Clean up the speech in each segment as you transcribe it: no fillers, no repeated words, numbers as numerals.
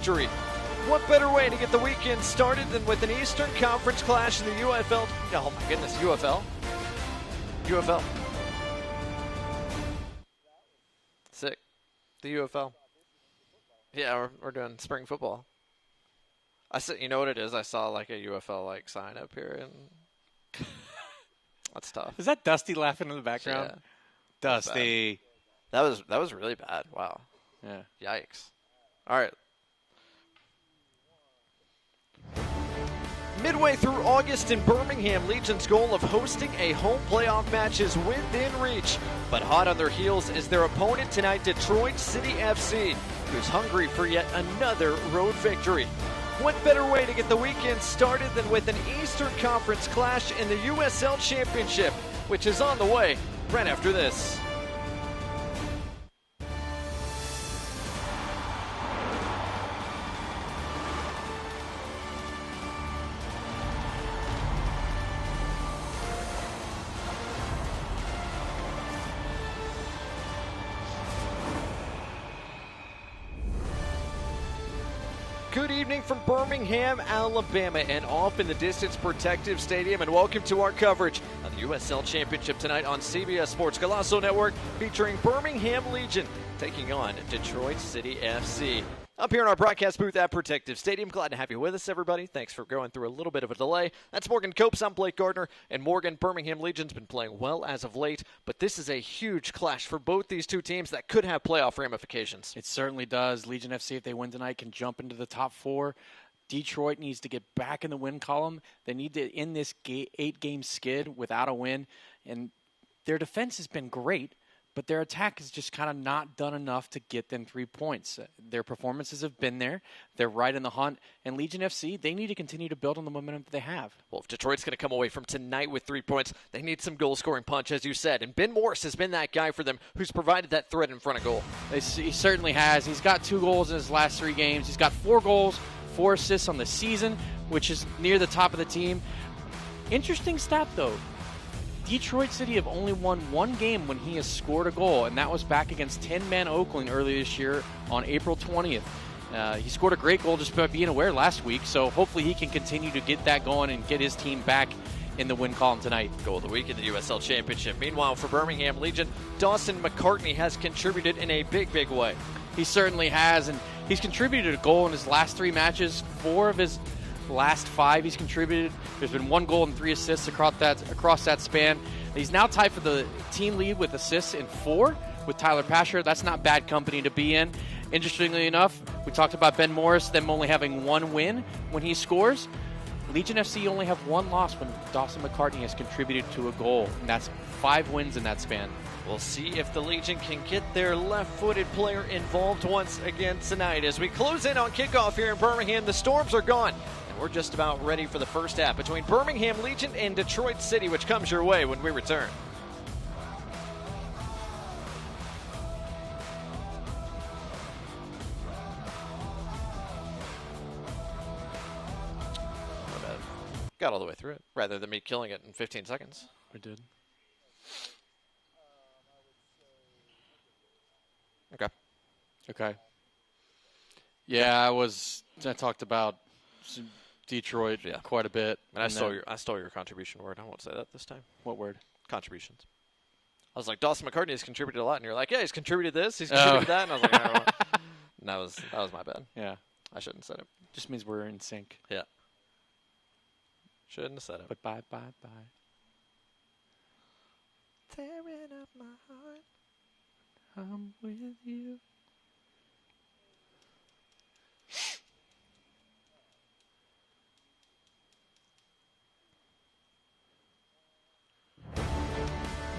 victory. What better way to get the weekend started than with an Eastern Conference clash in the UFL? Oh my goodness, UFL? UFL. Sick. The UFL. Yeah, we're doing spring football. You know what it is? I saw like a UFL sign up here, and that's tough. Is that Dusty laughing in the background? Yeah. Dusty. That was really bad. Wow. Yeah. Yikes. All right. Midway through August in Birmingham, Legion's goal of hosting a home playoff match is within reach. But hot on their heels is their opponent tonight, Detroit City FC, who's hungry for yet another road victory. What better way to get the weekend started than with an Eastern Conference clash in the USL Championship, which is on the way right after this. Good evening from Birmingham, Alabama, and off in the distance Protective Stadium, and welcome to our coverage of the USL Championship tonight on CBS Sports Golazo Network, featuring Birmingham Legion taking on Detroit City FC. Up here in our broadcast booth at Protective Stadium, glad to have you with us, everybody. Thanks for going through a little bit of a delay. That's Morgan Copes. I'm Blake Gardner. And Morgan, Birmingham Legion's been playing well as of late, but this is a huge clash for both these two teams that could have playoff ramifications. It certainly does. Legion FC, if they win tonight, can jump into the top four. Detroit needs to get back in the win column. They need to end this 8-game skid without a win. And their defense has been great, but their attack has just kind of not done enough to get them 3 points. Their performances have been there. They're right in the hunt. And Legion FC, they need to continue to build on the momentum that they have. Well, if Detroit's going to come away from tonight with 3 points, they need some goal-scoring punch, as you said. And Ben Morris has been that guy for them who's provided that threat in front of goal. He certainly has. He's got 2 goals in his last 3 games. He's got 4 goals, 4 assists on the season, which is near the top of the team. Interesting stat, though. Detroit City have only won 1 game when he has scored a goal, and that was back against 10-man Oakland earlier this year on April 20th. He scored a great goal just by being aware last week, so hopefully he can continue to get that going and get his team back in the win column tonight. Goal of the week in the USL Championship. Meanwhile, for Birmingham Legion, Dawson McCartney has contributed in a big, big way. He certainly has, and he's contributed a goal in his last 3 matches. 4 of his last 5 he's contributed. There's been 1 goal and 3 assists across that span. He's now tied for the team lead with assists in 4 with Tyler Pasher. That's not bad company to be in. Interestingly enough, we talked about Ben Morris, them only having 1 win when he scores. Legion FC only have 1 loss when Dawson McCartney has contributed to a goal, and that's 5 wins in that span. We'll see if the Legion can get their left-footed player involved once again tonight. As we close in on kickoff here in Birmingham, the Storms are gone. We're just about ready for the first half between Birmingham Legion and Detroit City, which comes your way when we return. My bad. Got all the way through it, rather than me killing it in 15 seconds. We did. Okay. Yeah, I talked about Detroit quite a bit. And I stole your contribution word. I won't say that this time. What word? Contributions. I was like, Dawson McCartney has contributed a lot, and you're like, yeah, he's contributed this, he's contributed that, and I was like, no. And that was my bad. Yeah. I shouldn't have said it. Just means we're in sync. Yeah. Shouldn't have said it. But bye. Tearing up my heart. I'm with you.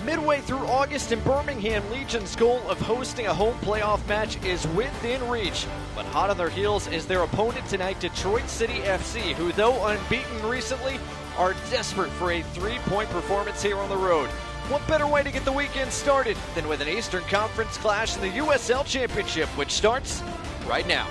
Midway through August in Birmingham, Legion's goal of hosting a home playoff match is within reach. But hot on their heels is their opponent tonight, Detroit City FC, who, though unbeaten recently, are desperate for a 3-point performance here on the road. What better way to get the weekend started than with an Eastern Conference clash in the USL Championship, which starts right now.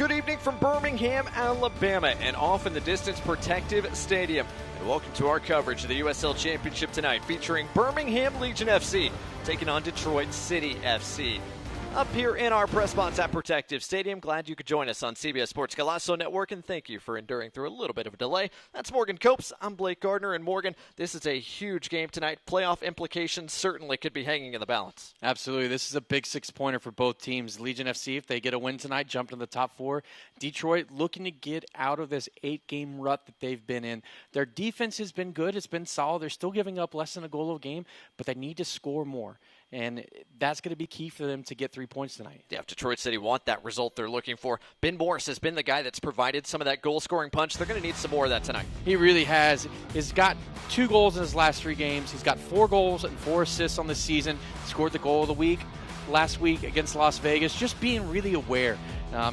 Good evening from Birmingham, Alabama, and off in the distance Protective Stadium. And welcome to our coverage of the USL Championship tonight, featuring Birmingham Legion FC taking on Detroit City FC. Up here in our press box at Protective Stadium, glad you could join us on CBS Sports Golazo Network, and thank you for enduring through a little bit of a delay. That's Morgan Copes. I'm Blake Gardner, and Morgan, this is a huge game tonight. Playoff implications certainly could be hanging in the balance. Absolutely. This is a big six-pointer for both teams. Legion FC, if they get a win tonight, jump into the top four. Detroit looking to get out of this 8-game rut that they've been in. Their defense has been good. It's been solid. They're still giving up less than a goal a game, but they need to score more. And that's going to be key for them to get 3 points tonight. Yeah, if Detroit City want that result they're looking for. Ben Morris has been the guy that's provided some of that goal-scoring punch. They're going to need some more of that tonight. He really has. He's got 2 goals in his last 3 games. He's got 4 goals and 4 assists on the season. Scored the goal of the week last week against Las Vegas. Just being really aware.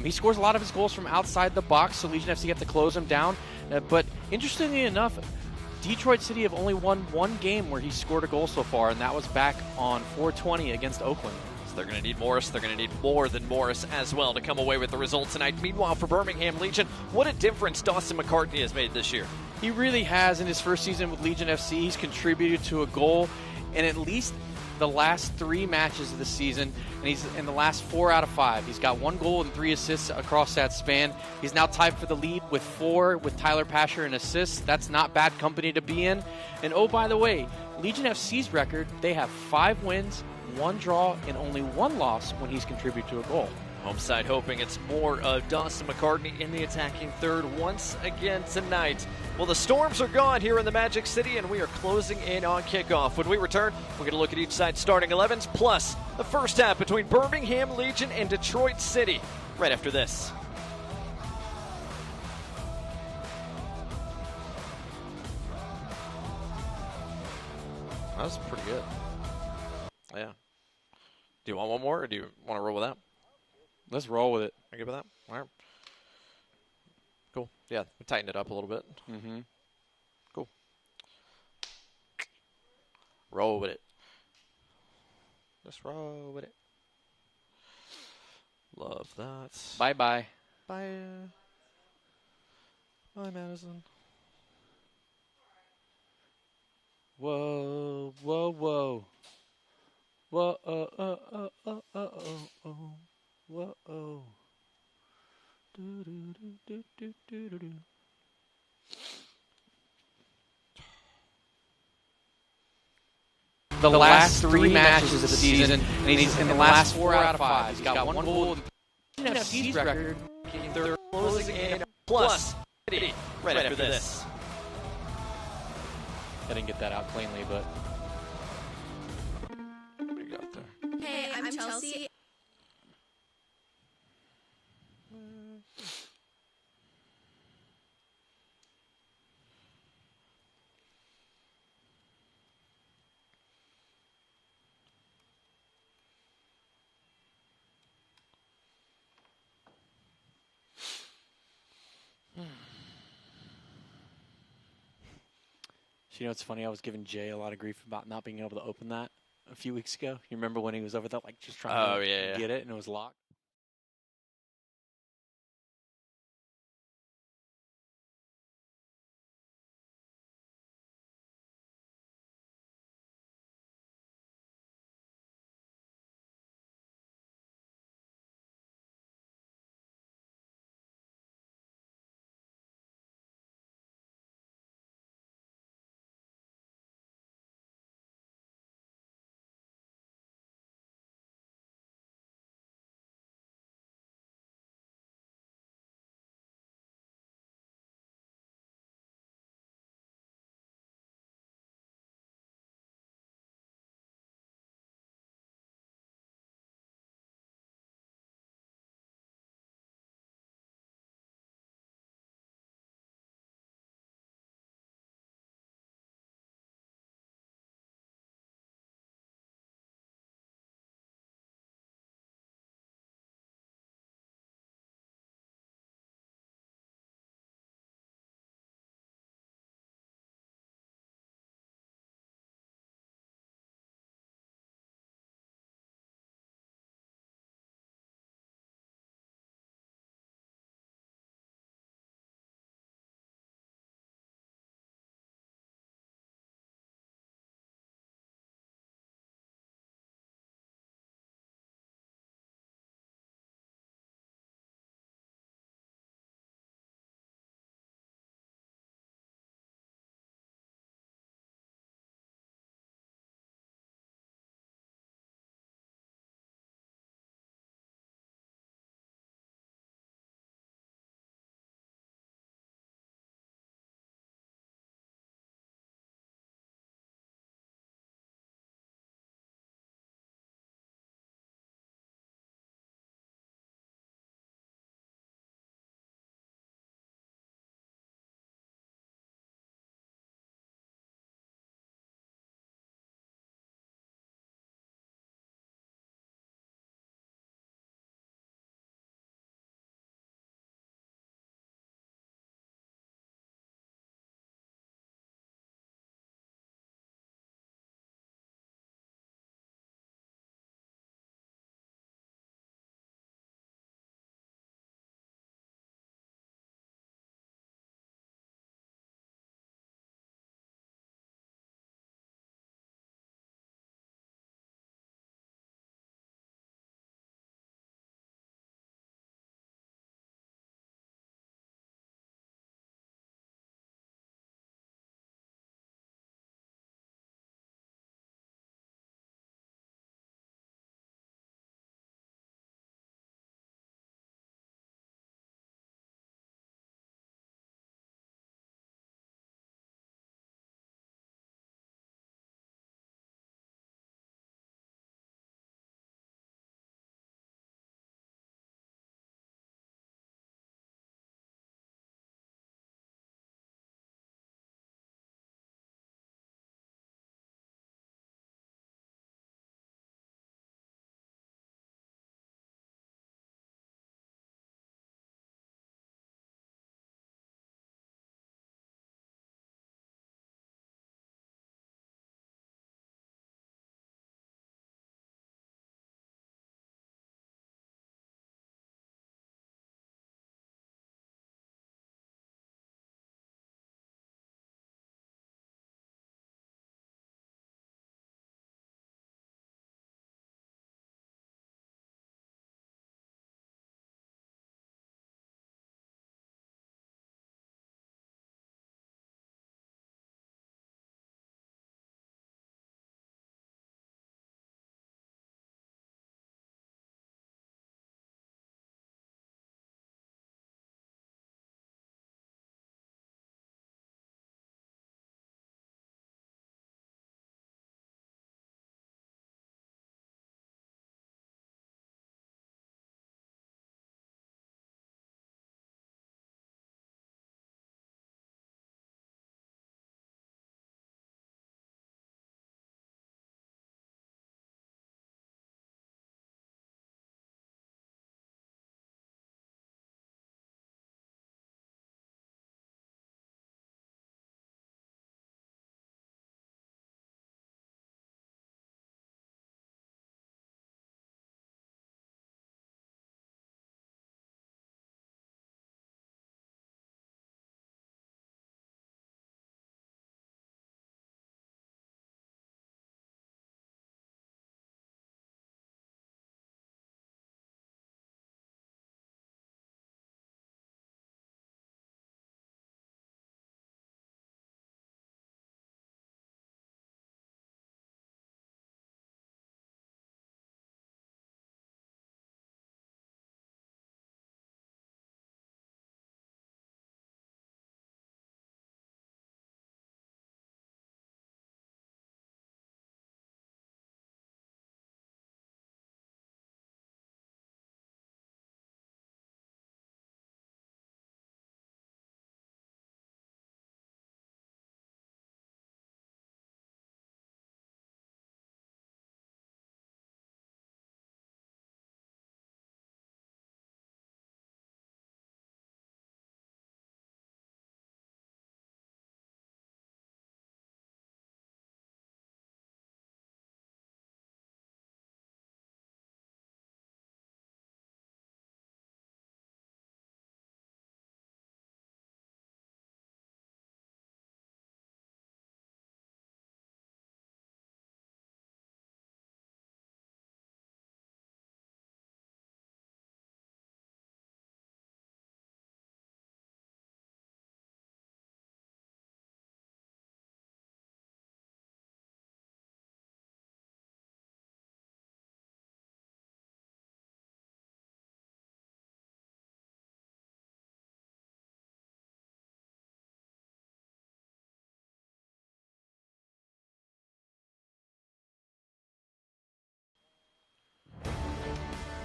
He scores a lot of his goals from outside the box, so Legion FC have to close him down. But interestingly enough, Detroit City have only won 1 game where he scored a goal so far, and that was back on 4/20 against Oakland. So they're going to need Morris. They're going to need more than Morris as well to come away with the result tonight. Meanwhile, for Birmingham Legion, what a difference Dawson McCartney has made this year. He really has. In his first season with Legion FC, he's contributed to a goal in at least the last 3 matches of the season, and he's in the last 4 out of 5. He's got 1 goal and 3 assists across that span. He's now tied for the lead with 4 with Tyler Pasher in assists. That's not bad company to be in. And oh, by the way, Legion FC's record, they have 5 wins, 1 draw, and only 1 loss when he's contributed to a goal. Home side hoping it's more of Dawson McCartney in the attacking third once again tonight. Well, the Storms are gone here in the Magic City, and we are closing in on kickoff. When we return, we're going to look at each side's starting 11s, plus the first half between Birmingham Legion and Detroit City, right after this. That was pretty good. Yeah. Do you want one more, or do you want to roll with that? Let's roll with it. Are you good with that? All right. Cool. Yeah, we tightened it up a little bit. Mm-hmm. Cool. Roll with it. Just roll with it. Love that. Bye-bye. Bye. Bye, Madison. Whoa, whoa, whoa. Whoa, Whoa-oh. Do-do-do-do-do-do-do. The last 3 matches of the season, and he's in the last 4 out of 5. He's got 1 goal. FC's record. They're closing in plus right after this. I didn't get that out cleanly, but What do you got there? Hey, I'm Chelsea. you know, it's funny. I was giving Jay a lot of grief about not being able to open that a few weeks ago. You remember when he was over there, like just trying to get it, and it was locked?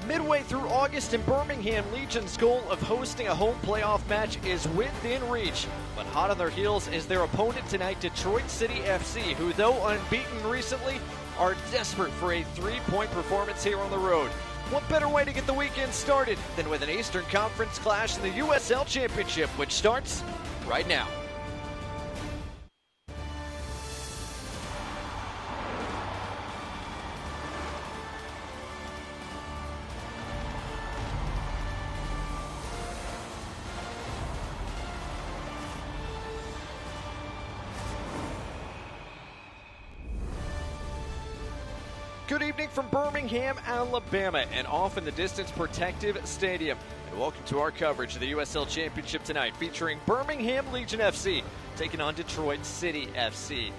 Midway through August in Birmingham, Legion's goal of hosting a home playoff match is within reach. But hot on their heels is their opponent tonight, Detroit City FC, who, though unbeaten recently, are desperate for a 3-point performance here on the road. What better way to get the weekend started than with an Eastern Conference clash in the USL Championship, which starts right now. Good evening from Birmingham, Alabama, and off in the distance Protective Stadium. And welcome to our coverage of the USL Championship tonight, featuring Birmingham Legion FC taking on Detroit City FC.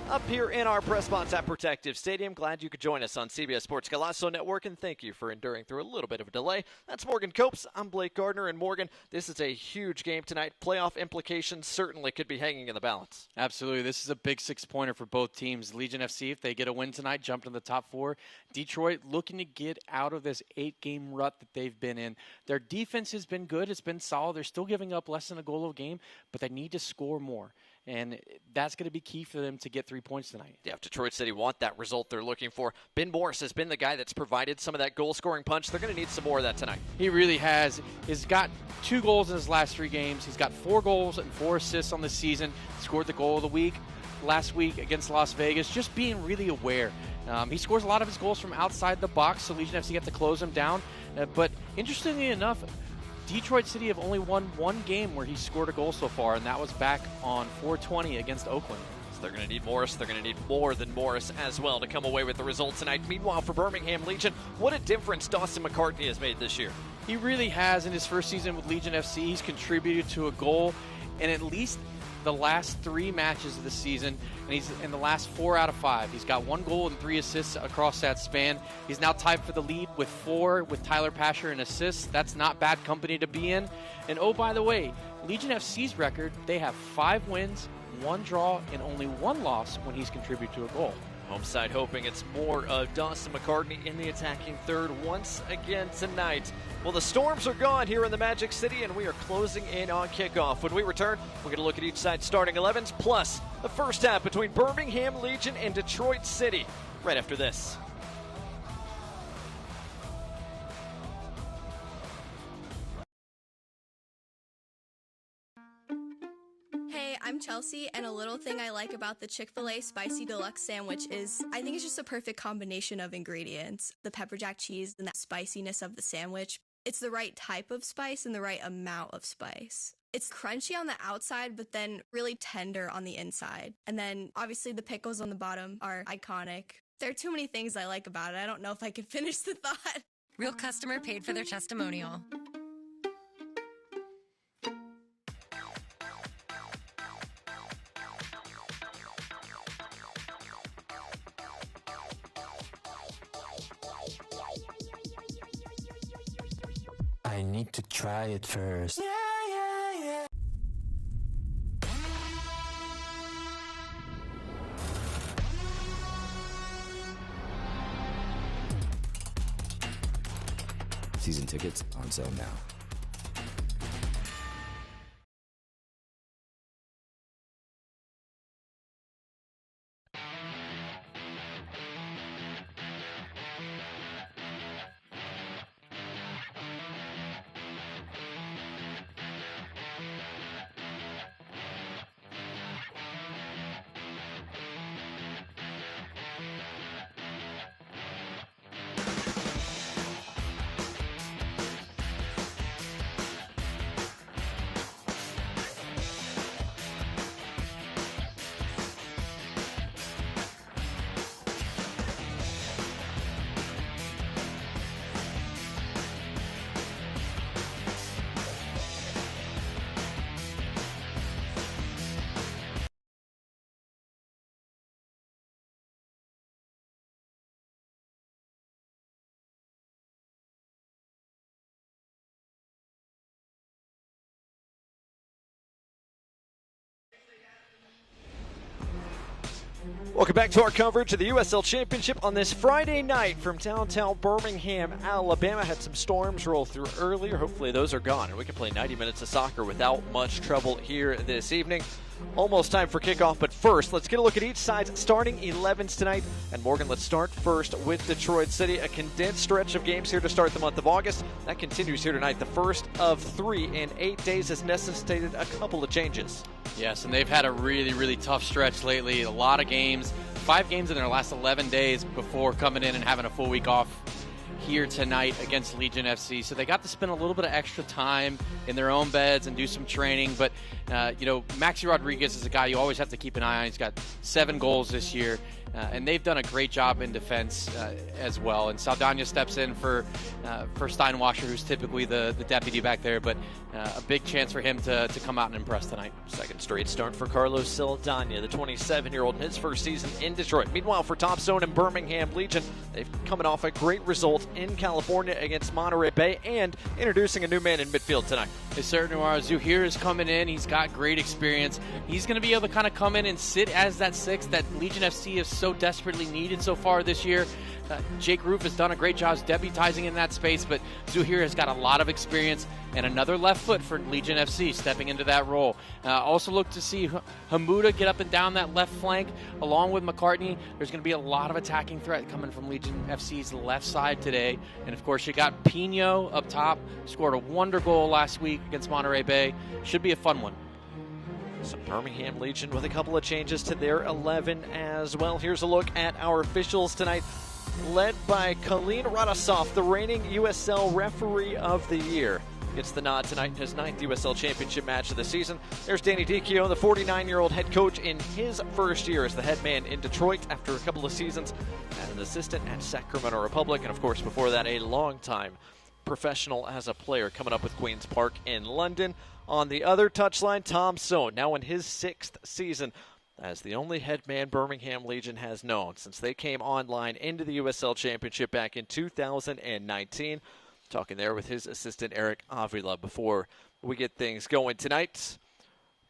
Up here in our press box at Protective Stadium, glad you could join us on CBS Sports Golazo Network, and thank you for enduring through a little bit of a delay. That's Morgan Copes, I'm Blake Gardner, and Morgan, this is a huge game tonight. Playoff implications certainly could be hanging in the balance. Absolutely. This is a big six-pointer for both teams. Legion FC, if they get a win tonight, jump into the top four. Detroit looking to get out of this 8-game rut that they've been in. Their defense has been good. It's been solid. They're still giving up less than a goal a game, but they need to score more. And that's going to be key for them to get 3 points tonight. Yeah, if Detroit City want that result they're looking for. Ben Morris has been the guy that's provided some of that goal-scoring punch. They're going to need some more of that tonight. He really has. He's got 2 goals in his last 3 games. He's got 4 goals and 4 assists on the season. Scored the goal of the week last week against Las Vegas. Just being really aware. He scores a lot of his goals from outside the box, so Legion FC got to close him down. But interestingly enough, Detroit City have only won 1 game where he scored a goal so far, and that was back on 4/20 against Oakland. So they're going to need Morris. They're going to need more than Morris as well to come away with the result tonight. Meanwhile, for Birmingham Legion, what a difference Dawson McCartney has made this year. He really has. In his first season with Legion FC, he's contributed to a goal in at least the last 3 matches of the season, and he's in the last 4 out of 5. He's got 1 goal and 3 assists across that span. He's now tied for the lead with 4 with Tyler Pasher in assists. That's not bad company to be in. And oh, by the way, Legion FC's record, they have 5 wins, 1 draw, and only 1 loss when he's contributed to a goal. Home side hoping it's more of Dawson McCartney in the attacking third once again tonight. Well, the Storms are gone here in the Magic City, and we are closing in on kickoff. When we return, we're going to look at each side's starting 11s, plus the first half between Birmingham Legion and Detroit City, right after this. Hey, I'm Chelsea, and a little thing I like about the Chick-fil-A Spicy Deluxe Sandwich is I think it's just a perfect combination of ingredients. The pepper jack cheese and that spiciness of the sandwich. It's the right type of spice and the right amount of spice. It's crunchy on the outside, but then really tender on the inside. And then, obviously, the pickles on the bottom are iconic. There are too many things I like about it. I don't know if I could finish the thought. Real customer paid for their testimonial. I need to try it first. Season tickets on sale now. Welcome back to our coverage of the USL Championship on this Friday night from downtown Birmingham, Alabama. Had some storms roll through earlier. Hopefully those are gone and we can play 90 minutes of soccer without much trouble here this evening. Almost time for kickoff, but first, let's get a look at each side's starting 11s tonight. And Morgan, let's start first with Detroit City. A condensed stretch of games here to start the month of August. That continues here tonight. The first of 3 in 8 days has necessitated a couple of changes. Yes, and they've had a really, really tough stretch lately. A lot of games, 5 games in their last 11 days before coming in and having a full week off here tonight against Legion FC. So they got to spend a little bit of extra time in their own beds and do some training. But, Maxi Rodriguez is a guy you always have to keep an eye on. He's got 7 goals this year. And they've done a great job in defense as well. And Saldana steps in for Steinwasser, who's typically the deputy back there. But a big chance for him to come out and impress tonight. Second straight start for Carlos Saldana, the 27-year-old, in his first season in Detroit. Meanwhile, for Top Zone and Birmingham Legion, they've coming off a great result in California against Monterey Bay and introducing a new man in midfield tonight. They certainly are. Zuhair is coming in. He's got great experience. He's going to be able to kind of come in and sit as that 6 that Legion FC is so desperately needed so far this year. Jake Roof has done a great job deputizing in that space, but Zuhair has got a lot of experience and another left foot for Legion FC stepping into that role. Also look to see Hamuda get up and down that left flank along with McCartney. There's going to be a lot of attacking threat coming from Legion FC's left side today. And of course you got Pino up top, scored a wonder goal last week against Monterey Bay. Should be a fun one. So Birmingham Legion with a couple of changes to their 11 as well. Here's a look at our officials tonight, led by Kalin Radosov, the reigning USL Referee of the Year. Gets the nod tonight in his 9th USL Championship match of the season. There's Danny Dicchio, the 49-year-old head coach in his first year as the head man in Detroit after a couple of seasons as an assistant at Sacramento Republic. And of course, before that, a long-time professional as a player coming up with Queen's Park in London. On the other touchline, Tom Sohn, now in his 6th season as the only head man Birmingham Legion has known since they came online into the USL Championship back in 2019. Talking there with his assistant Eric Avila before we get things going tonight.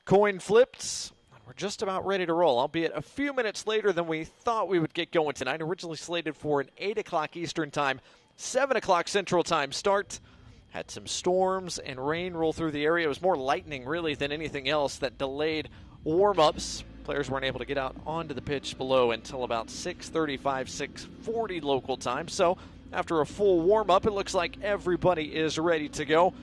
Coin flipped. We're just about ready to roll, albeit a few minutes later than we thought we would get going tonight. Originally slated for an 8 o'clock Eastern time, 7 o'clock Central time start. Had some storms and rain roll through the area. It was more lightning, really, than anything else that delayed warm-ups. Players weren't able to get out onto the pitch below until about 6:35, 6:40 local time. So after a full warm-up, it looks like everybody is ready to go.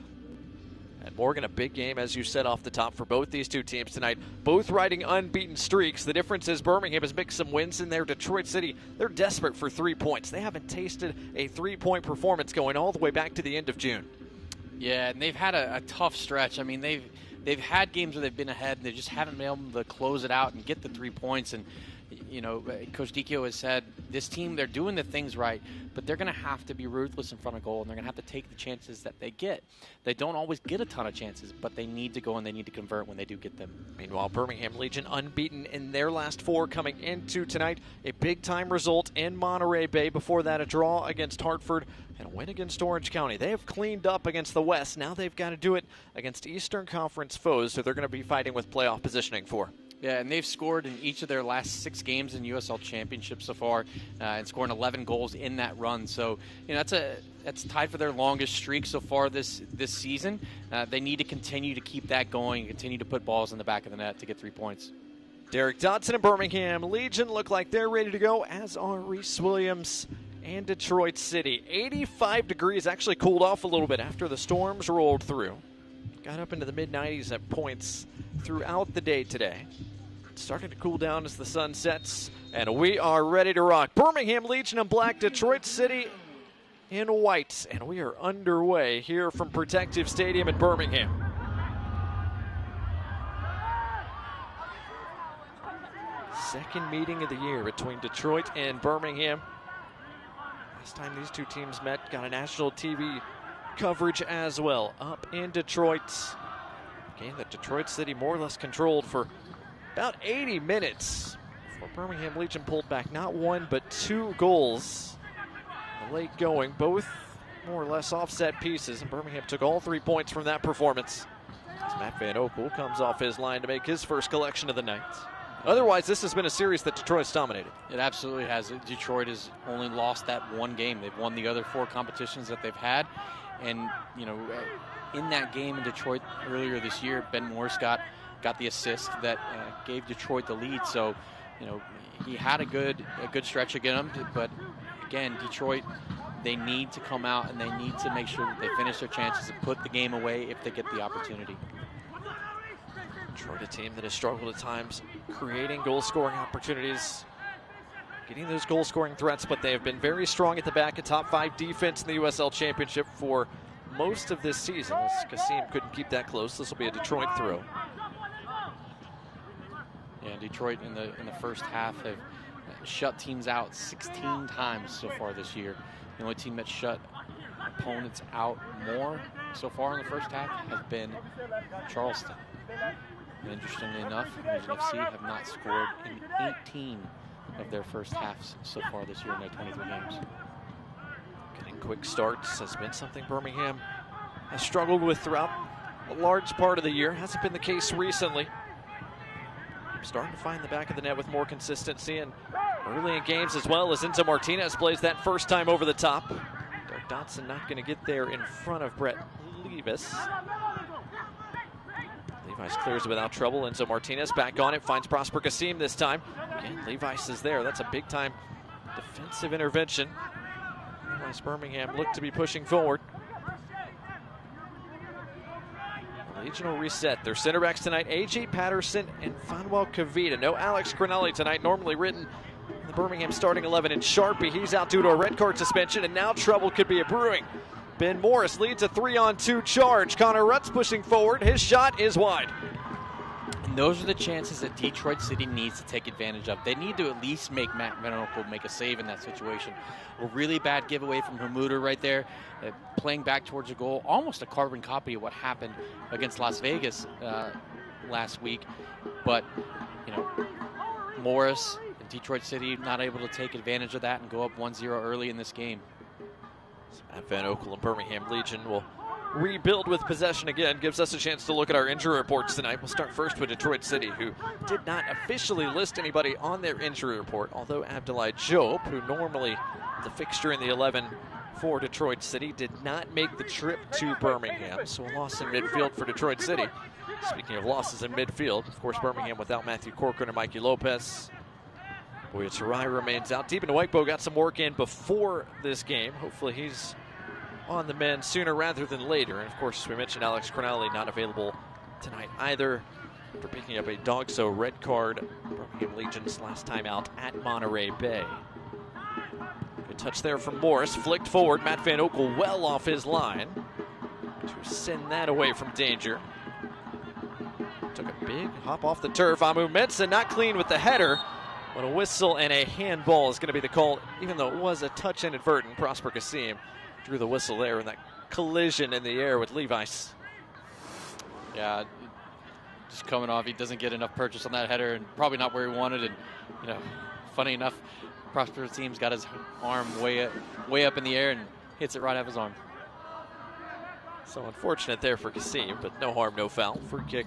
And Morgan, a big game, as you said off the top, for both these two teams tonight. Both riding unbeaten streaks. The difference is Birmingham has mixed some wins in there. Detroit City, they're desperate for 3 points. They haven't tasted a 3-point performance going all the way back to the end of June. Yeah, and they've had a tough stretch. I mean, they've had games where they've been ahead, and they just haven't been able to close it out and get the 3 points. And, Coach Dicchio has said this team, they're doing the things right, but they're going to have to be ruthless in front of goal, and they're going to have to take the chances that they get. They don't always get a ton of chances, but they need to go and they need to convert when they do get them. Meanwhile, Birmingham Legion unbeaten in their last 4 coming into tonight. A big-time result in Monterey Bay. Before that, a draw against Hartford and a win against Orange County. They have cleaned up against the West. Now they've got to do it against Eastern Conference foes who they're going to be fighting with playoff positioning for. Yeah, and they've scored in each of their last 6 games in USL Championship so far, and scoring 11 goals in that run. So, that's tied for their longest streak so far this season. They need to continue to keep that going, continue to put balls in the back of the net to get 3 points. Derek Dodson and Birmingham Legion look like they're ready to go, as are Reese Williams and Detroit City. 85 degrees, actually cooled off a little bit after the storms rolled through. Got up into the mid-90s at points throughout the day today. Starting to cool down as the sun sets, and we are ready to rock. Birmingham Legion in black, Detroit City in white, and we are underway here from Protective Stadium in Birmingham. Second meeting of the year between Detroit and Birmingham. Last time these two teams met, got a national TV coverage as well. Up in Detroit. A game that Detroit City more or less controlled for about 80 minutes before Birmingham Legion pulled back not 1 but 2 goals. The late going, both more or less offset pieces, and Birmingham took all 3 points from that performance. As Matt Van Oekel comes off his line to make his first collection of the night. Otherwise, this has been a series that Detroit's dominated. It absolutely has. Detroit has only lost that one game. They've won the other 4 competitions that they've had. And, you know, in that game in Detroit earlier this year, Ben Morris got the assist that gave Detroit the lead. So, you know, he had a good stretch against him. But, again, Detroit, they need to come out and they need to make sure that they finish their chances and put the game away if they get the opportunity. Detroit, a team that has struggled at times creating goal-scoring opportunities, getting those goal-scoring threats, but they have been very strong at the back, a top 5 defense in the USL Championship for most of this season. As Kasim couldn't keep that close, this will be a Detroit throw. Yeah, Detroit in the first half have shut teams out 16 times so far this year. The only team that shut opponents out more so far in the first half has been Charleston. And interestingly enough, Vision FC have not scored in 18 of their first halves so far this year in their 23 games. Getting quick starts has been something Birmingham has struggled with throughout a large part of the year. Hasn't been the case recently. Starting to find the back of the net with more consistency, and early in games as well as Enzo Martinez plays that first time over the top. Derek Dotson not going to get there in front of Brett Levis. Levi's clears without trouble. Enzo Martinez back on it, finds Prosper Kasim this time. Again, Levi's is there. That's a big-time defensive intervention. Levi's Birmingham look to be pushing forward. Regional reset. Their center backs tonight, A.J. Patterson and Fanuel Kavita. No Alex Cronelli tonight, normally written in the Birmingham starting 11. And Sharpie, he's out due to a red card suspension, and now trouble could be brewing. Ben Morris leads a 3-on-2 charge. Connor Rutt's pushing forward. His shot is wide. And those are the chances that Detroit City needs to take advantage of. They need to at least make Matt Venable make a save in that situation. A really bad giveaway from Hamuda right there, playing back towards the goal. Almost a carbon copy of what happened against Las Vegas last week. But, you know, Morris and Detroit City not able to take advantage of that and go up 1-0 early in this game. Matt Van Oekel and Birmingham Legion will rebuild with possession again. Gives us a chance to look at our injury reports tonight. We'll start first with Detroit City, who did not officially list anybody on their injury report, although Abdoulaye Diop, who normally the fixture in the 11 for Detroit City, did not make the trip to Birmingham. So a loss in midfield for Detroit City. Speaking of losses in midfield, of course, Birmingham without Matthew Corcoran and Mikey Lopez. Boya Tarai remains out. Deep into Waikbo got some work in before this game. Hopefully he's on the mend sooner rather than later. And of course, we mentioned Alex Cronelli not available tonight either after picking up a Dogso red card. Birmingham Legion's last time out at Monterey Bay. Good touch there from Morris. Flicked forward. Matt Van Oekel well off his line to send that away from danger. Took a big hop off the turf. Amu Mensah not clean with the header. But a whistle and a handball is going to be the call, even though it was a touch inadvertent. Prosper Kasim drew the whistle there in that collision in the air with Levi's. Yeah, just coming off, he doesn't get enough purchase on that header, and probably not where he wanted. And, you know, funny enough, Prosper Kasim's got his arm way up in the air and hits it right off his arm. So unfortunate there for Kasim, but no harm, no foul. Free kick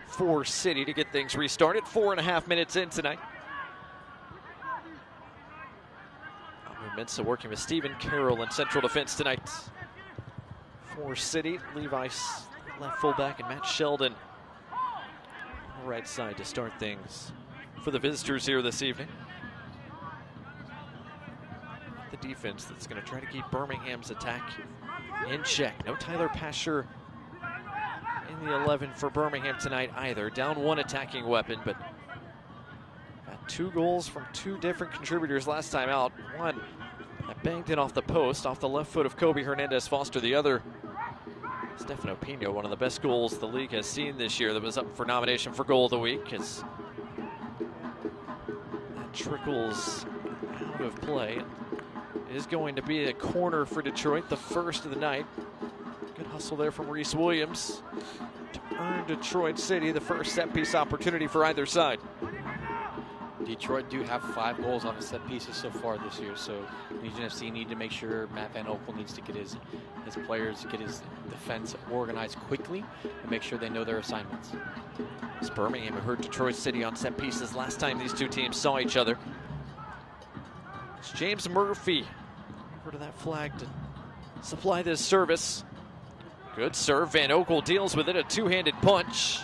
for City to get things restarted. 4.5 minutes in tonight. Mensah working with Stephen Carroll in central defense tonight for City. Levi's left fullback and Matt Sheldon on the right side to start things for the visitors here this evening. The defense that's going to try to keep Birmingham's attack in check. No Tyler Pasher in the 11 for Birmingham tonight either. Down one attacking weapon, but got 2 goals from 2 different contributors last time out. One that banged in off the post, off the left foot of Kobe Hernandez-Foster. The other, Stefano Pino, one of the best goals the league has seen this year, that was up for nomination for Goal of the Week. As that trickles out of play. It is going to be a corner for Detroit, the first of the night. Good hustle there from Reese Williams to earn Detroit City the first set-piece opportunity for either side. Detroit do have 5 goals off of set pieces so far this year, so Legion FC need to make sure Matt Van Oekel needs to get his players, get his defense organized quickly and make sure they know their assignments. It's Birmingham who hurt Detroit City on set pieces last time these two teams saw each other. It's James Murphy over to that flag to supply this service. Good serve. Van Oekel deals with it, a two-handed punch.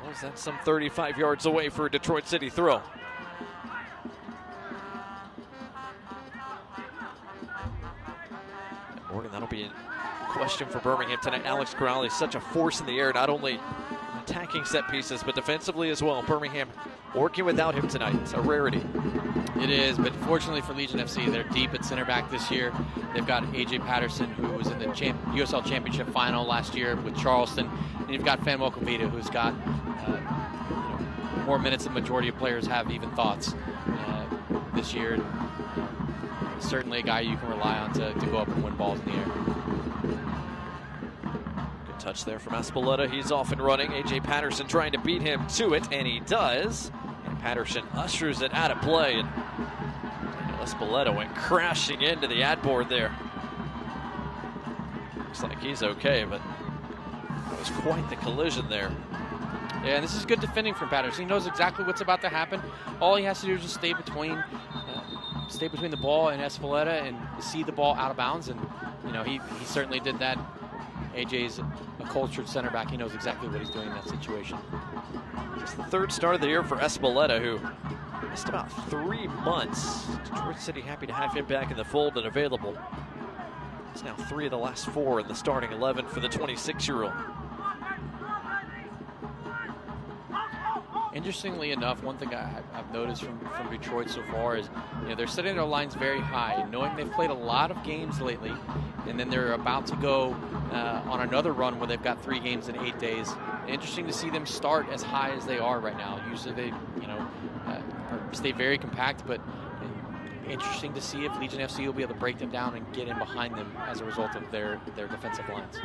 Well, that's some 35 yards away for a Detroit City throw. Morgan, that'll be a question for Birmingham tonight. Alex Corrales, such a force in the air, not only attacking set pieces, but defensively as well. Birmingham working without him tonight. It's a rarity. It is, but fortunately for Legion FC, they're deep at center back this year. They've got AJ Patterson, who was in the USL Championship final last year with Charleston. And you've got Fanuel Kavita, who's got more minutes than majority of players have even thoughts this year. Certainly a guy you can rely on to go up and win balls in the air. Good touch there from Espeleta. He's off and running. AJ Patterson trying to beat him to it, and he does. And Patterson ushers it out of play, and Espeleta went crashing into the ad board there. Looks like he's okay, but that was quite the collision there. Yeah, and this is good defending from Patterson. He knows exactly what's about to happen. All he has to do is just stay between the ball and Espeleta and see the ball out of bounds. And you know, he certainly did that. AJ's a cultured center back. He knows exactly what he's doing in that situation. It's the third start of the year for Espeleta, who missed about 3 months. Detroit City happy to have him back in the fold and available. It's now 3 of the last 4 in the starting 11 for the 26-year-old. Interestingly enough, one thing I've noticed from Detroit so far is, you know, they're setting their lines very high, knowing they've played a lot of games lately, and then they're about to go on another run where they've got 3 games in 8 days. Interesting to see them start as high as they are right now. Usually they, stay very compact, but interesting to see if Legion FC will be able to break them down and get in behind them as a result of their defensive lines.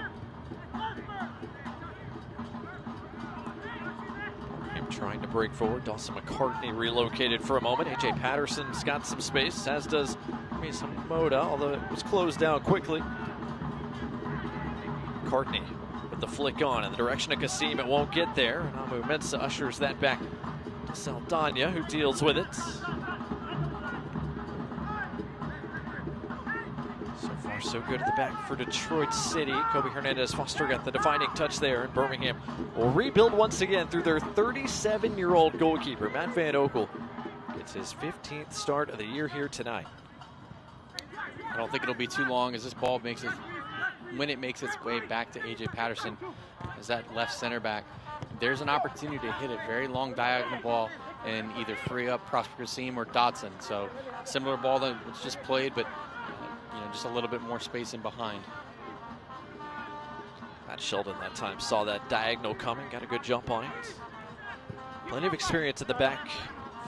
Trying to break forward. Dawson McCartney relocated for a moment. AJ Patterson's got some space, as does Mason Moda, although it was closed down quickly. McCartney with the flick on in the direction of Kasim. It won't get there. And Amu Mensah ushers that back to Saldana, who deals with it. So far, so good at the back for Detroit City. Kobe Hernandez-Foster got the defining touch there, and Birmingham will rebuild once again through their 37-year-old goalkeeper. Matt Van Oekel gets his 15th start of the year here tonight. I don't think it'll be too long as this ball when it makes its way back to AJ Patterson as that left center back. There's an opportunity to hit a very long diagonal ball and either free up Prosper Kasim or Dodson. So similar ball that was just played, but just a little bit more space in behind. Matt Sheldon that time saw that diagonal coming, got a good jump on it. Plenty of experience at the back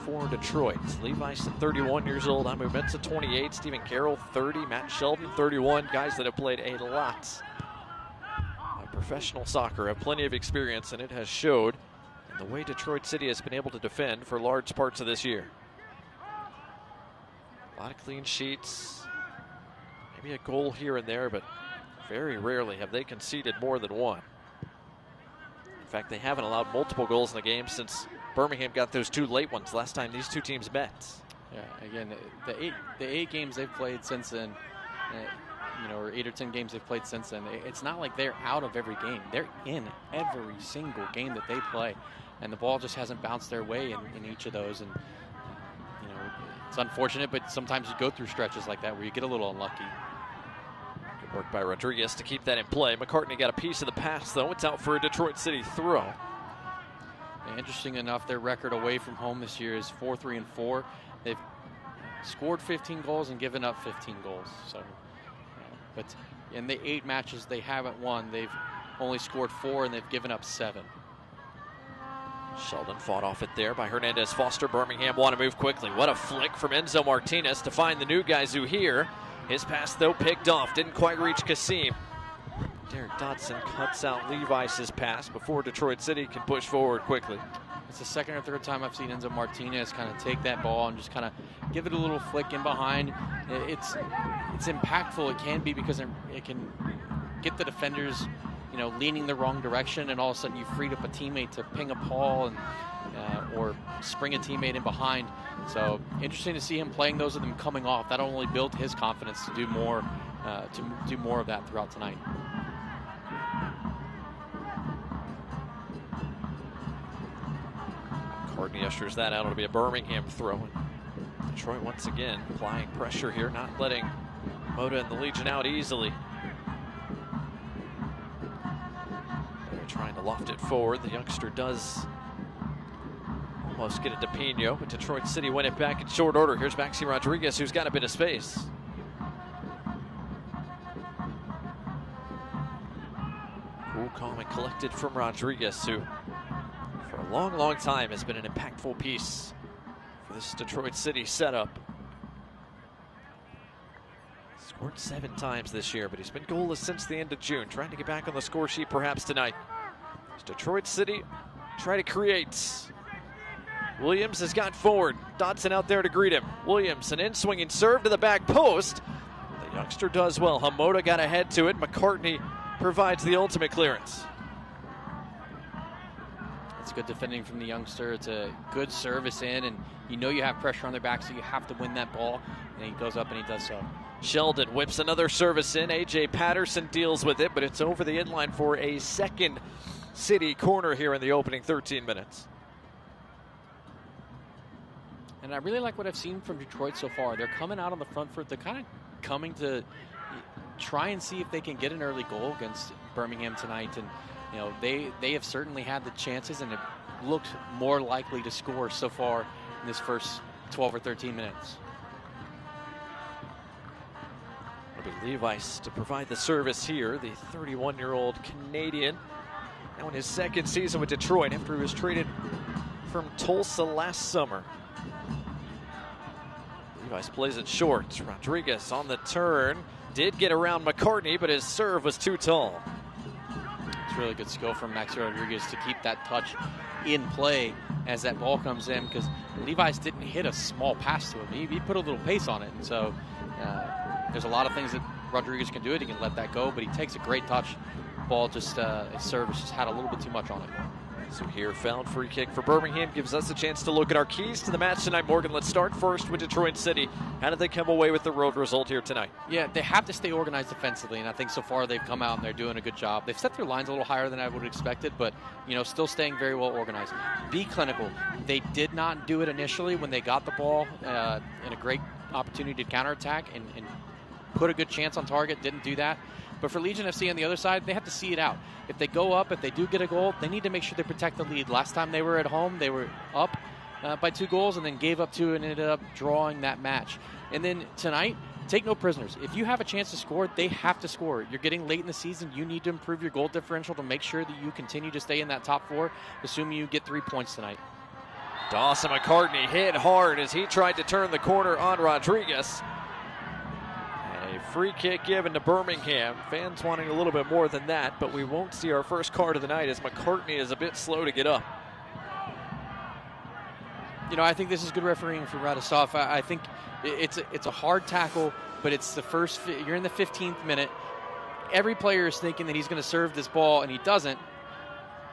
for Detroit. Levi's 31 years old, Amu Mensah 28, Stephen Carroll 30, Matt Sheldon 31. Guys that have played a lot of professional soccer, have plenty of experience, and it has showed in the way Detroit City has been able to defend for large parts of this year. A lot of clean sheets. Maybe a goal here and there, but very rarely have they conceded more than one. In fact, they haven't allowed multiple goals in the game since Birmingham got those 2 late ones last time these two teams met. Yeah, again, the eight games they've played since then, or 8 or 10 games they've played since then, it's not like they're out of every game. They're in every single game that they play, and the ball just hasn't bounced their way in each of those. And it's unfortunate, but sometimes you go through stretches like that where you get a little unlucky. Good work by Rodriguez to keep that in play. McCartney got a piece of the pass, though. It's out for a Detroit City throw. And interesting enough, their record away from home this year is 4-3-4. They've scored 15 goals and given up 15 goals. So, but in the 8 matches they haven't won, they've only scored 4 and they've given up 7. Sheldon fought off it there by Hernandez-Foster. Birmingham want to move quickly. What a flick from Enzo Martinez to find the new guys who here. His pass, though, picked off. Didn't quite reach Kasim. Derek Dodson cuts out Levi's pass before Detroit City can push forward quickly. It's the second or third time I've seen Enzo Martinez kind of take that ball and just kind of give it a little flick in behind. It's impactful. It can be because it can get the defenders, leaning the wrong direction, and all of a sudden you freed up a teammate to ping a ball and or spring a teammate in behind. So interesting to see him playing those of them coming off. That only built his confidence to do more of that throughout tonight. Courtney ushers that out. It'll be a Birmingham throw. Detroit once again applying pressure here, not letting Moda and the Legion out easily. They're trying to loft it forward. The youngster does almost get it to Pino, but Detroit City win it back in short order. Here's Maxi Rodriguez, who's got a bit of space. Cool, calm, and collected from Rodriguez, who for a long, long time has been an impactful piece for this Detroit City setup. Scored 7 times this year, but he's been goalless since the end of June. Trying to get back on the score sheet perhaps tonight. As Detroit City try to create. Williams has got forward. Dodson out there to greet him. Williams, an in-swinging serve to the back post. The youngster does well. Hamoda got ahead to it. McCartney provides the ultimate clearance. It's good defending from the youngster. It's a good service in, and you have pressure on their back, so you have to win that ball. And he goes up and he does so. Sheldon whips another service in. A.J. Patterson deals with it, but it's over the inline for a second City corner here in the opening 13 minutes. And I really like what I've seen from Detroit so far. They're coming out on the front foot. They're kind of coming to try and see if they can get an early goal against Birmingham tonight. And, they have certainly had the chances and have looked more likely to score so far in this first 12 or 13 minutes. It'll be Levice to provide the service here. The 31-year-old Canadian, now in his second season with Detroit after he was traded from Tulsa last summer. Levice plays it short. Rodriguez on the turn. Did get around McCartney, but his serve was too tall. It's really good skill from Maxi Rodriguez to keep that touch in play as that ball comes in, because Levice didn't hit a small pass to him. He put a little pace on it. And so there's a lot of things that Rodriguez can do. He can let that go, but he takes a great touch. Ball just, his service just had a little bit too much on it. So here, fouled free kick for Birmingham gives us a chance to look at our keys to the match tonight. Morgan, let's start first with Detroit City. How did they come away with the road result here tonight? Yeah, they have to stay organized defensively, and I think so far they've come out and they're doing a good job. They've set their lines a little higher than I would have expected, but, still staying very well organized. Be clinical. They did not do it initially when they got the ball in a great opportunity to counterattack and put a good chance on target. Didn't do that. But for Legion FC on the other side, they have to see it out. If they go up, if they do get a goal, they need to make sure they protect the lead. Last time they were at home, they were up by 2 goals and then gave up 2 and ended up drawing that match. And then tonight, take no prisoners. If you have a chance to score, they have to score. You're getting late in the season. You need to improve your goal differential to make sure that you continue to stay in that top 4, assuming you get 3 points tonight. Dawson McCartney hit hard as he tried to turn the corner on Rodriguez. A free kick given to Birmingham. Fans wanting a little bit more than that, but we won't see our first card of the night as McCartney is a bit slow to get up. I think this is good refereeing for Radosov. I think it's a hard tackle, but it's the first. You're in the 15th minute. Every player is thinking that he's going to serve this ball, and he doesn't.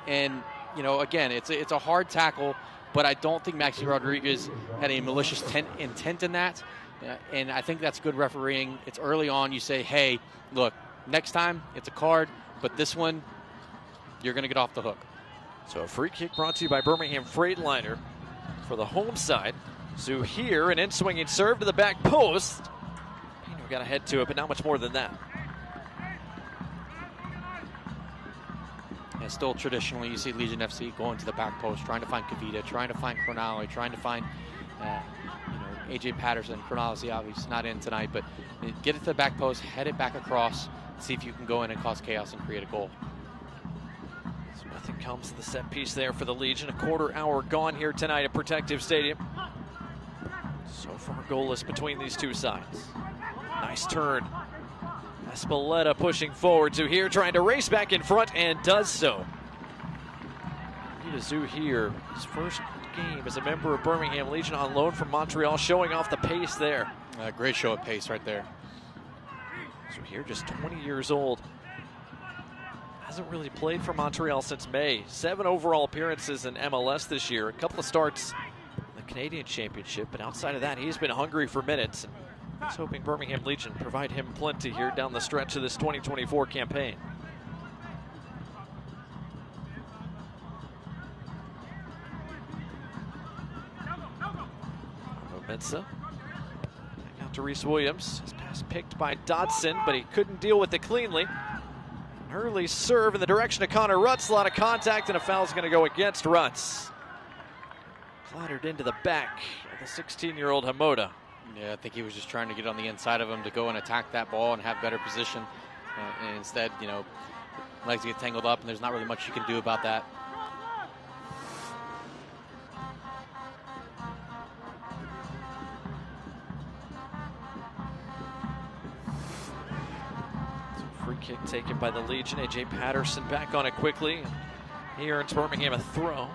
And again, it's a hard tackle, but I don't think Maxi Rodriguez had a malicious intent in that. And I think that's good refereeing. It's early on. You say, hey, look, next time it's a card, but this one, you're going to get off the hook. So a free kick brought to you by Birmingham Freightliner for the home side. So here, an in-swinging serve to the back post. Pino got ahead to it, but not much more than that. And still traditionally, you see Legion FC going to the back post, trying to find Kavita, trying to find Cronale, trying to find A.J. Patterson. Cronale obviously not in tonight, but get it to the back post, head it back across, see if you can go in and cause chaos and create a goal. So nothing comes to the set piece there for the Legion. A quarter hour gone here tonight at Protective Stadium. So far goalless between these two sides. Nice turn. Espeleta pushing forward to here, trying to race back in front and does so. to Zoo here. His first game as a member of Birmingham Legion on loan from Montreal, showing off the pace there. Great show of pace right there. So here, just 20 years old. Hasn't really played for Montreal since May. 7 overall appearances in MLS this year. A couple of starts in the Canadian Championship, but outside of that, he's been hungry for minutes. And he's hoping Birmingham Legion provide him plenty here down the stretch of this 2024 campaign. Mensa. Back out to Reese Williams. His pass picked by Dodson, but he couldn't deal with it cleanly. An early serve in the direction of Connor Rutz. A lot of contact, and a foul is going to go against Rutz. Clattered into the back of the 16-year-old Hamoda. Yeah, I think he was just trying to get on the inside of him to go and attack that ball and have better position. And instead, you know, legs get tangled up, and there's not really much you can do about that. Free kick taken by the Legion. A.J. Patterson back on it quickly. He earns Birmingham a throw.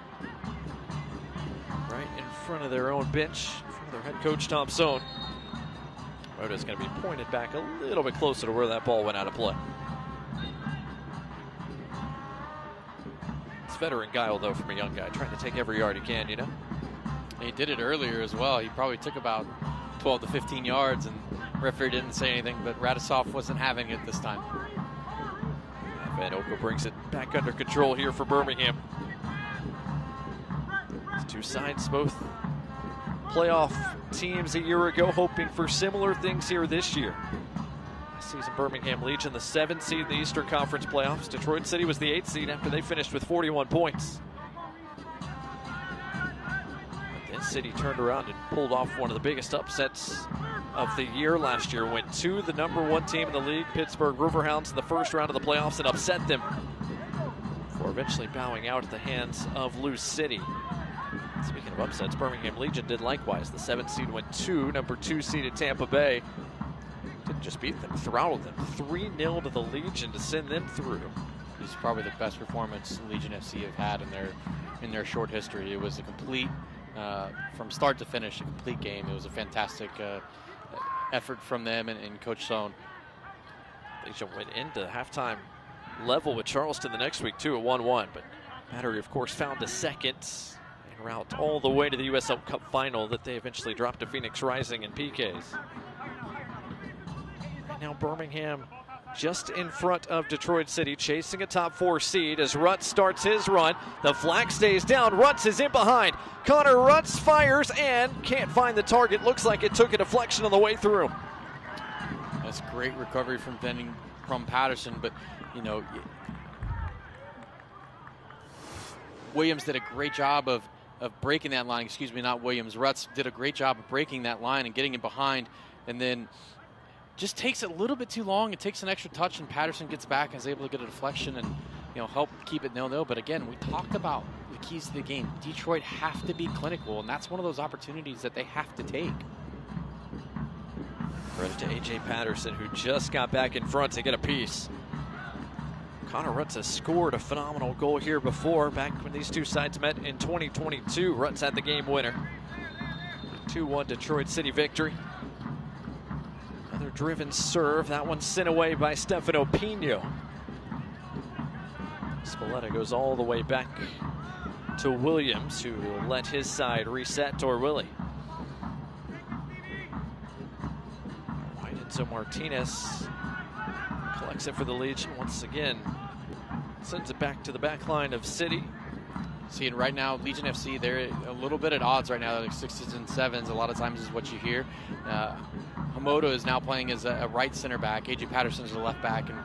Right in front of their own bench, in front of their head coach, Tom Sohn. Moda's going to be pointed back a little bit closer to where that ball went out of play. It's veteran guile, though, from a young guy, trying to take every yard he can, you know? He did it earlier as well. He probably took about 12 to 15 yards, and referee didn't say anything, but Radisov wasn't having it this time. Van Oka brings it back under control here for Birmingham. These two sides, both playoff teams a year ago, hoping for similar things here this year. Last season, Birmingham Legion, the 7th seed in the Eastern Conference playoffs. Detroit City was the 8th seed after they finished with 41 points. But then City turned around and pulled off one of the biggest upsets of the year last year. Went to the #1 team in the league, Pittsburgh Riverhounds, in the first round of the playoffs and upset them before eventually bowing out at the hands of Lou City. Speaking of upsets, Birmingham Legion did likewise. The 7th seed went to #2 seeded Tampa Bay. Didn't just beat them, throttled them. 3-0 to the Legion to send them through. This is probably the best performance Legion FC have had in their short history. It was a complete, from start to finish, a complete game. It was a fantastic effort from them and Coach Sohn. Legion went into halftime level with Charleston the next week too at 1-1, but Battery, of course, found a second en route all the way to the USL Cup final that they eventually dropped to Phoenix Rising in PKs. Right now, Birmingham just in front of Detroit City, chasing a top 4 seed as Rutz starts his run. The flag stays down. Rutz is in behind. Connor Rutz fires and can't find the target. Looks like it took a deflection on the way through. That's great recovery from Patterson, but you know, Williams did a great job of breaking that line. Excuse me, not Williams. Rutz did a great job of breaking that line and getting it behind, and then just takes it a little bit too long. It takes an extra touch, and Patterson gets back and is able to get a deflection and, you know, help keep it 0-0. But again, we talked about the keys to the game. Detroit have to be clinical, and that's one of those opportunities that they have to take. Credit to A.J. Patterson, who just got back in front to get a piece. Connor Rutz has scored a phenomenal goal here before, back when these two sides met in 2022. Rutz had the game winner. 2-1 Detroit City victory. Another driven serve. That one sent away by Stefano Pino. Spalletta goes all the way back to Williams, who will let his side reset toward Willie. Wide Enzo Martinez collects it for the Legion once again. Sends it back to the back line of City. See, right now, Legion FC, they're a little bit at odds right now. Like 6s and 7s, a lot of times is what you hear. Hamoda is now playing as a right center back. A.J. Patterson is the left back, and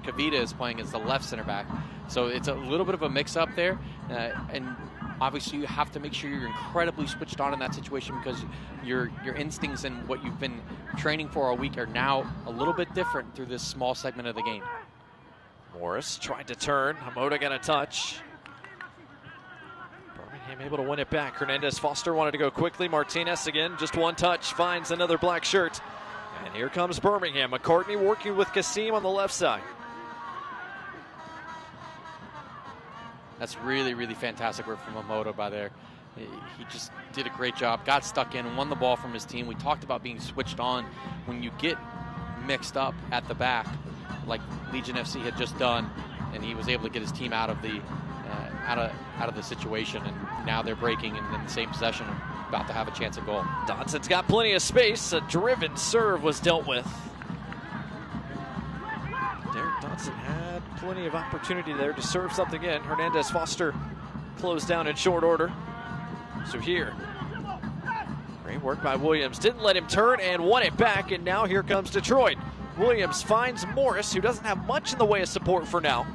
Kavita is playing as the left center back. So it's a little bit of a mix-up there. And obviously, you have to make sure you're incredibly switched on in that situation, because your instincts and what you've been training for all week are now a little bit different through this small segment of the game. Morris tried to turn. Hamoda got a touch. Birmingham able to win it back. Hernandez Foster wanted to go quickly. Martinez again, just one touch, finds another black shirt. And here comes Birmingham. McCartney working with Kasim on the left side. That's really, really fantastic work from Momoto by there. He just did a great job, got stuck in, won the ball from his team. We talked about being switched on when you get mixed up at the back, like Legion FC had just done, and he was able to get his team out of the situation, and now they're breaking and in the same possession, about to have a chance at goal. Dodson's got plenty of space. A driven serve was dealt with. Derek Dodson had plenty of opportunity there to serve something in. Hernandez Foster closed down in short order. So here, great work by Williams. Didn't let him turn and won it back, and now here comes Detroit. Williams finds Morris, who doesn't have much in the way of support for now.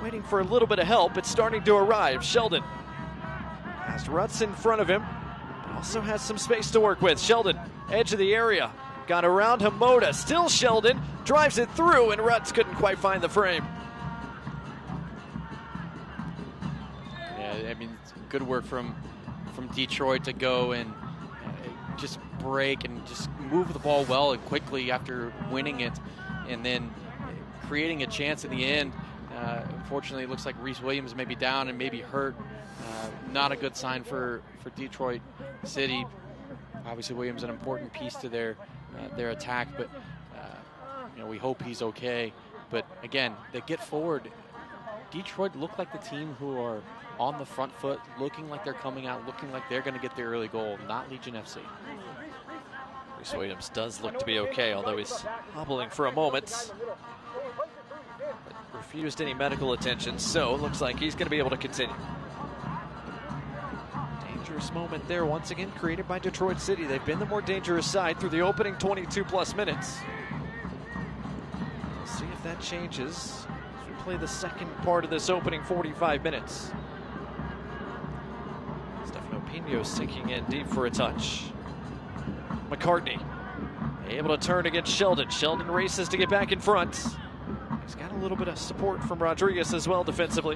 Waiting for a little bit of help. It's starting to arrive. Sheldon has Rutz in front of him, but also has some space to work with. Sheldon, edge of the area. Got around Hamoda. Still Sheldon. Drives it through, and Rutz couldn't quite find the frame. Yeah, I mean, good work from Detroit to go and just break and just move the ball well and quickly after winning it, and then creating a chance in the end. Unfortunately, it looks like Reese Williams may be down and maybe hurt. Not a good sign for Detroit City. Obviously, Williams an important piece to their attack, but we hope he's okay. But again, they get forward. Detroit look like the team who are on the front foot, looking like they're coming out, looking like they're going to get their early goal, not Legion FC. Reese Williams does look to be okay, although he's hobbling for a moment. Refused any medical attention, so it looks like he's going to be able to continue. Dangerous moment there, once again created by Detroit City. They've been the more dangerous side through the opening 22-plus minutes. We'll see if that changes as we play the second part of this opening 45 minutes. Stefano Pino sinking in deep for a touch. McCartney able to turn against Sheldon. Sheldon races to get back in front. He's got a little bit of support from Rodriguez as well defensively.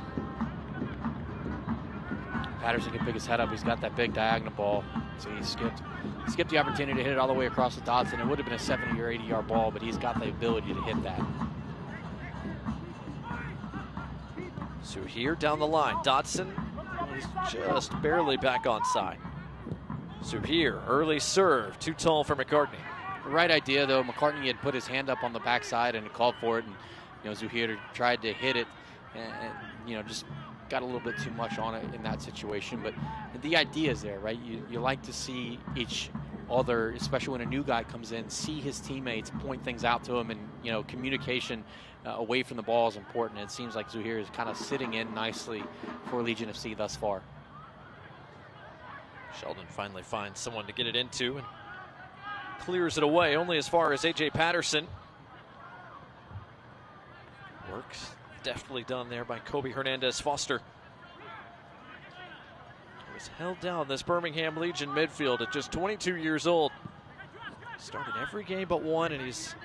Patterson can pick his head up. He's got that big diagonal ball. So he skipped the opportunity to hit it all the way across the Dodson. It would have been a 70 or 80 yard ball, but he's got the ability to hit that. So here down the line, Dodson is just barely back on side. So here, early serve, too tall for McCartney. Right idea, though. McCartney had put his hand up on the backside and called for it, and Zuhair tried to hit it, and just got a little bit too much on it in that situation. But the idea is there, right? You like to see each other, especially when a new guy comes in, see his teammates, point things out to him, and communication away from the ball is important. And it seems like Zuhair is kind of sitting in nicely for Legion FC thus far. Sheldon finally finds someone to get it into and clears it away, only as far as A.J. Patterson. Works deftly done there by Kobe Hernandez Foster. He was held down, this Birmingham Legion midfield, at just 22 years old. Started every game but one, and he's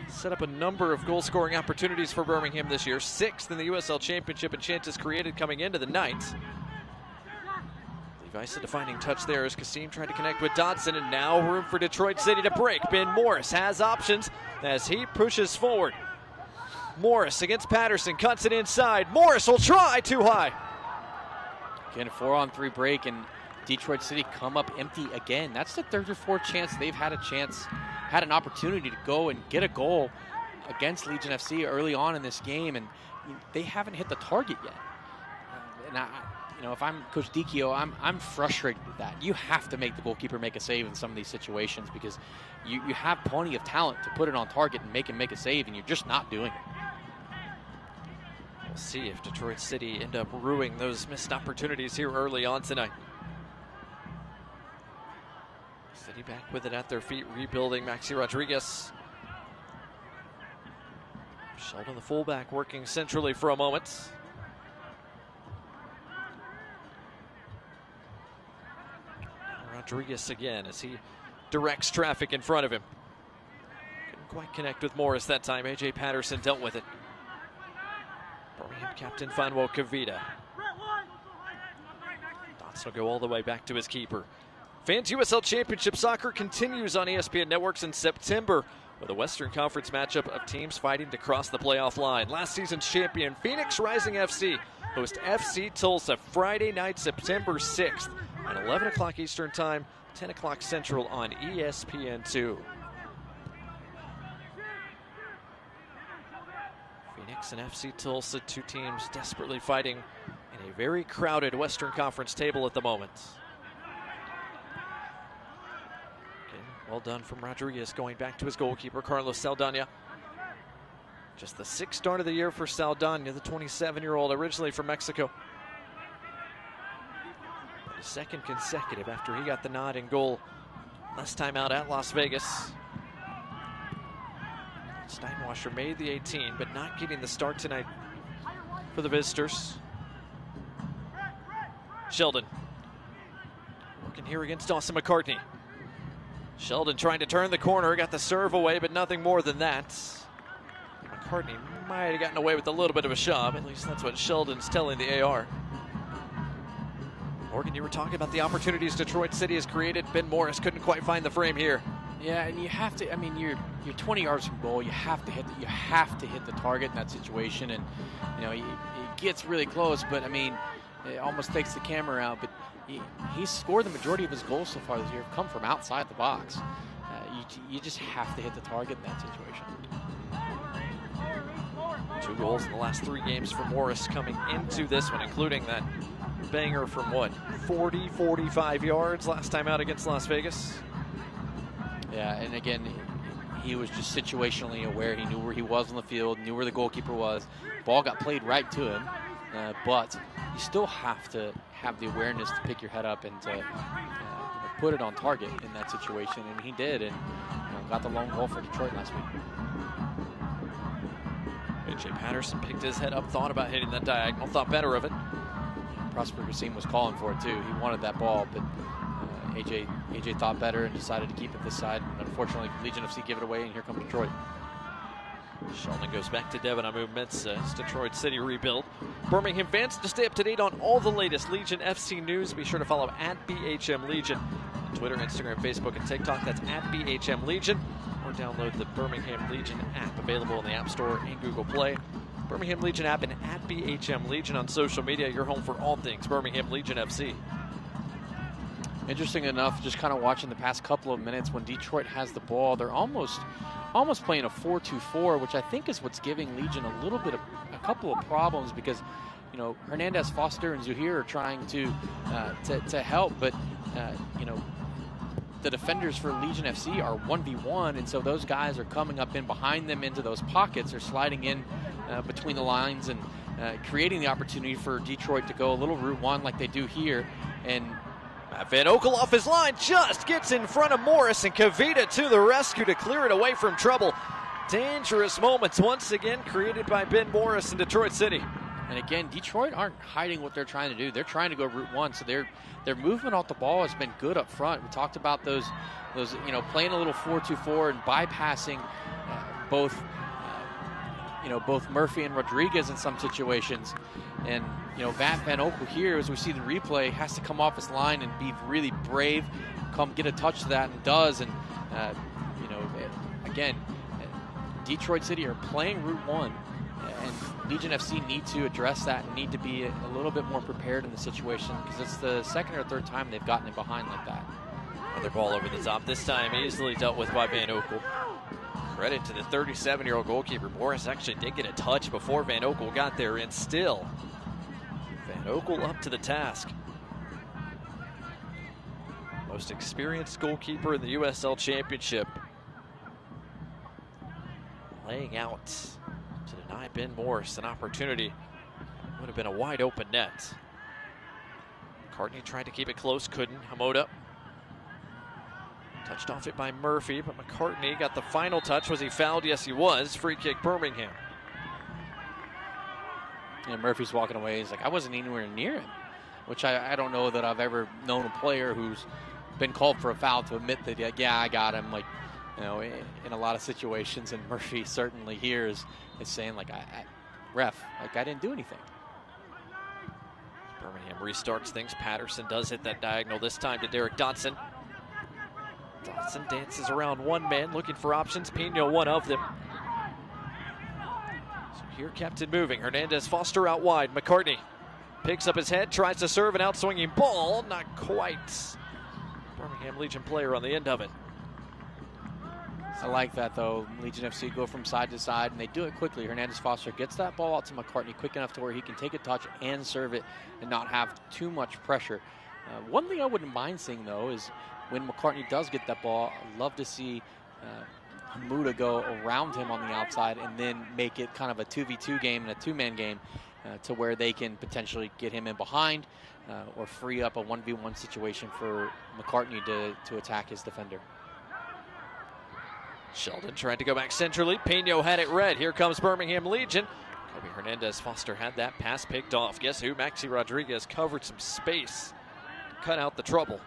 set up a number of goal-scoring opportunities for Birmingham this year. 6th in the USL Championship in chances created coming into the night. Levi's a defining touch there as Kasim tried to connect with Dodson, and now room for Detroit City to break. Ben Morris has options as he pushes forward. Morris against Patterson, cuts it inside. Morris will try, too high. Again, a 4-on-3 break, and Detroit City come up empty again. That's the third or fourth chance they've had an opportunity to go and get a goal against Legion FC early on in this game, and they haven't hit the target yet. And if I'm Coach Dicchio, I'm frustrated with that. You have to make the goalkeeper make a save in some of these situations because you have plenty of talent to put it on target and make him make a save, and you're just not doing it. We'll see if Detroit City end up ruining those missed opportunities here early on tonight. City back with it at their feet, rebuilding. Maxi Rodriguez. Sheldon, the fullback, working centrally for a moment. Rodriguez again as he directs traffic in front of him. Couldn't quite connect with Morris that time. A.J. Patterson dealt with it. Birmingham captain Fanwo Kavita. Dodson will go all the way back to his keeper. Fans, USL Championship Soccer continues on ESPN Networks in September with a Western Conference matchup of teams fighting to cross the playoff line. Last season's champion, Phoenix Rising FC, host FC Tulsa Friday night, September 6th at 11 o'clock Eastern Time, 10 o'clock Central on ESPN2. Phoenix and FC Tulsa, two teams desperately fighting in a very crowded Western Conference table at the moment. Again, well done from Rodriguez, going back to his goalkeeper, Carlos Saldana. Just the 6th start of the year for Saldana, the 27-year-old, originally from Mexico. His 2nd consecutive after he got the nod in goal last time out at Las Vegas. Steinwasser made the 18, but not getting the start tonight for the visitors. Sheldon working here against Dawson McCartney. Sheldon trying to turn the corner, got the serve away, but nothing more than that. McCartney might have gotten away with a little bit of a shove, at least that's what Sheldon's telling the AR. Morgan, you were talking about the opportunities Detroit City has created. Ben Morris couldn't quite find the frame here. Yeah, and you have to. I mean, you're 20 yards from goal. You have to hit. You have to hit the target in that situation, and you know he gets really close. But I mean, it almost takes the camera out. But he's scored the majority of his goals so far this year have come from outside the box. You just have to hit the target in that situation. 2 goals in the last 3 games for Morris coming into this one, including that banger from what, 40, 45 yards last time out against Las Vegas. Yeah, and again, he was just situationally aware. He knew where he was on the field, knew where the goalkeeper was. Ball got played right to him, but you still have to have the awareness to pick your head up and to put it on target in that situation, and he did, and got the lone goal for Detroit last week. AJ Patterson picked his head up, thought about hitting that diagonal, thought better of it. Prosper Racine was calling for it too. He wanted that ball, but AJ thought better and decided to keep it this side. And unfortunately, Legion FC give it away, and here comes Detroit. Sheldon goes back to Devon on movements as Detroit City rebuild. Birmingham fans, to stay up to date on all the latest Legion FC news, be sure to follow @BHM Legion on Twitter, Instagram, Facebook, and TikTok. That's @BHM Legion. Or download the Birmingham Legion app, available in the App Store and Google Play. Birmingham Legion app and @BHM Legion on social media. Your home for all things Birmingham Legion FC. Interesting enough, just kind of watching the past couple of minutes, when Detroit has the ball, they're almost playing a 4-2-4, which I think is what's giving Legion a couple of problems, because Hernandez, Foster, and Zuhir are trying to help, but the defenders for Legion FC are 1v1, and so those guys are coming up in behind them into those pockets, or sliding in between the lines and creating the opportunity for Detroit to go a little route one like they do here. And Van Oekel off his line, just gets in front of Morris, and Kavita to the rescue to clear it away from trouble. Dangerous moments once again created by Ben Morris in Detroit City. And again, Detroit aren't hiding what they're trying to do. They're trying to go route one, so their movement off the ball has been good up front. We talked about those playing a little 4-2-4 and bypassing both Murphy and Rodriguez in some situations. And Van Oekel here, as we see the replay, has to come off his line and be really brave, come get a touch to that, and does. And again, Detroit City are playing route one, and Legion FC need to address that and need to be a little bit more prepared in the situation, because it's the 2nd or 3rd time they've gotten in behind like that. Another ball over the top, this time easily dealt with by Van Oekel. Credit to the 37-year-old goalkeeper. Morris actually did get a touch before Van Oekel got there, and still Van Oekel up to the task. Most experienced goalkeeper in the USL Championship, laying out to deny Ben Morris an opportunity. Would have been a wide open net. McCartney tried to keep it close, couldn't. Hamoda touched off it by Murphy, but McCartney got the final touch. Was he fouled? Yes, he was. Free kick, Birmingham. And Murphy's walking away. He's like, I wasn't anywhere near him, which I don't know that I've ever known a player who's been called for a foul to admit that, yeah, I got him. Like, in a lot of situations, and Murphy certainly here is saying, like, ref, like, I didn't do anything. Birmingham restarts things. Patterson does hit that diagonal, this time to Derek Dotson. Dotson dances around one man, looking for options. Pino, one of them. So here kept it moving. Hernandez, Foster out wide. McCartney picks up his head, tries to serve an outswinging ball. Not quite. Birmingham Legion player on the end of it. I like that, though. Legion FC go from side to side, and they do it quickly. Hernandez Foster gets that ball out to McCartney quick enough to where he can take a touch and serve it and not have too much pressure. One thing I wouldn't mind seeing, though, is when McCartney does get that ball, I'd love to see Hamuda go around him on the outside and then make it kind of a 2v2 game and a two-man game to where they can potentially get him in behind or free up a 1v1 situation for McCartney to attack his defender. Sheldon tried to go back centrally. Pino had it read. Here comes Birmingham Legion. Kobe Hernandez Foster had that pass picked off. Guess who? Maxi Rodriguez covered some space to cut out the trouble.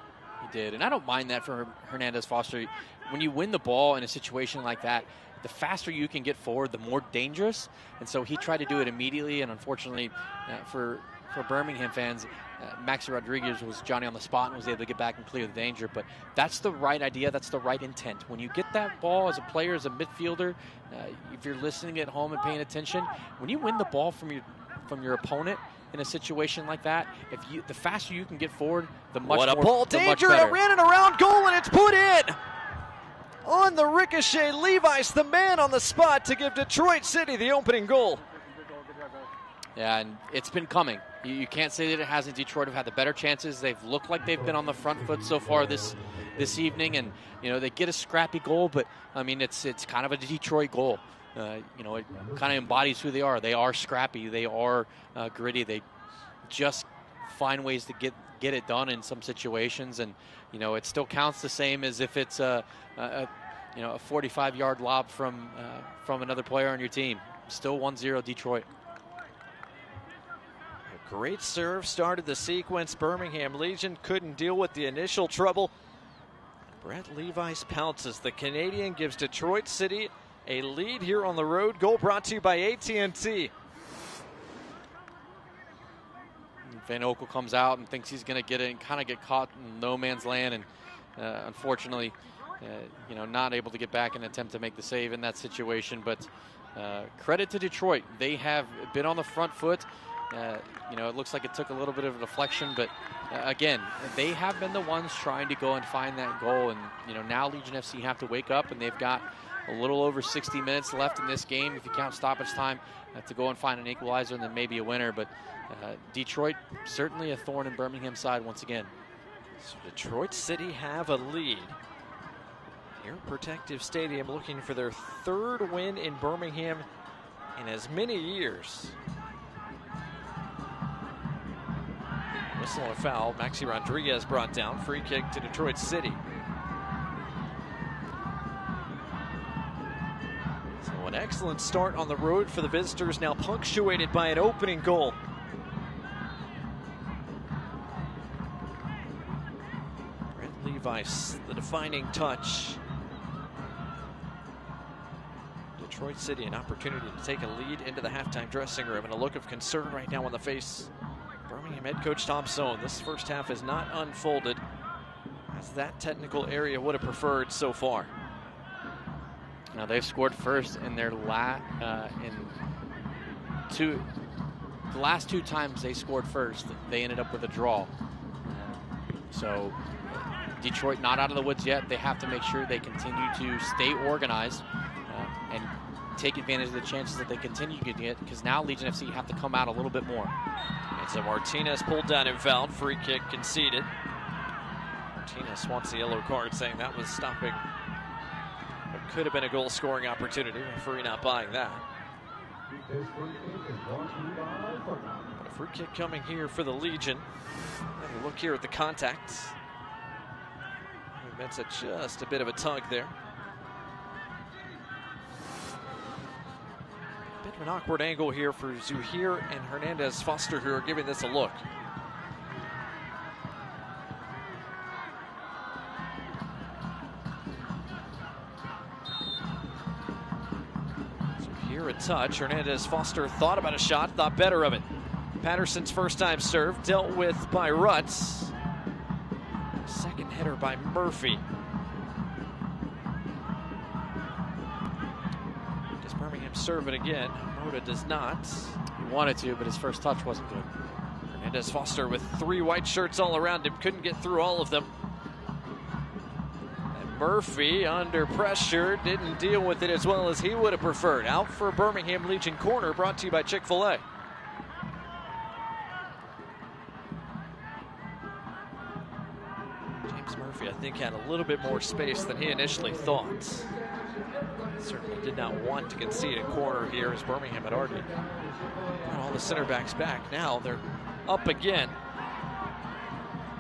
He did, and I don't mind that for Hernandez Foster. When you win the ball in a situation like that, the faster you can get forward, the more dangerous. And so he tried to do it immediately, and unfortunately for Birmingham fans, Maxi Rodriguez was Johnny on the spot and was able to get back and clear the danger. But that's the right idea. That's the right intent. When you get that ball as a player, as a midfielder, if you're listening at home and paying attention, when you win the ball from your opponent in a situation like that, the faster you can get forward, the much what a more, ball! Danger! It ran it around goal and it's put in. On the ricochet, Levi's the man on the spot to give Detroit City the opening goal. Yeah, and it's been coming. You can't say that it hasn't. Detroit have had the better chances. They've looked like they've been on the front foot so far this evening, and they get a scrappy goal, but I mean it's kind of a Detroit goal. It kind of embodies who they are. They are scrappy. They are gritty. They just find ways to get it done in some situations, and it still counts the same as if it's a 45-yard lob from another player on your team. Still 1-0 Detroit. Great serve started the sequence. Birmingham Legion couldn't deal with the initial trouble. Brett Levi's pounces. The Canadian gives Detroit City a lead here on the road. Goal brought to you by AT&T. Van Okel comes out and thinks he's going to get it and kind of get caught in no man's land, and unfortunately, not able to get back and attempt to make the save in that situation. But credit to Detroit. They have been on the front foot. It looks like it took a little bit of a deflection, but again, they have been the ones trying to go and find that goal. And now Legion FC have to wake up, and they've got a little over 60 minutes left in this game, if you count stoppage time, to go and find an equalizer and then maybe a winner. But Detroit certainly a thorn in Birmingham's side once again. So Detroit City have a lead here at Protective Stadium, looking for their third win in Birmingham in as many years. Whistle and a foul. Maxi Rodriguez brought down. Free kick to Detroit City. So an excellent start on the road for the visitors, now punctuated by an opening goal. Brent Levi's, the defining touch. Detroit City, an opportunity to take a lead into the halftime dressing room, and a look of concern right now on the face Birmingham head coach Tom Sohn. This first half is not unfolded as that technical area would have preferred so far. Now they've scored first in their the last two times they scored first, they ended up with a draw. So Detroit not out of the woods yet. They have to make sure they continue to stay organized and take advantage of the chances that they continue to get, because now Legion FC have to come out a little bit more. And so Martinez pulled down and fouled. Free kick conceded. Martinez wants the yellow card, saying that was stopping what could have been a goal-scoring opportunity. Referee not buying that. But a free kick coming here for the Legion. Have a look here at the contact. That's just a bit of a tug there. Bit of an awkward angle here for Zuhir and Hernandez Foster, who are giving this a look. Zuhir a touch. Hernandez Foster thought about a shot, thought better of it. Patterson's first time serve dealt with by Rutz. Second header by Murphy. Does Birmingham serve it again? Moda does not. He wanted to, but his first touch wasn't good. Hernandez Foster with 3 white shirts all around him, couldn't get through all of them. And Murphy under pressure, didn't deal with it as well as he would have preferred. Out for Birmingham Legion corner, brought to you by Chick-fil-A. James Murphy, I think, had a little bit more space than he initially thought. Certainly did not want to concede a corner here, as Birmingham had already brought all the center backs back. Now they're up again.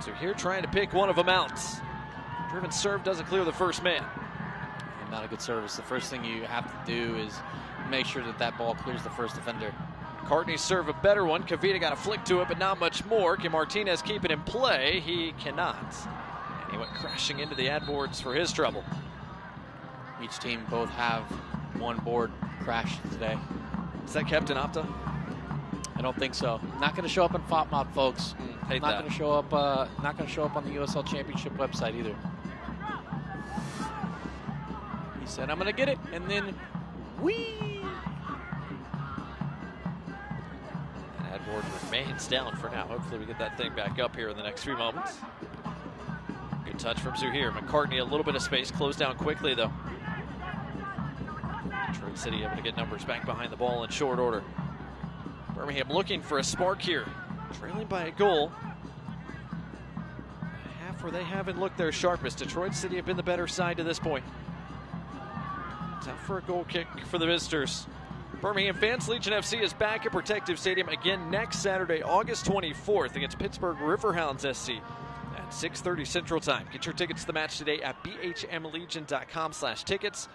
So here trying to pick one of them out. Driven serve doesn't clear the first man. And not a good service. The first thing you have to do is make sure that that ball clears the first defender. McCartney serve a better one. Kavita got a flick to it, but not much more. Can Martinez keep it in play? He cannot. And he went crashing into the ad boards for his trouble. Each team both have one board crash today. Is that Captain Opta? I don't think so. Not going to show up in FOPMOD, folks. Not going to show up. Not going to show up on the USL Championship website either. He said, "I'm going to get it," and then whee! Ad board remains down for now. Hopefully we get that thing back up here in the next few moments. Good touch from Zuhair. McCartney, a little bit of space, closed down quickly though. Detroit City able to get numbers back behind the ball in short order. Birmingham looking for a spark here, trailing by a goal. A half where they haven't looked their sharpest. Detroit City have been the better side to this point. It's out for a goal kick for the visitors. Birmingham fans, Legion FC is back at Protective Stadium again next Saturday, August 24th against Pittsburgh Riverhounds SC at 6:30 Central Time. Get your tickets to the match today at bhmlegion.com/tickets.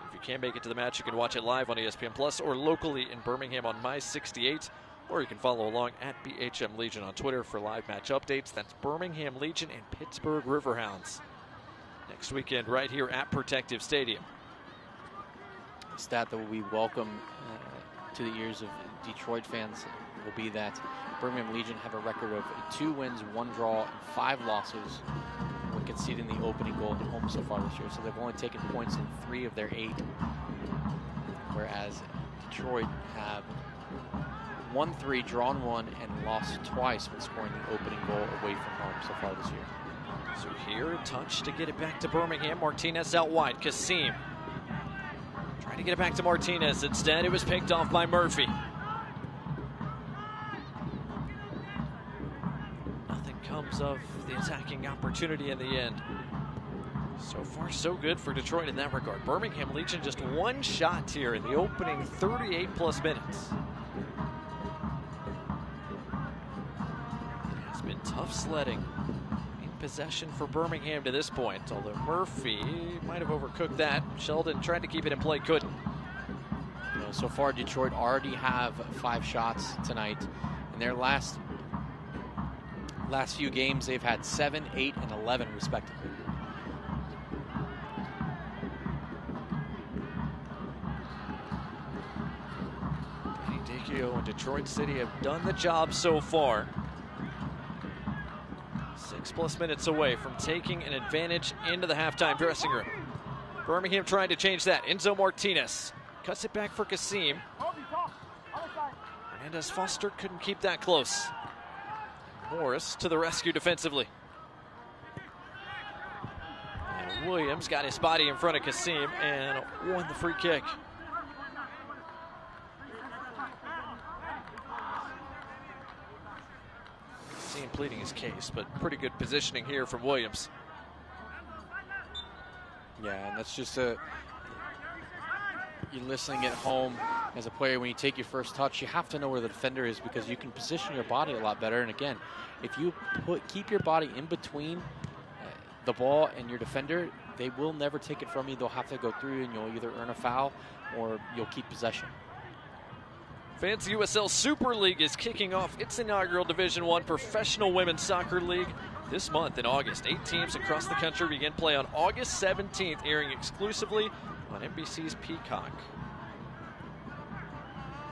If you can't make it to the match, you can watch it live on ESPN Plus or locally in Birmingham on My 68, or you can follow along at BHM Legion on Twitter for live match updates. That's Birmingham Legion and Pittsburgh Riverhounds next weekend right here at Protective Stadium. A stat that will be welcome to the ears of Detroit fans will be that Birmingham Legion have a record of 2 wins, 1 draw, and 5 losses when conceding the opening goal at home so far this year. So they've only taken points in 3 of their 8, whereas Detroit have won 3, drawn 1, and lost twice when scoring the opening goal away from home so far this year. So here, a touch to get it back to Birmingham. Martinez out wide. Kasim trying to get it back to Martinez. Instead, it was picked off by Murphy. Nothing comes of the attacking opportunity in the end. So far, so good for Detroit in that regard. Birmingham Legion just 1 shot here in the opening 38+ minutes. It has been tough sledding in possession for Birmingham to this point, although Murphy might have overcooked that. Sheldon tried to keep it in play, couldn't. You know, so far, Detroit already have 5 shots tonight. In their last few games, they've had 7, 8, and 11 respectively. And Detroit City have done the job so far. 6+ minutes away from taking an advantage into the halftime dressing room. Birmingham trying to change that. Enzo Martinez cuts it back for Kasim. Hernandez Foster couldn't keep that close. Morris to the rescue defensively. And Williams got his body in front of Kasim and won the free kick. Pleading his case, but pretty good positioning here from Williams. Yeah, and that's just you're listening at home as a player. When you take your first touch, you have to know where the defender is because you can position your body a lot better. And again, if you keep your body in between the ball and your defender, they will never take it from you. They'll have to go through, and you'll either earn a foul or you'll keep possession. Fans, USL Super League is kicking off its inaugural Division I Professional Women's Soccer League this month in August. 8 teams across the country begin play on August 17th, airing exclusively on NBC's Peacock.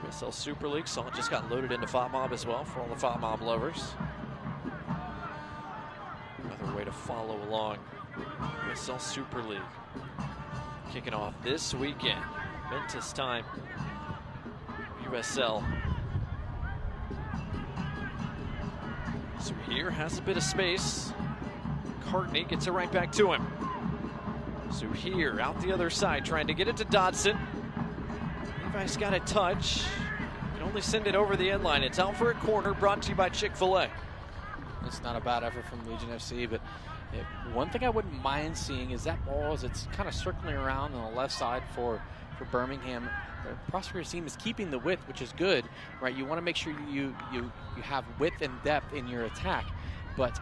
USL Super League song just got loaded into FOTMOB as well for all the FOTMOB lovers. Another way to follow along. USL Super League kicking off this weekend. Momentous time. USL So here has a bit of space. Cartney gets it right back to him. So here, out the other side, trying to get it to Dodson. Levi's got a touch. Can only send it over the end line. It's out for a corner, brought to you by Chick-fil-A. It's not a bad effort from Legion FC, but one thing I wouldn't mind seeing is that ball as it's kind of circling around on the left side for Birmingham. The Prosecutor's team is keeping the width, which is good, right? You want to make sure you have width and depth in your attack, but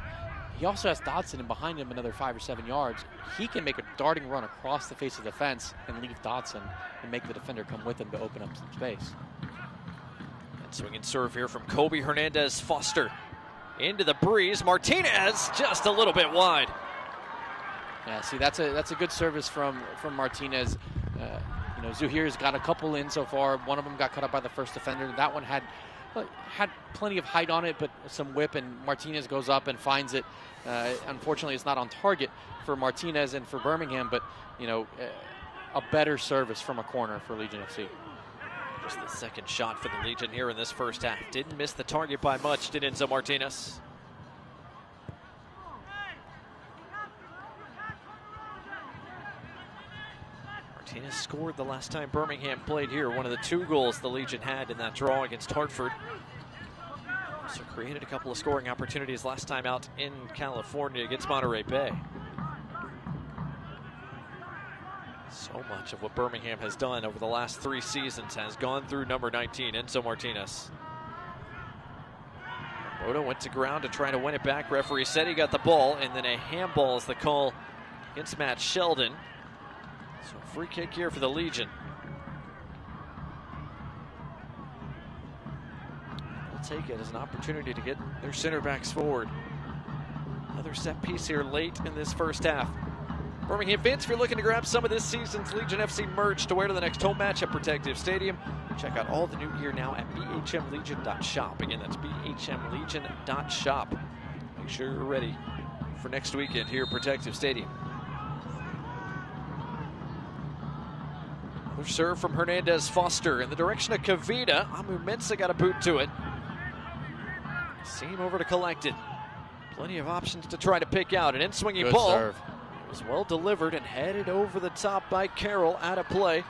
he also has Dodson and behind him another 5 or 7 yards. He can make a darting run across the face of the fence and leave Dodson and make the defender come with him to open up some space. And swing and serve here from Kobe Hernandez Foster. Into the breeze. Martinez just a little bit wide. Yeah, see, that's a good service from Martinez. Zuhair's got a couple in so far. One of them got cut up by the first defender. That one had plenty of height on it, but some whip, and Martinez goes up and finds it. Unfortunately, it's not on target for Martinez and for Birmingham, but a better service from a corner for Legion FC. Just the second shot for the Legion here in this first half. Didn't miss the target by much, did Enzo Martinez. Martinez scored the last time Birmingham played here. One of the 2 goals the Legion had in that draw against Hartford. Also created a couple of scoring opportunities last time out in California against Monterey Bay. So much of what Birmingham has done over the last 3 seasons has gone through number 19, Enzo Martinez. Moto went to ground to try to win it back. Referee said he got the ball, and then a handball is the call against Matt Sheldon. So free kick here for the Legion. They'll take it as an opportunity to get their center backs forward. Another set piece here late in this first half. Birmingham fans, if you're looking to grab some of this season's Legion FC merch to wear to the next home match at Protective Stadium, check out all the new gear now at bhmlegion.shop. Again, that's bhmlegion.shop. Make sure you're ready for next weekend here at Protective Stadium. Another serve from Hernandez Foster in the direction of Kavita. Amu Mensah got a boot to it. Seam over to collect it. Plenty of options to try to pick out. An in-swinging ball. Serve. Was well delivered and headed over the top by Carroll, out of play.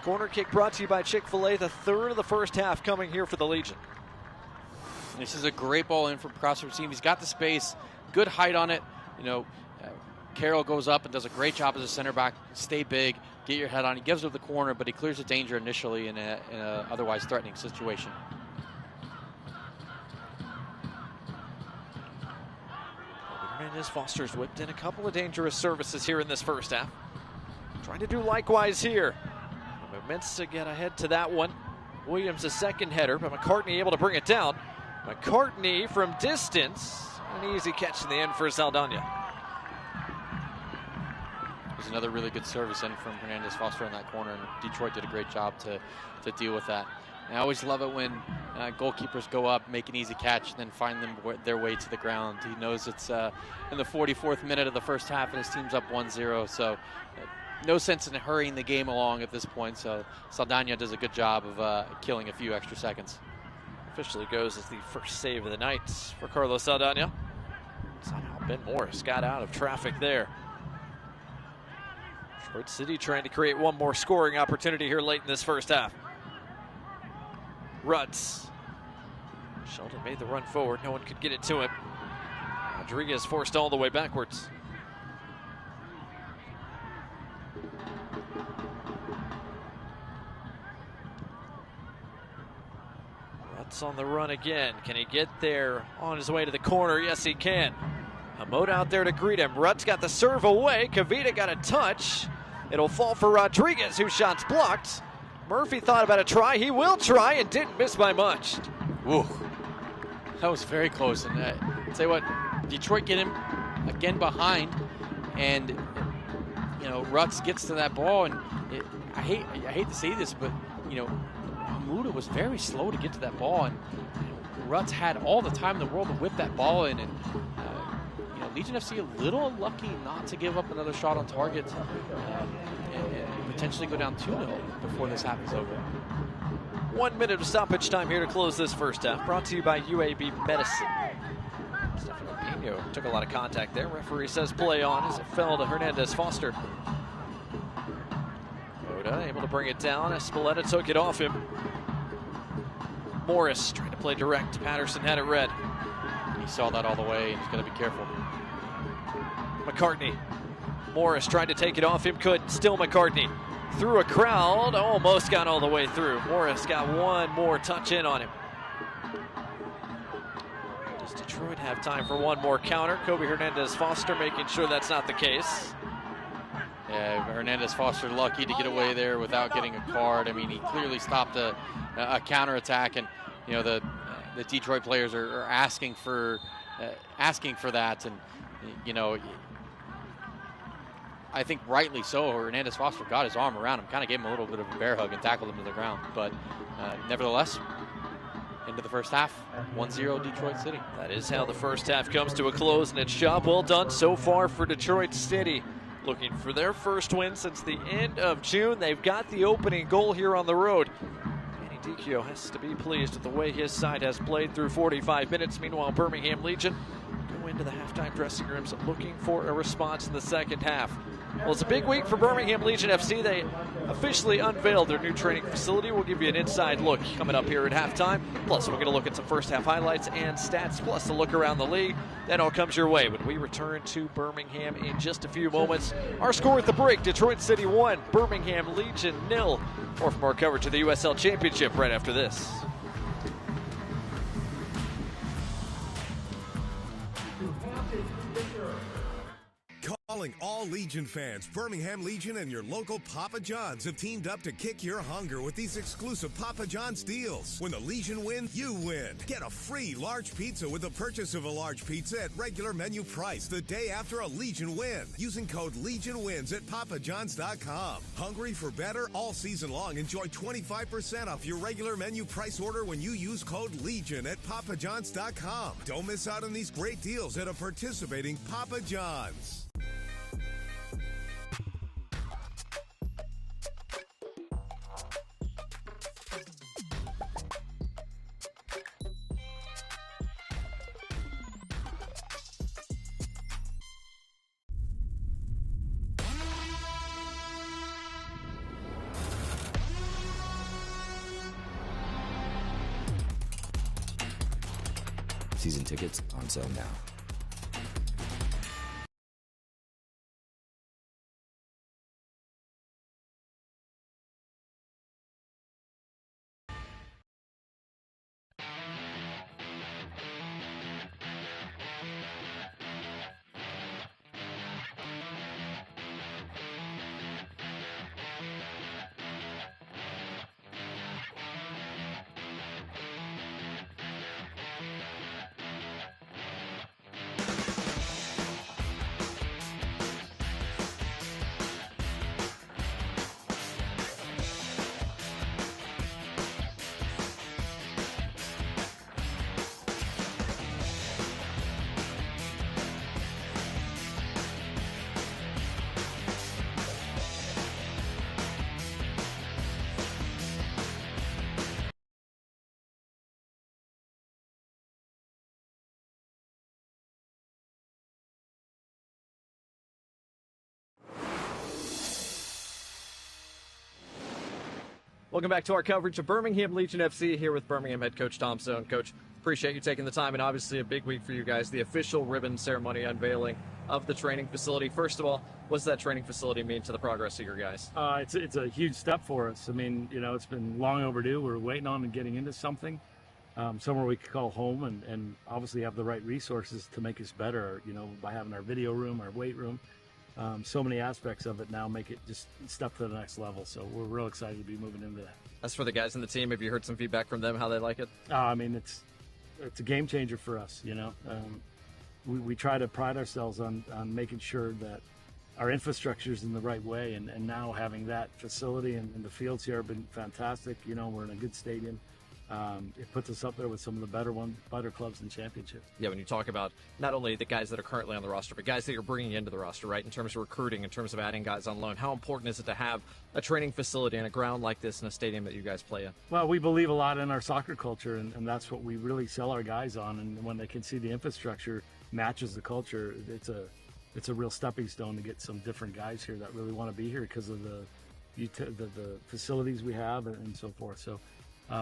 Corner kick brought to you by Chick-fil-A. The third of the first half coming here for the Legion. This is a great ball in from Prosecutor's team. He's got the space, good height on it. Carroll goes up and does a great job as a center back. Stay big, get your head on. He gives up the corner, but he clears the danger initially in a otherwise threatening situation. Hernandez Foster's whipped in a couple of dangerous services here in this first half. Trying to do likewise here. Mensah get ahead to that one. Williams a second header, but McCartney able to bring it down. McCartney from distance. An easy catch in the end for Saldana. There's another really good service in from Hernandez Foster in that corner, and Detroit did a great job to deal with that. And I always love it when goalkeepers go up, make an easy catch, and then find their way to the ground. He knows it's in the 44th minute of the first half, and his team's up 1-0, so no sense in hurrying the game along at this point. So Saldana does a good job of killing a few extra seconds. Officially goes as the first save of the night for Carlos Saldana. Somehow Ben Morris got out of traffic there. Detroit City trying to create one more scoring opportunity here late in this first half. Rutz. Sheldon made the run forward. No one could get it to him. Rodriguez forced all the way backwards. Rutz on the run again. Can he get there on his way to the corner? Yes, he can. Hamoud out there to greet him. Rutz got the serve away. Kavita got a touch. It'll fall for Rodriguez, whose shot's blocked. Murphy thought about a try. He will try and didn't miss by much. Woo. That was very close. And tell you what, Detroit get him again behind, and Rutz gets to that ball, and I hate to say this, but Hamuda was very slow to get to that ball, and Rutz had all the time in the world to whip that ball in, and Legion FC a little lucky not to give up another shot on target and potentially go down 2-0 before this half is over. 1 minute of stoppage time here to close this first half. Brought to you by UAB Medicine. Dicchio took a lot of contact there. Referee says play on as it fell to Hernandez Foster. Oda able to bring it down. Espeleta took it off him. Morris trying to play direct. Patterson had it read. He saw that all the way, and he's going to be careful. McCartney. Morris tried to take it off him, couldn't. Still McCartney. Through a crowd, almost got all the way through. Morris got one more touch in on him. Does Detroit have time for one more counter? Kobe Hernandez Foster making sure that's not the case. Yeah, Hernandez Foster lucky to get away there without getting a card. I mean, he clearly stopped a counterattack, and you know the Detroit players are asking for that, and you know, I think rightly so. Hernandez Foster got his arm around him, kind of gave him a little bit of a bear hug and tackled him to the ground. But nevertheless, into the first half, 1-0 Detroit City. That is how the first half comes to a close, and it's job well done so far for Detroit City. Looking for their first win since the end of June. They've got the opening goal here on the road. Manny Dicchio has to be pleased with the way his side has played through 45 minutes. Meanwhile, Birmingham Legion go into the halftime dressing rooms looking for a response in the second half. Well, it's a big week for Birmingham Legion FC. They officially unveiled their new training facility. We'll give you an inside look coming up here at halftime. Plus, we're going to look at some first half highlights and stats, plus a look around the league. That all comes your way when we return to Birmingham in just a few moments. Our score at the break, Detroit City 1, Birmingham Legion 0. More from our coverage of the USL Championship right after this. Calling all Legion fans, Birmingham Legion and your local Papa John's have teamed up to kick your hunger with these exclusive Papa John's deals. When the Legion wins, you win. Get a free large pizza with the purchase of a large pizza at regular menu price the day after a Legion win using code LEGIONWINS at papajohns.com. Hungry for better? All season long, enjoy 25% off your regular menu price order when you use code LEGION at papajohns.com. Don't miss out on these great deals at a participating Papa John's. Season tickets on sale now. Welcome back to our coverage of Birmingham Legion FC here with Birmingham head coach Tom Stone. Coach, appreciate you taking the time, and obviously a big week for you guys, the official ribbon ceremony unveiling of the training facility. First of all, what does that training facility mean to the progress of your guys? It's a huge step for us. I mean, you know, it's been long overdue. We're waiting on and getting into something, somewhere we could call home, and obviously have the right resources to make us better, you know, by having our video room, our weight room. So many aspects of it now make it just step to the next level. So we're real excited to be moving into that. As for the guys in the team, have you heard some feedback from them, how they like it? I mean, it's a game changer for us, you know. We try to pride ourselves on making sure that our infrastructure is in the right way, and now having that facility and the fields here have been fantastic. You know, we're in a good stadium. It puts us up there with some of the better clubs in Championship. Yeah, when you talk about not only the guys that are currently on the roster, but guys that you're bringing into the roster, right, in terms of recruiting, in terms of adding guys on loan, how important is it to have a training facility and a ground like this in a stadium that you guys play in? Well, we believe a lot in our soccer culture, and that's what we really sell our guys on. And when they can see the infrastructure matches the culture, it's a real stepping stone to get some different guys here that really want to be here because of the facilities we have and so forth. So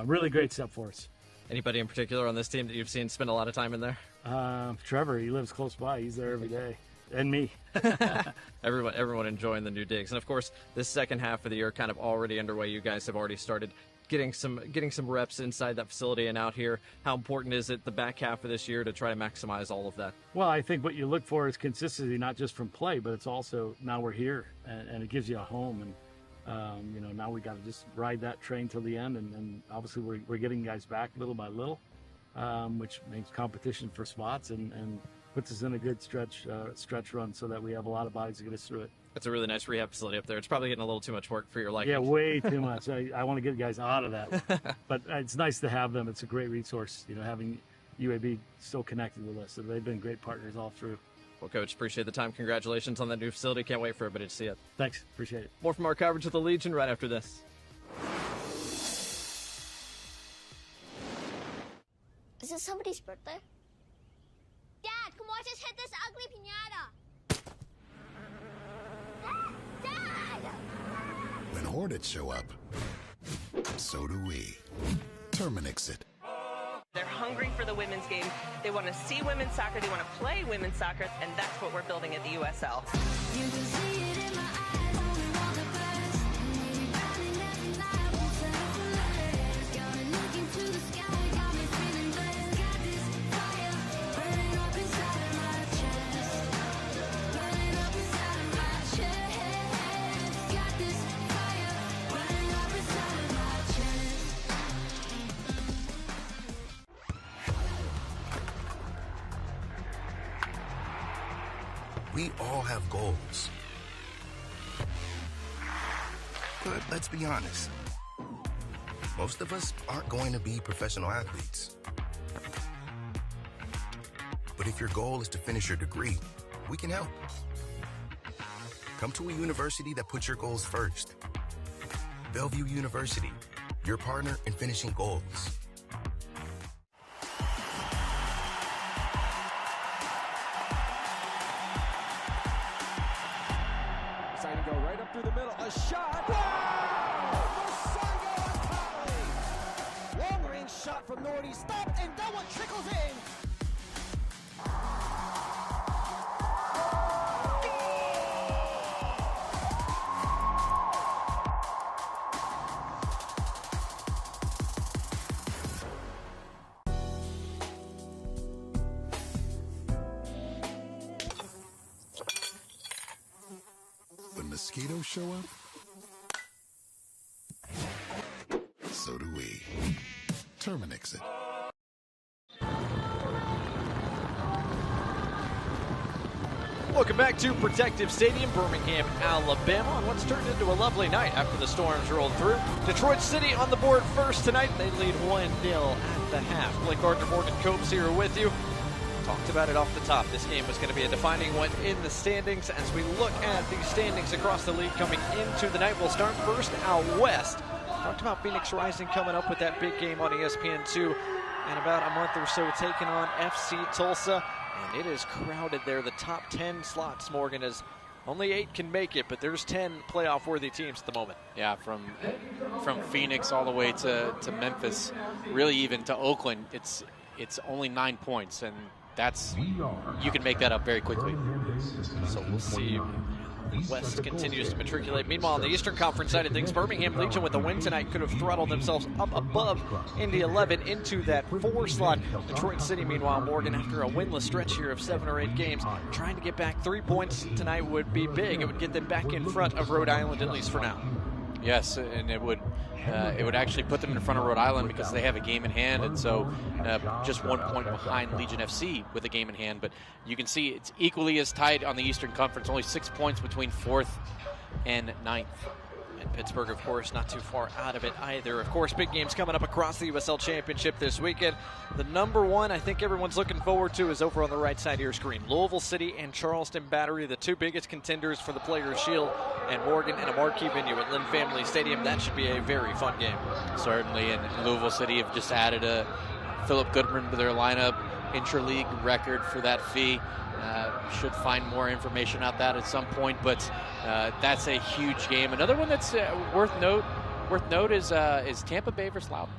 really great step for us. Anybody in particular on this team that you've seen spend a lot of time in there? Trevor, he lives close by. He's there every day. And me. Everyone enjoying the new digs. And of course, this second half of the year kind of already underway. You guys have already started getting some reps inside that facility and out here. How important is it the back half of this year to try to maximize all of that? Well, I think what you look for is consistency, not just from play, but it's also now we're here and it gives you a home. And now we got to just ride that train till the end, and obviously we're getting guys back little by little, which makes competition for spots and puts us in a good stretch run so that we have a lot of bodies to get us through it. It's a really nice rehab facility up there. It's probably getting a little too much work for your liking. Yeah, way too much. I want to get guys out of that, but it's nice to have them. It's a great resource, having UAB still connected with us. So they've been great partners all through. Well, Coach, appreciate the time. Congratulations on that new facility. Can't wait for everybody to see it. Thanks. Appreciate it. More from our coverage of the Legion right after this. Is it somebody's birthday? Dad, come watch us hit this ugly piñata. Dad! When Hornets show up, so do we. Terminix it. They're hungry for the women's game. They want to see women's soccer. They want to play women's soccer, and that's what we're building at the USL. You can see it in my eyes, only want the best. Maybe running every night, won't settle for less. Got me looking to the sky, got me feeling blessed. Got this fire burning up inside of my chest. Burning up inside of my chest. Got this fire burning up inside of my chest. We all have goals. But let's be honest. Most of us aren't going to be professional athletes. But if your goal is to finish your degree, we can help. Come to a university that puts your goals first. Bellevue University, your partner in finishing goals. Deciding to go right up through the middle. A shot. Wow! Long range shot from Nordy. Stopped, and that one trickles in. When mosquitoes show up, so do we. Terminix it. Welcome back to Protective Stadium, Birmingham, Alabama, on what's turned into a lovely night after the storms rolled through. Detroit City on the board first tonight. They lead 1-0 at the half. Blake Gardner, Morgan Copes here with you. Talked about it off the top. This game was going to be a defining one in the standings. As we look at the standings across the league coming into the night, we'll start first out west. Talked about Phoenix Rising coming up with that big game on ESPN2 in about a month or so, taking on FC Tulsa. And it is crowded there. The top 10 slots, Morgan, is only 8 can make it, but there's 10 playoff-worthy teams at the moment. Yeah, from Phoenix all the way to Memphis, really even to Oakland, it's only 9 points, and you can make that up very quickly. So we'll see. The West continues to matriculate. Meanwhile, on the Eastern Conference side of things, Birmingham Legion with a win tonight could have throttled themselves up above Indy 11 into that 4 slot. Detroit City, meanwhile, Morgan, after a winless stretch here of 7 or 8 games, trying to get back 3 points tonight would be big. It would get them back in front of Rhode Island, at least for now. Yes, and it would actually put them in front of Rhode Island because they have a game in hand, and so just 1 point behind Legion FC with a game in hand. But you can see it's equally as tight on the Eastern Conference, only 6 points between 4th and 9th. And Pittsburgh, of course, not too far out of it either. Of course, big games coming up across the USL Championship this weekend. The number one I think everyone's looking forward to is over on the right side of your screen. Louisville City and Charleston Battery, the 2 biggest contenders for the Players' Shield. And Morgan in a marquee venue at Lynn Family Stadium. That should be a very fun game. Certainly, and Louisville City have just added a Philip Goodman to their lineup. intra-league record for that fee. Should find more information out that at some point, but that's a huge game. Another one that's worth note is Tampa Bay versus Loudoun.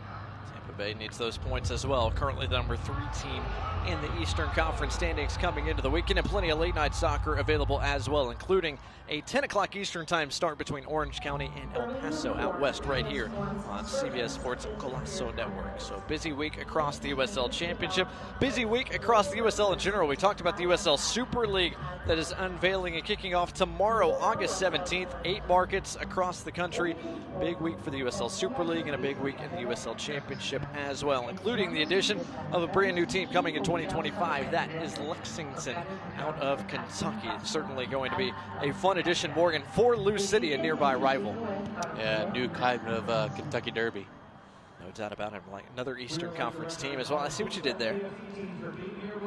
Tampa Bay needs those points as well. Currently the number 3 team in the Eastern Conference standings coming into the weekend, and plenty of late night soccer available as well, including a 10 o'clock Eastern time start between Orange County and El Paso out west right here on CBS Sports Golazo Network. So busy week across the USL Championship, busy week across the USL in general. We talked about the USL Super League that is unveiling and kicking off tomorrow, August 17th. 8 markets across the country. Big week for the USL Super League and a big week in the USL Championship as well, including the addition of a brand new team coming in 2025. That is Lexington out of Kentucky. It's certainly going to be a fun addition, Morgan, for Lou City, a nearby rival. Yeah, new kind of Kentucky Derby. No doubt about it. Like another Eastern Conference team as well. I see what you did there.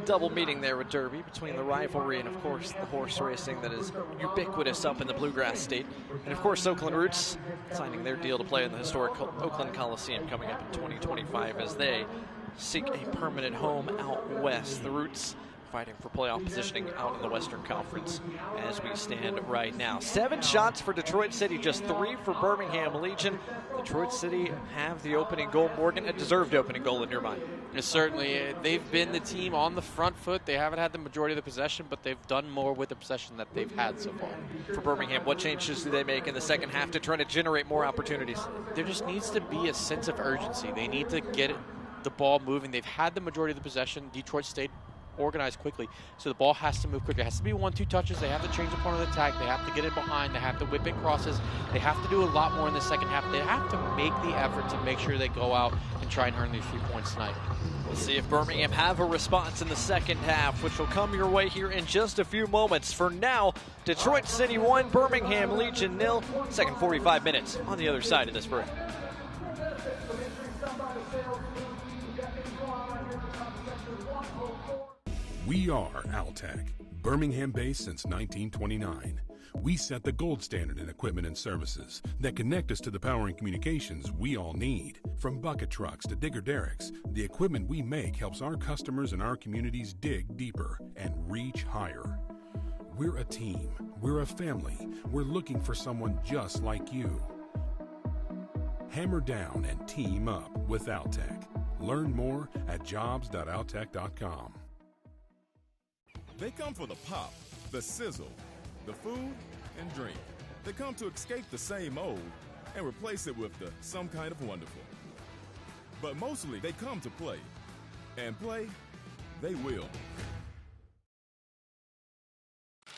Double meeting there with Derby between the rivalry and, of course, the horse racing that is ubiquitous up in the Bluegrass State. And, of course, Oakland Roots signing their deal to play in the historic Oakland Coliseum coming up in 2025 as they seek a permanent home out west. The Roots fighting for playoff positioning out in the Western Conference as we stand right now. 7 shots for Detroit City, just 3 for Birmingham Legion. Detroit City have the opening goal. Morgan, a deserved opening goal in your mind. Yes, certainly. They've been the team on the front foot. They haven't had the majority of the possession, but they've done more with the possession that they've had so far. For Birmingham, what changes do they make in the second half to try to generate more opportunities? There just needs to be a sense of urgency. They need to get the ball moving. They've had the majority of the possession. Detroit State organized quickly, so the ball has to move quicker. It has to be 1-2 touches. They have to change the point of the attack. They have to get it behind. They have to whip in crosses. They have to do a lot more in the second half. They have to make the effort to make sure they go out and try and earn these 3 points tonight. We'll see if Birmingham have a response in the second half, which will come your way here in just a few moments. For now, Detroit City 1, Birmingham Legion 0. Second 45 minutes on the other side of this break. We are Altec, Birmingham-based since 1929. We set the gold standard in equipment and services that connect us to the power and communications we all need. From bucket trucks to digger derricks, the equipment we make helps our customers and our communities dig deeper and reach higher. We're a team. We're a family. We're looking for someone just like you. Hammer down and team up with Altec. Learn more at jobs.altec.com. They come for the pop, the sizzle, the food, and drink. They come to escape the same old and replace it with the some kind of wonderful. But mostly they come to play. And play, they will.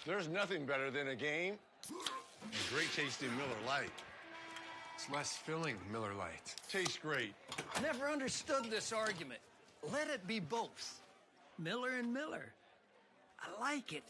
There's nothing better than a game and great tasting Miller Lite. It's less filling, Miller Lite. Tastes great. Never understood this argument. Let it be both. Miller and Miller. I like it.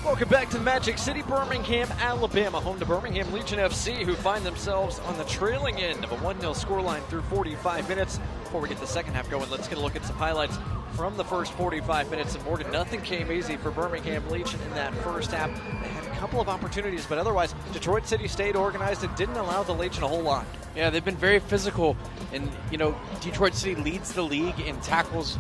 Welcome back to the Magic City, Birmingham, Alabama, home to Birmingham Legion FC, who find themselves on the trailing end of a 1-0 scoreline through 45 minutes. Before we get the second half going, let's get a look at some highlights from the first 45 minutes. And Morgan, nothing came easy for Birmingham Legion in that first half. They had a couple of opportunities, but otherwise, Detroit City stayed organized and didn't allow the Legion a whole lot. Yeah, they've been very physical, and Detroit City leads the league in tackles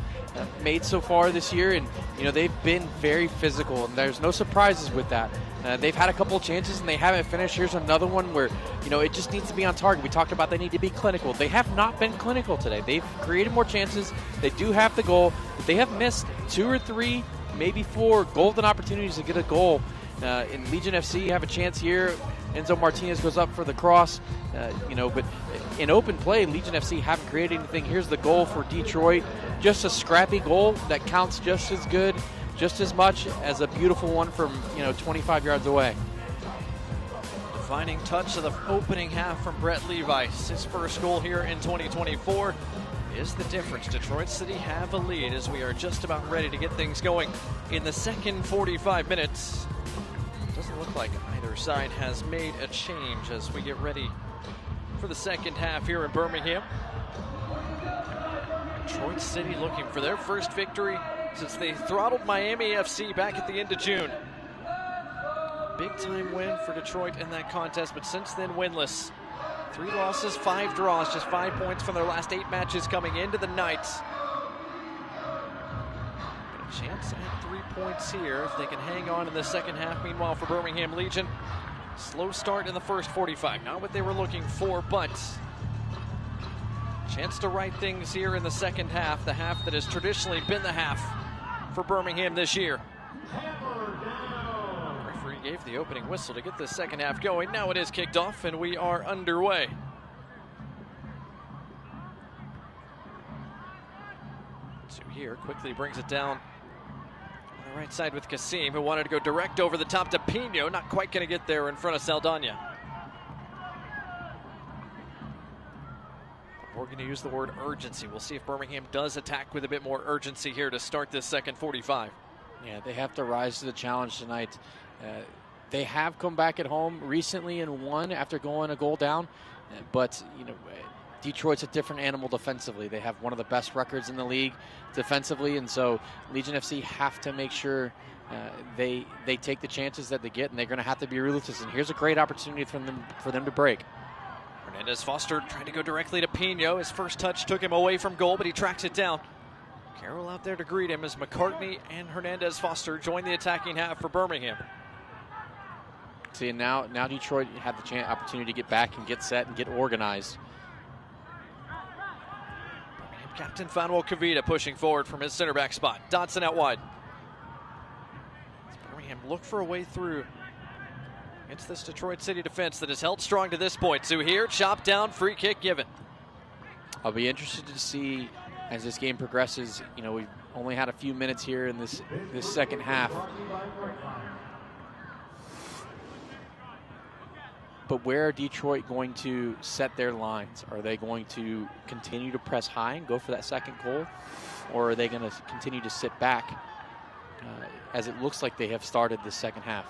made so far this year, and they've been very physical, and there's no surprises with that. They've had a couple of chances and they haven't finished. Here's another one where, it just needs to be on target. We talked about they need to be clinical. They have not been clinical today. They've created more chances. They do have the goal, but they have missed 2 or 3, maybe 4 golden opportunities to get a goal. In Legion FC, you have a chance here. Enzo Martinez goes up for the cross, but in open play, Legion FC haven't created anything. Here's the goal for Detroit. Just a scrappy goal that counts just as good, just as much as a beautiful one from 25 yards away. Defining touch of the opening half from Brett Levice. His first goal here in 2024 is the difference. Detroit City have a lead as we are just about ready to get things going in the second 45 minutes. Doesn't look like either side has made a change as we get ready for the second half here in Birmingham. Detroit City looking for their first victory since they throttled Miami FC back at the end of June. Big time win for Detroit in that contest, but since then winless. 3 losses, 5 draws, just 5 points from their last 8 matches coming into the night. A chance at 3 points here if they can hang on in the second half. Meanwhile, for Birmingham Legion, slow start in the first 45. Not what they were looking for, but chance to right things here in the second half, the half that has traditionally been the half for Birmingham this year. Referee gave the opening whistle to get the second half going. Now it is kicked off and we are underway. So here quickly brings it down on the right side with Kasim, who wanted to go direct over the top to Pino. Not quite going to get there in front of Saldana. We're going to use the word urgency. We'll see if Birmingham does attack with a bit more urgency here to start this second 45. Yeah, they have to rise to the challenge tonight. They have come back at home recently and won after going a goal down, but Detroit's a different animal defensively. They have one of the best records in the league defensively, and so Legion FC have to make sure they take the chances that they get, and they're going to have to be ruthless. And here's a great opportunity for them to break. Hernandez Foster trying to go directly to Pino. His first touch took him away from goal, but he tracks it down. Carroll out there to greet him as McCartney and Hernandez Foster join the attacking half for Birmingham. See, and now Detroit had the opportunity to get back and get set and get organized. Birmingham captain Fanuel Kavita pushing forward from his center back spot. Dotson out wide. As Birmingham look for a way through against this Detroit City defense that has held strong to this point. So here, chopped down, free kick given. I'll be interested to see as this game progresses. We've only had a few minutes here in this second half. But where are Detroit going to set their lines? Are they going to continue to press high and go for that second goal? Or are they going to continue to sit back as it looks like they have started the second half?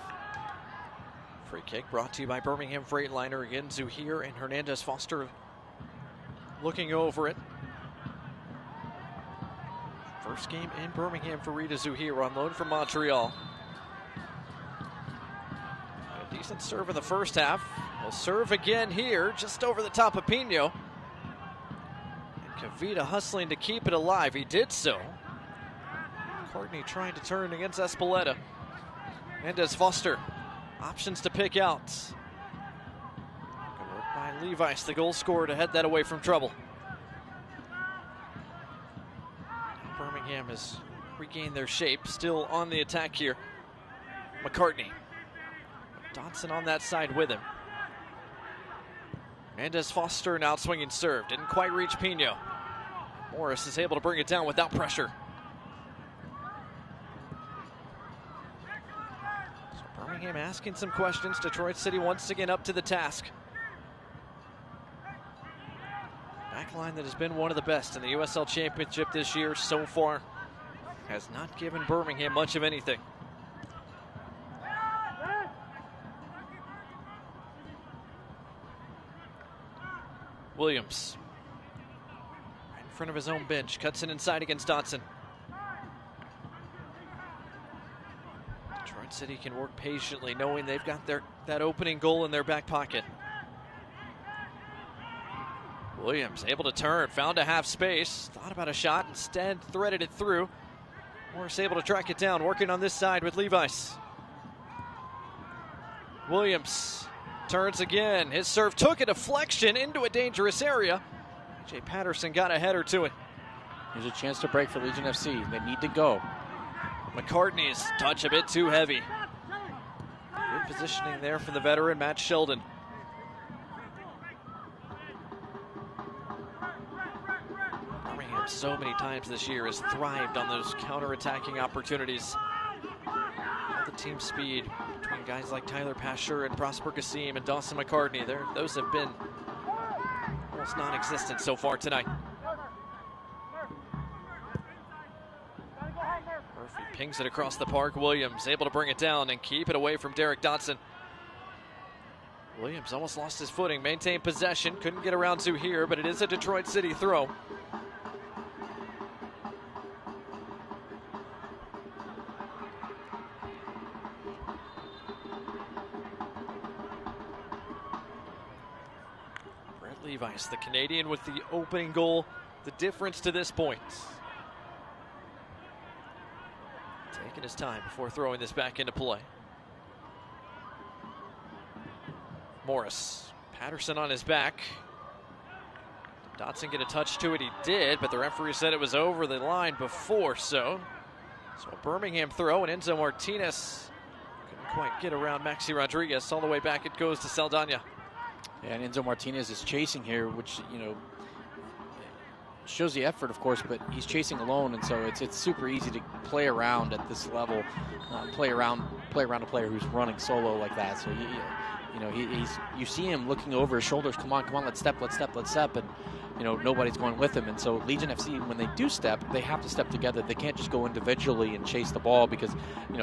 Free kick brought to you by Birmingham Freightliner. Again, Zuhir and Hernandez Foster looking over it. First game in Birmingham for Rita Zuhir on loan from Montreal. A decent serve in the first half. Will serve again here, just over the top of Pino. And Kavita hustling to keep it alive. He did so. McCartney trying to turn against Espeleta. Hernandez Foster. Options to pick out. Good work by Levice, the goal scorer, to head that away from trouble. Birmingham has regained their shape, still on the attack here. McCartney. Dotson on that side with him. Hernandez Foster, an outswinging serve. Didn't quite reach Pino. Morris is able to bring it down without pressure. Birmingham asking some questions. Detroit City once again up to the task. Backline that has been one of the best in the USL Championship this year so far has not given Birmingham much of anything. Williams, right in front of his own bench, cuts it inside against Dotson. Detroit City can work patiently, knowing they've got that opening goal in their back pocket. Williams able to turn, found a half space, thought about a shot, instead threaded it through. Morris able to track it down, working on this side with Levice. Williams turns again. His serve took a deflection into a dangerous area. Jay Patterson got a header to it. Here's a chance to break for Legion FC. They need to go. McCartney's touch a bit too heavy. Good positioning there for the veteran, Matt Sheldon. Birmingham so many times this year has thrived on those counter-attacking opportunities. All the team speed between guys like Tyler Pasher and Prosper Kassim and Dawson McCartney, those have been almost non-existent so far tonight. Murphy pings it across the park. Williams able to bring it down and keep it away from Derek Dotson. Williams almost lost his footing, maintained possession, couldn't get around to here, but it is a Detroit City throw. Brett Levi's, the Canadian, with the opening goal, the difference to this point. Taking his time before throwing this back into play. Morris, Patterson on his back. Did Dotson get a touch to it? He did, but the referee said it was over the line before, so a Birmingham throw, and Enzo Martinez couldn't quite get around Maxi Rodriguez. All the way back it goes to Saldana. Yeah, and Enzo Martinez is chasing here, which, you know, shows the effort, of course, but he's chasing alone, and so it's super easy to play around at this level, play around a player who's running solo like that. So you see him looking over his shoulders. Come on, let's step, and nobody's going with him. And so Legion FC, when they do step, they have to step together. They can't just go individually and chase the ball because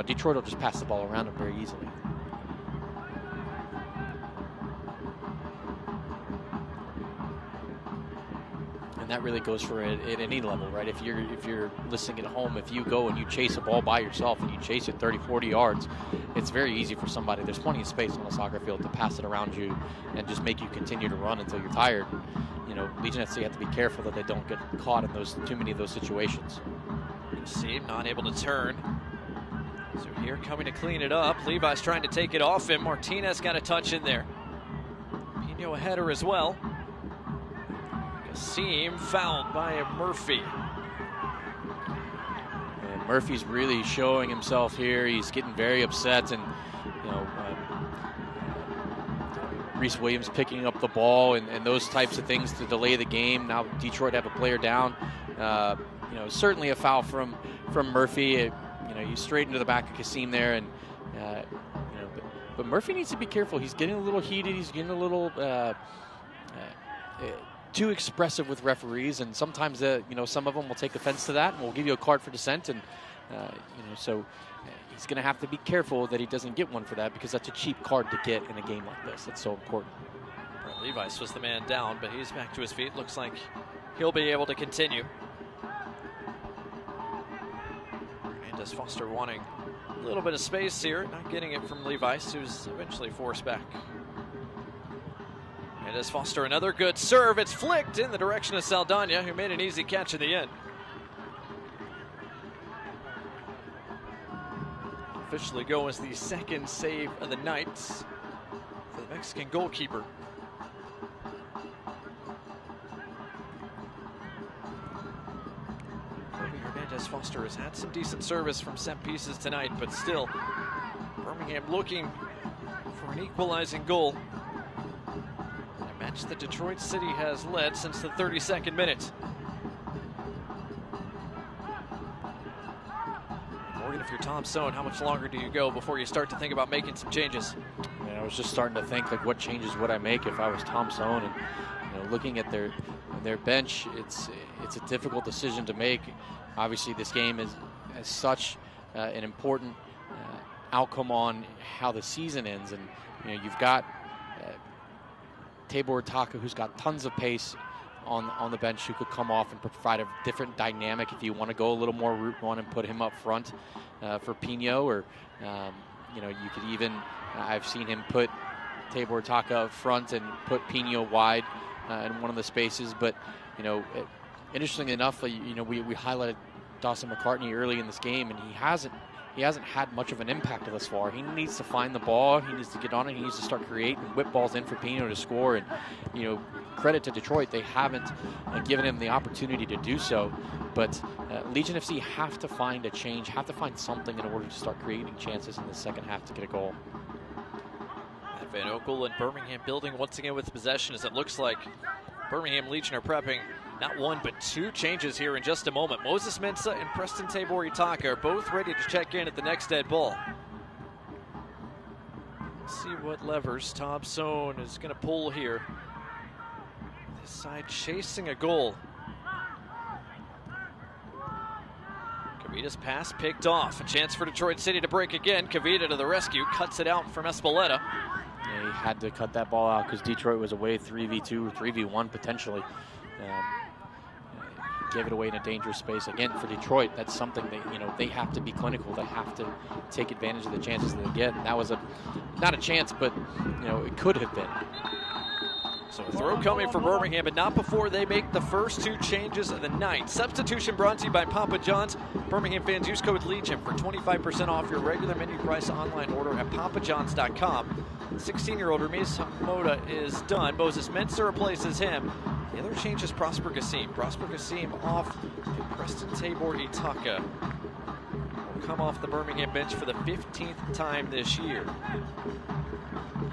Detroit will just pass the ball around them very easily. That really goes for it at any level, right? If you're listening at home, if you go and you chase a ball by yourself and you chase it 30, 40 yards, it's very easy for somebody. There's plenty of space on a soccer field to pass it around you and just make you continue to run until you're tired. Legion FC have to be careful that they don't get caught in too many of those situations. Kassim not able to turn. So here coming to clean it up. Levi's trying to take it off him. Martinez got a touch in there. Pino a header as well. Kassim fouled by Murphy. And Murphy's really showing himself here. He's getting very upset, and Reese Williams picking up the ball and those types of things to delay the game. Now Detroit have a player down. Certainly a foul from Murphy. He's straight into the back of Kassim there, and but Murphy needs to be careful. He's getting a little heated. He's getting a little too expressive with referees, and sometimes some of them will take offense to that and will give you a card for dissent, and so he's going to have to be careful that he doesn't get one for that, because that's a cheap card to get in a game like this. It's so important. Brett Levi's was the man down, but he's back to his feet. Looks like he'll be able to continue. Hernandez Foster wanting a little bit of space here, not getting it from Levi's, who's eventually forced back. And as Foster, another good serve. It's flicked in the direction of Saldana, who made an easy catch in the end. Officially go as the second save of the night for the Mexican goalkeeper. Hernandez Foster has had some decent service from set pieces tonight, but still, Birmingham looking for an equalizing goal. A match that Detroit City has led since the 32nd minute. Morgan, if you're Tom Sohn, how much longer do you go before you start to think about making some changes? I was just starting to think, like, what changes would I make if I was Tom Sohn? And looking at their bench, it's a difficult decision to make. Obviously, this game is as such an important outcome on how the season ends, and you've got Tabor Taka, who's got tons of pace on the bench, who could come off and provide a different dynamic if you want to go a little more route one and put him up front for Pino, or you could even, I've seen him put Tabor Taka up front and put Pino wide in one of the spaces. But interestingly enough, we highlighted Dawson McCartney early in this game, and he hasn't he hasn't had much of an impact thus far. He needs to find the ball. He needs to get on it. He needs to start creating, whip balls in for Pino to score. And, you know, credit to Detroit, they haven't given him the opportunity to do so. But Legion FC have to find a change, have to find something in order to start creating chances in the second half to get a goal. Van Oekel and Birmingham building once again with possession, as it looks like Birmingham Legion are prepping not one but two changes here in just a moment. Moses Mensah and Preston Tabor Itaka are both ready to check in at the next dead ball. Let's see what levers Thompson is going to pull here. This side chasing a goal. Kavita's pass picked off. A chance for Detroit City to break again. Kavita to the rescue, cuts it out from Espeleta. Yeah, he had to cut that ball out because Detroit was away 3v2 or 3v1 potentially. Gave it away in a dangerous space. Again, for Detroit, that's something that, you know, they have to be clinical. They have to take advantage of the chances they get. And that was not a chance, but, you know, it could have been. So a throw coming for Birmingham, but not before they make the first two changes of the night. Substitution brought to you by Papa John's. Birmingham fans, use code LEGION for 25% off your regular menu price online order at papajohns.com. 16-year-old Ramirez Moda is done. Moses Mensah replaces him. The other change is Prosper Gassim. Prosper Gassim off, and Preston Tabor Itaka will come off the Birmingham bench for the 15th time this year.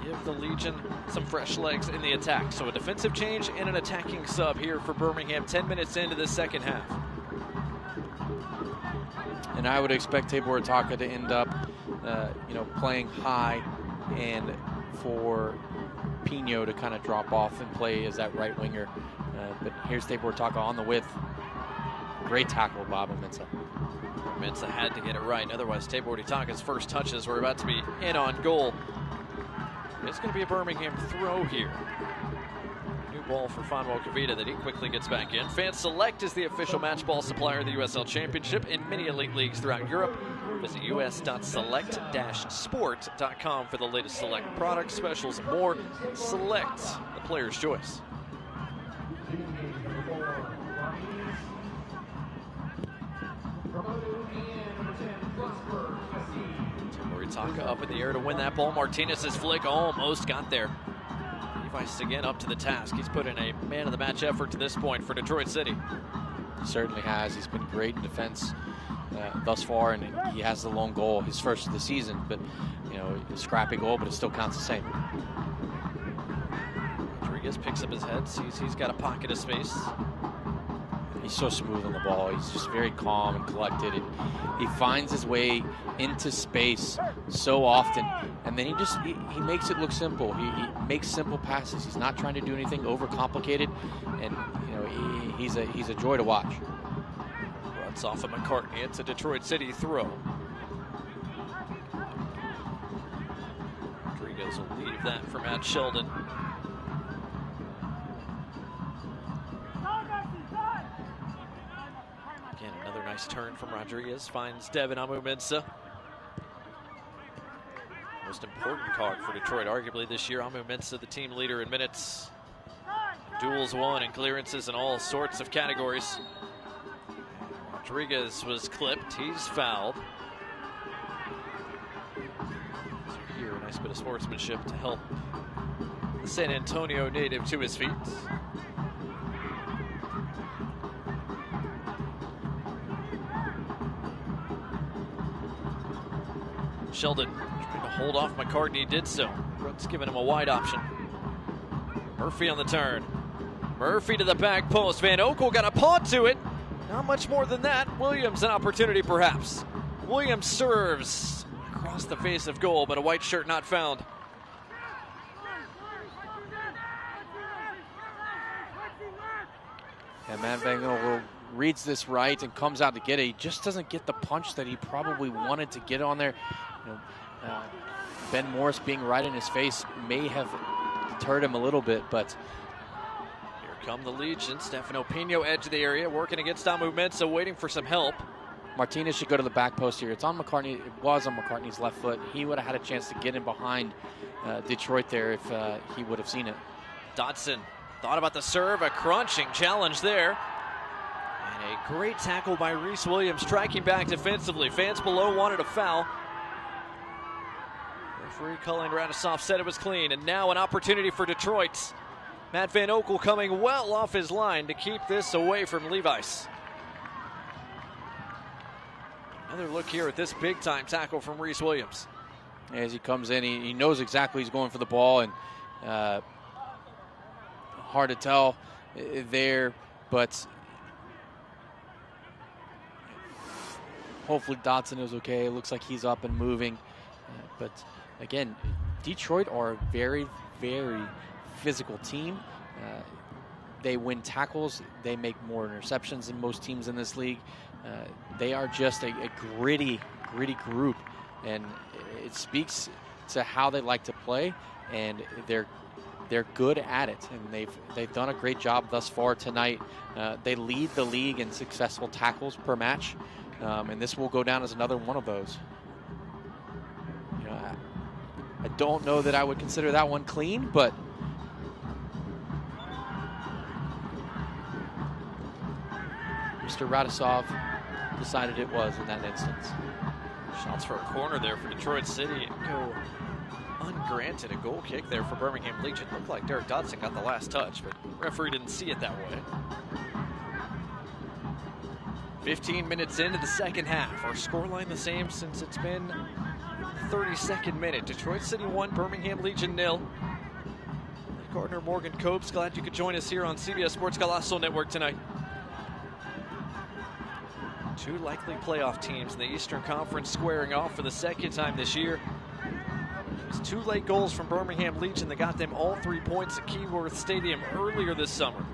Give the Legion some fresh legs in the attack. So a defensive change and an attacking sub here for Birmingham 10 minutes into the second half. And I would expect Tabor Itaka to end up, you know, playing high, and for Pino to kind of drop off and play as that right winger. But here's Tabor Itaka on the width. Great tackle, Bob Mensah. Mensah had to get it right. Otherwise, Tabor Itaka's first touches were about to be in on goal. It's going to be a Birmingham throw here. New ball for Fonwell Kavita that he quickly gets back in. Fan Select is the official match ball supplier of the USL Championship and many elite leagues throughout Europe. Visit us.select-sport.com for the latest Select products, specials, and more. Select, the player's choice. Itaka up in the air to win that ball. Martinez's flick almost got there. Levi's again up to the task. He's put in a man-of-the-match effort to this point for Detroit City. He certainly has. He's been great in defense thus far, and he has the lone goal, his first of the season. But, you know, a scrappy goal, but it still counts the same. Rodriguez picks up his head, sees he's got a pocket of space. He's so smooth on the ball. He's just very calm and collected. And he finds his way into space so often, and then he makes it look simple. He makes simple passes. He's not trying to do anything overcomplicated, and, you know, he's a joy to watch. Runs off of McCartney. It's a Detroit City throw. Rodriguez will leave that for Matt Sheldon. Again, another nice turn from Rodriguez. Finds Devin Amu-Mensah. Most important card for Detroit, arguably, this year. Amu-Mensah, the team leader in minutes. Duels won and clearances in all sorts of categories. Rodriguez was clipped. He's fouled. So here, a nice bit of sportsmanship to help the San Antonio native to his feet. Sheldon trying to hold off McCartney, did so. Brooks giving him a wide option. Murphy on the turn. Murphy to the back post. Van Oekel got a paw to it. Not much more than that. Williams an opportunity perhaps. Williams serves across the face of goal, but a white shirt not found. And Matt Van Oekel reads this right and comes out to get it. He just doesn't get the punch that he probably wanted to get on there. You know, Ben Morris being right in his face may have deterred him a little bit, but here come the Legion. Stefano Pino edge of the area, working against Amu-Mensah, waiting for some help. Martinez should go to the back post here. It's on McCartney. It was on McCartney's left foot. He would have had a chance to get in behind Detroit there if he would have seen it. Dotson thought about the serve, a crunching challenge there. And a great tackle by Reese Williams, striking back defensively. Fans below wanted a foul. Referee Colin Radisoff said it was clean, and now an opportunity for Detroit. Matt Van Okel coming well off his line to keep this away from Levi's. Another look here at this big-time tackle from Reese Williams. As he comes in, he knows exactly he's going for the ball, and hard to tell there, but hopefully Dotson is okay. It looks like he's up and moving. But again, Detroit are a very, very physical team. They win tackles. They make more interceptions than most teams in this league. They are just a gritty group, and it speaks to how they like to play, and they're good at it, and they've done a great job thus far tonight. They lead the league in successful tackles per match, and this will go down as another one of those. You know, I don't know that I would consider that one clean, but Mr. Radisov decided it was in that instance. Shots for a corner there for Detroit City go ungranted. A goal kick there for Birmingham Legion. Looked like Derek Dotson got the last touch, but referee didn't see it that way. 15 minutes into the second half. Our scoreline the same since it's been the 32nd minute. Detroit City 1, Birmingham Legion 0. Gardner, Morgan, Copes, glad you could join us here on CBS Sports Golazo Network tonight. Two likely playoff teams in the Eastern Conference squaring off for the second time this year. It was two late goals from Birmingham Legion that got them all 3 points at Keyworth Stadium earlier this summer.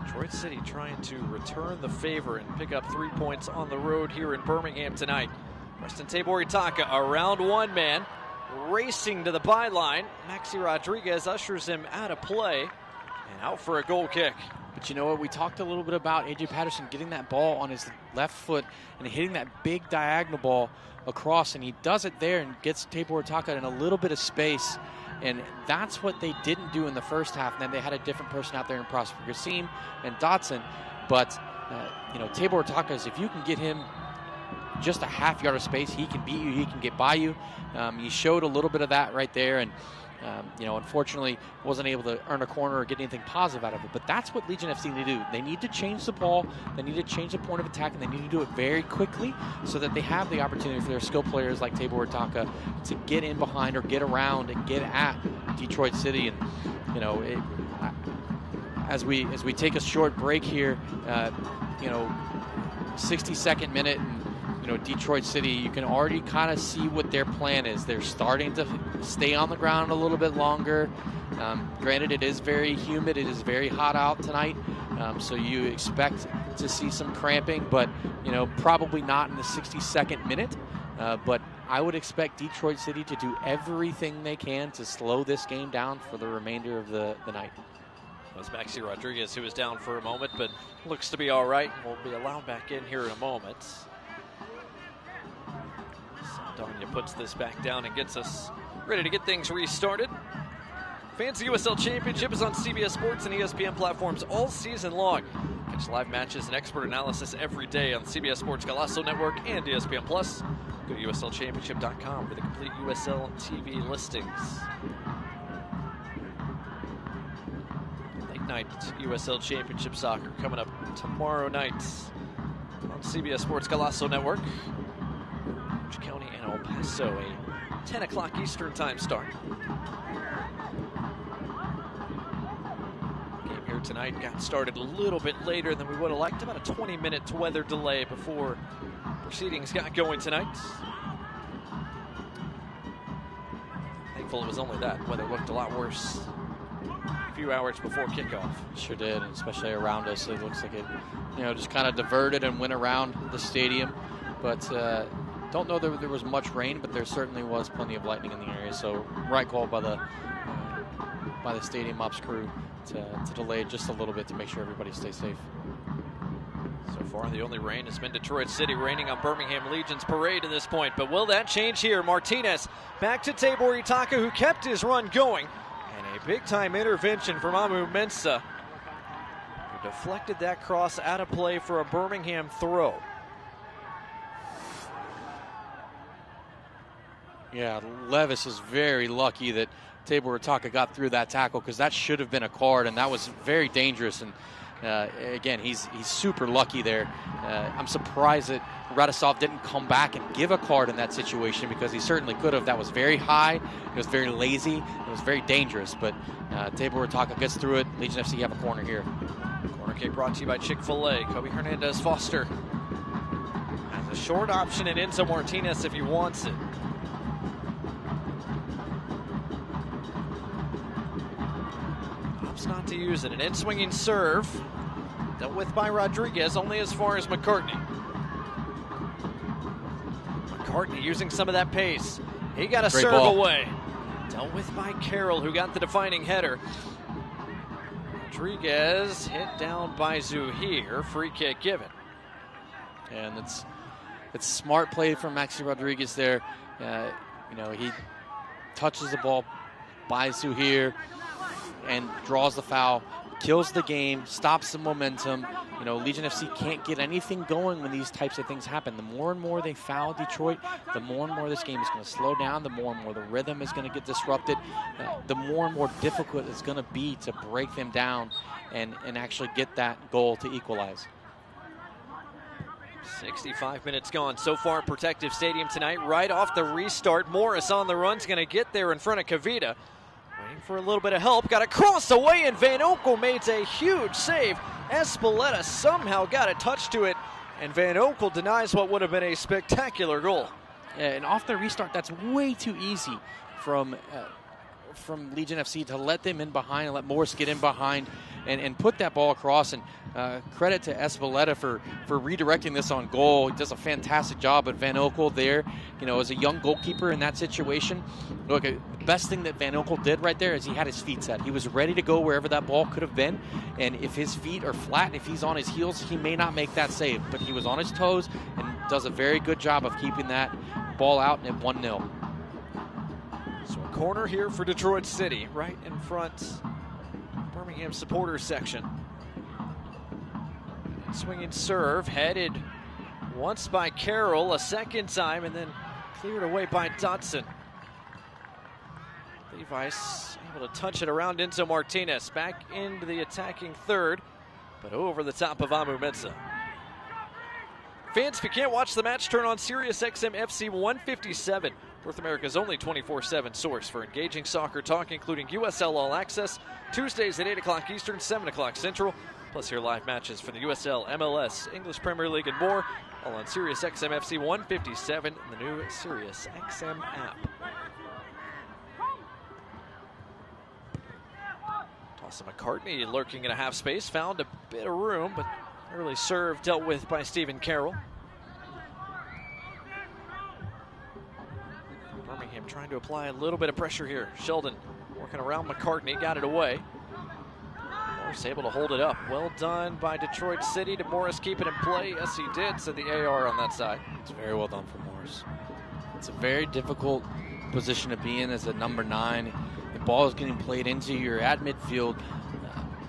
Detroit City trying to return the favor and pick up 3 points on the road here in Birmingham tonight. Preston Tabor Itaka around one man, racing to the byline. Maxi Rodriguez ushers him out of play and out for a goal kick. But you know what? We talked a little bit about A.J. Patterson getting that ball on his left foot and hitting that big diagonal ball across, and he does it there and gets Tabor Itaka in a little bit of space. And that's what they didn't do in the first half. And then they had a different person out there in Prosper Gassim and Dotson. But, you know, Tabor Itaka, if you can get him just a half yard of space, he can beat you, he can get by you. He showed a little bit of that right there. And you know, unfortunately, wasn't able to earn a corner or get anything positive out of it. But that's what Legion FC need to do. They need to change the ball. They need to change the point of attack, and they need to do it very quickly so that they have the opportunity for their skill players like Tabor Itaka to get in behind or get around and get at Detroit City. And you know, as we take a short break here, you know, 62nd minute. And, you know, Detroit City, you can already kind of see what their plan is. They're starting to stay on the ground a little bit longer. Granted, it is very humid. It is very hot out tonight. So you expect to see some cramping, but, you know, probably not in the 62nd minute. But I would expect Detroit City to do everything they can to slow this game down for the remainder of the night. It was Maxi Rodriguez who was down for a moment, but looks to be all right and will be allowed back in here in a moment. Saldana puts this back down and gets us ready to get things restarted. Fantasy USL Championship is on CBS Sports and ESPN platforms all season long. Catch live matches and expert analysis every day on CBS Sports Golazo Network and ESPN Plus. Go to USLChampionship.com for the complete USL TV listings. Late night USL Championship soccer coming up tomorrow night on CBS Sports Golazo Network. Orange County and El Paso, a 10 o'clock Eastern time start. Game here tonight got started a little bit later than we would have liked, about a 20-minute weather delay before proceedings got going tonight. Thankful it was only that. Weather looked a lot worse a few hours before kickoff. Sure did, and especially around us. It looks like it, you know, just kind of diverted and went around the stadium. But don't know that there was much rain, but there certainly was plenty of lightning in the area. So right call by the stadium ops crew to delay just a little bit to make sure everybody stays safe. So far, the only rain has been Detroit City raining on Birmingham Legion's parade to this point. But will that change here? Martinez back to Tabor Itaka, who kept his run going. And a big-time intervention from Amu Mensah, who deflected that cross out of play for a Birmingham throw. Yeah, Levis is very lucky that Tabor Rataka got through that tackle, because that should have been a card, and that was very dangerous. And again, he's super lucky there. I'm surprised that Radisov didn't come back and give a card in that situation, because he certainly could have. That was very high. It was very lazy. It was very dangerous. But Tabor Rataka gets through it. Legion FC have a corner here. Corner kick brought to you by Chick-fil-A. Kobe Hernandez-Foster has a short option in Enzo Martinez if he wants it. Opts not to use it. An in-swinging serve dealt with by Rodriguez, only as far as McCartney. McCartney using some of that pace. He got a Great serve ball. away. Dealt with by Carroll, who got the defining header. Rodriguez hit down by Zuhir. Free kick given. And it's smart play from Maxi Rodriguez there. He touches the ball by Zuhir and draws the foul, kills the game, stops the momentum. Legion FC can't get anything going when these types of things happen. The more and more they foul Detroit, the more and more this game is going to slow down, the more and more the rhythm is going to get disrupted, the more and more difficult it's going to be to break them down and actually get that goal to equalize. 65 minutes gone so far at Protective Stadium tonight. Right off the restart, Morris on the run's going to get there in front of Kavita. Waiting for a little bit of help. Got it crossed away, and Van Oekel made a huge save. Espeleta somehow got a touch to it, and Van Oekel denies what would have been a spectacular goal. Yeah, and off the restart, that's way too easy from Legion FC to let them in behind and let Morris get in behind and put that ball across. And credit to Espeleta for redirecting this on goal. He does a fantastic job. But Van Oekel there, as a young goalkeeper in that situation, look, the best thing that Van Oekel did right there is he had his feet set. He was ready to go wherever that ball could have been. And if his feet are flat and if he's on his heels, he may not make that save. But he was on his toes and does a very good job of keeping that ball out at 1-0. So a corner here for Detroit City, right in front Birmingham supporters section. Swinging serve, headed once by Carroll, a second time, and then cleared away by Dotson. Levi's able to touch it around Enzo Martinez, back into the attacking third, but over the top of Amu Mensah. Fans, if you can't watch the match, turn on Sirius XM FC 157. North America's only 24/7 source for engaging soccer talk, including USL All Access, Tuesdays at 8 o'clock Eastern, 7 o'clock Central. Plus hear live matches for the USL, MLS, English Premier League, and more, all on Sirius XM FC 157 and the new Sirius XM app. Dawson McCartney lurking in a half space, found a bit of room, but early serve dealt with by Stephen Carroll. Birmingham trying to apply a little bit of pressure here. Sheldon working around McCartney, got it away. Morris able to hold it up. Well done by Detroit City. Did Morris keep it in play? Yes, he did, said the AR on that side. It's very well done for Morris. It's a very difficult position to be in as a number 9. The ball is getting played into you. You're at midfield.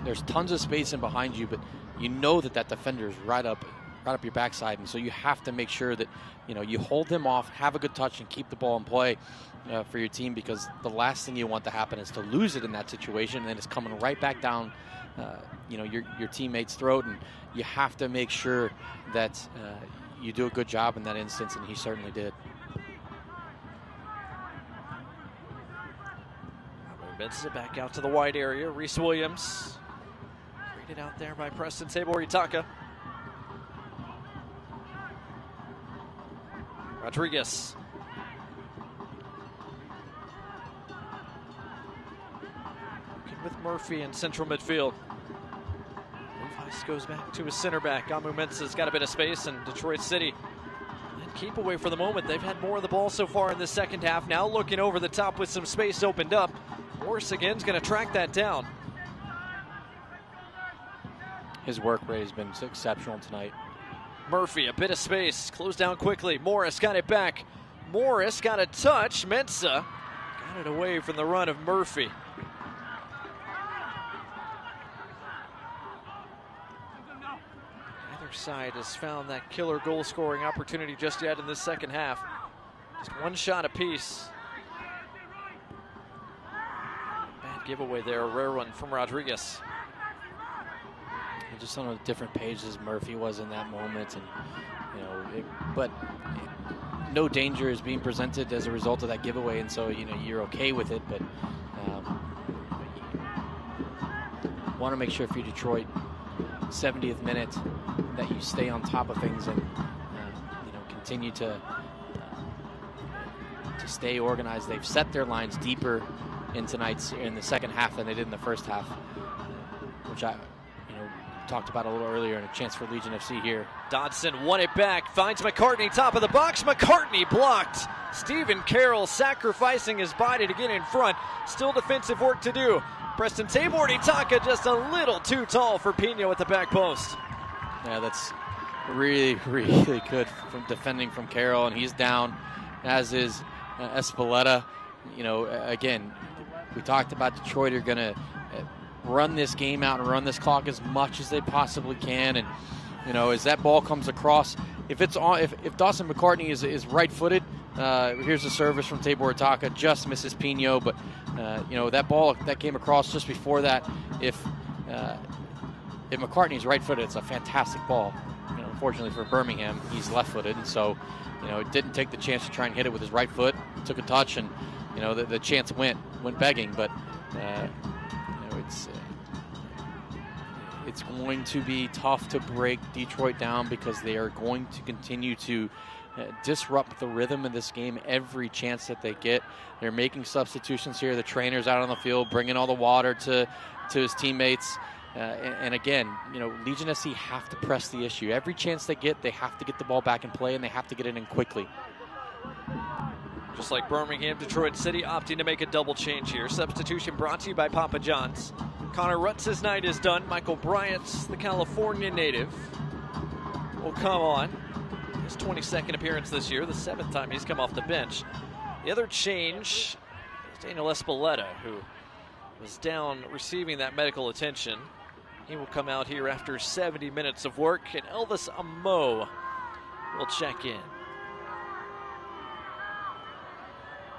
There's tons of space in behind you, but you know that defender is right up your backside, and so you have to make sure that you hold him off, have a good touch, and keep the ball in play for your team, because the last thing you want to happen is to lose it in that situation, and then it's coming right back down your teammate's throat, and you have to make sure that you do a good job in that instance, and he certainly did. Bends it back out to the wide area. Reese Williams created out there by Preston Tabor Itaka. Rodriguez. Working with Murphy in central midfield. Levi's goes back to his center back. Amu Mensah's got a bit of space, and Detroit City and keep away for the moment. They've had more of the ball so far in the second half. Now looking over the top with some space opened up. Morris again is going to track that down. His work rate has been exceptional tonight. Murphy, a bit of space, closed down quickly. Morris got it back. Morris got a touch. Mensah got it away from the run of Murphy. Neither side has found that killer goal-scoring opportunity just yet in this second half. Just one shot apiece. Bad giveaway there, a rare one from Rodriguez. Just on a different page as Murphy was in that moment, and but no danger is being presented as a result of that giveaway, and so you're okay with it. But want to make sure for Detroit, 70th minute, that you stay on top of things and continue to stay organized. They've set their lines deeper in the second half than they did in the first half, which I talked about a little earlier, and a chance for Legion FC here. Dodson won it back, finds McCartney, top of the box. McCartney blocked. Stephen Carroll sacrificing his body to get in front. Still defensive work to do. Preston Tabor Itaka just a little too tall for Pino at the back post. Yeah, that's really, really good from defending from Carroll, and he's down, as is Espeleta. Again, we talked about Detroit are going to run this game out and run this clock as much as they possibly can, and as that ball comes across, if Dawson McCartney is right-footed, here's a service from Tabor Itaka, just misses Pino, but that ball that came across just before that, if McCartney's right-footed, it's a fantastic ball. Unfortunately for Birmingham, he's left-footed, and so didn't take the chance to try and hit it with his right foot. Took a touch, and the chance went begging, but it's going to be tough to break Detroit down, because they are going to continue to disrupt the rhythm of this game every chance that they get. They're making substitutions here. The trainer's out on the field, bringing all the water to his teammates. And again, Legion FC have to press the issue. Every chance they get, they have to get the ball back in play, and they have to get it in quickly. Just like Birmingham, Detroit City opting to make a double change here. Substitution brought to you by Papa John's. Connor Rutz's night is done. Michael Bryant's, the California native, will come on. His 22nd appearance this year, the 7th time he's come off the bench. The other change is Daniel Espeleta, who was down receiving that medical attention. He will come out here after 70 minutes of work, and Elvis Amo will check in.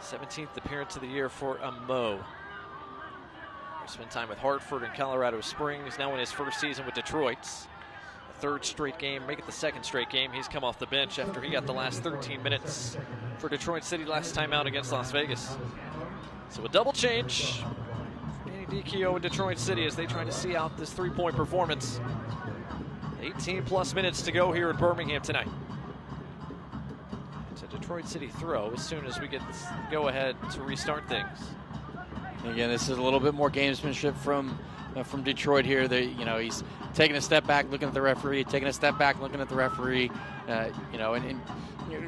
17th appearance of the year for Amo. He spent time with Hartford and Colorado Springs, now in his first season with Detroit. The third straight game, make it the second straight game. He's come off the bench after he got the last 13 minutes for Detroit City last time out against Las Vegas. So a double change for Danny Dicchio and Detroit City as they try to see out this three-point performance. 18-plus minutes to go here in Birmingham tonight. It's a Detroit City throw as soon as we get this go-ahead to restart things. Again, this is a little bit more gamesmanship from Detroit here. He's taking a step back, looking at the referee, taking a step back, looking at the referee. And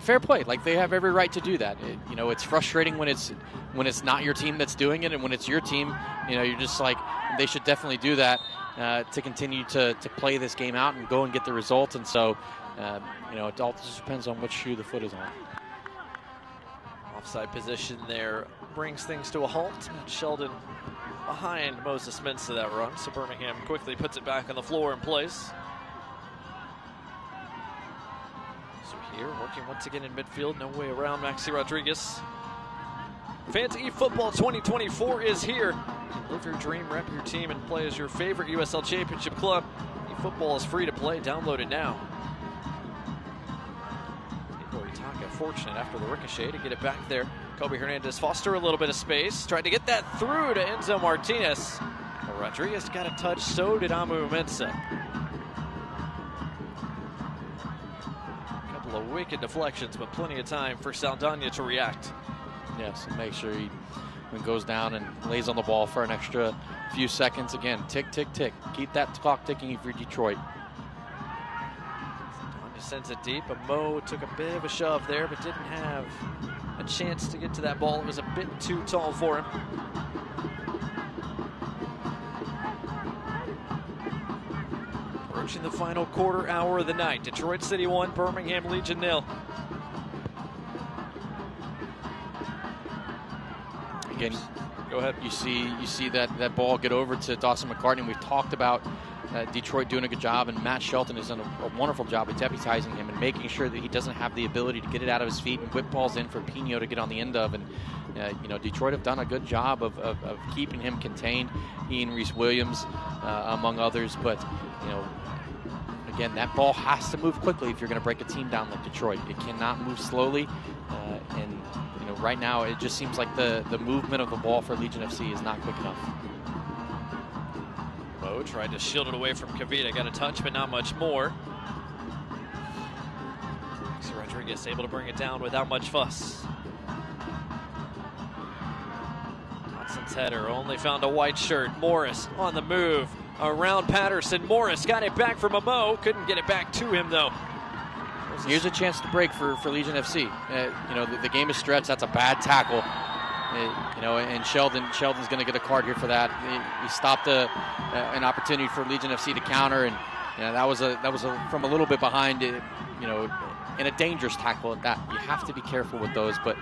fair play. Like, they have every right to do that. It's frustrating when it's not your team that's doing it, and when it's your team, you're just like, they should definitely do that to continue to play this game out and go and get the result. And so, it all just depends on which shoe the foot is on. Offside position there brings things to a halt. Matt Sheldon behind Moses Mintz to that run, so Birmingham quickly puts it back on the floor in place. So here, working once again in midfield, no way around Maxi Rodriguez. Fantasy eFootball 2024 is here. Live your dream, rep your team, and play as your favorite USL Championship club. eFootball is free to play. Download it now. Itaka fortunate after the ricochet to get it back there. Kobe Hernandez Foster a little bit of space. Tried to get that through to Enzo Martinez. But Rodriguez got a touch, so did Amu Mensah. A couple of wicked deflections, but plenty of time for Saldana to react. Yes, and make sure he goes down and lays on the ball for an extra few seconds. Again, tick, tick, tick. Keep that clock ticking if you're Detroit. Sends it deep. Mo took a bit of a shove there, but didn't have a chance to get to that ball. It was a bit too tall for him. Approaching the final quarter hour of the night. Detroit City 1, Birmingham Legion 0. Again, Go ahead. You see that ball get over to Dawson McCartney. We've talked about Detroit doing a good job, and Matt Shelton has done a wonderful job of deputizing him and making sure that he doesn't have the ability to get it out of his feet and whip balls in for Pino to get on the end of. And Detroit have done a good job of keeping him contained. Ian Reese-Williams, among others. But again, that ball has to move quickly if you're going to break a team down like Detroit. It cannot move slowly. And right now it just seems like the movement of the ball for Legion FC is not quick enough. Mo tried to shield it away from Kavita. Got a touch, but not much more. Maxi Rodriguez able to bring it down without much fuss. Johnson's header only found a white shirt. Morris on the move around Patterson. Morris got it back from Mo. Couldn't get it back to him though. Here's a chance to break for Legion FC. The game is stretched. That's a bad tackle. And Sheldon's going to get a card here for that. He stopped an opportunity for Legion FC to counter, and that was from a little bit behind. In a dangerous tackle at that. You have to be careful with those. But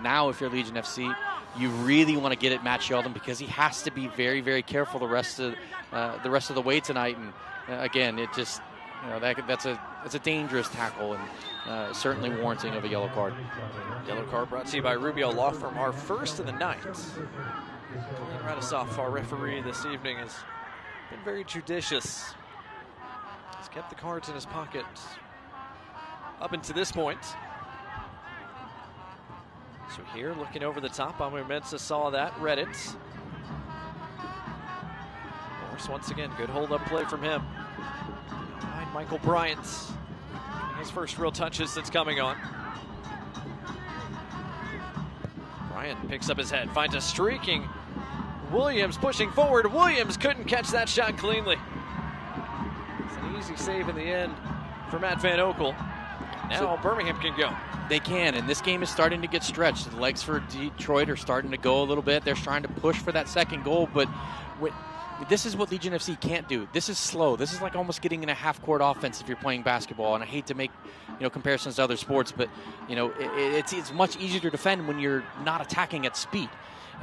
now, if you're Legion FC, you really want to get at Matt Sheldon because he has to be very, very careful the rest of the way tonight. And again, it just. That's a dangerous tackle and certainly warranting of a yellow card. Yellow card brought to you by Rubio Law Firm, our first of the night. Colin Radisoff, our referee this evening, has been very judicious. He's kept the cards in his pocket up until this point. So here, looking over the top, Amu Mensah saw that, read it. Morris once again, good hold-up play from him. Michael Bryant, his first real touches since coming on. Bryant picks up his head, finds a streaking Williams pushing forward. Williams couldn't catch that shot cleanly. It's an easy save in the end for Matt Van Oekel. Now Birmingham can go. They can, and this game is starting to get stretched. The legs for Detroit are starting to go a little bit. They're trying to push for that second goal, but this is what Legion FC can't do. This is slow. This is like almost getting in a half-court offense if you're playing basketball. And I hate to make comparisons to other sports, but it's much easier to defend when you're not attacking at speed.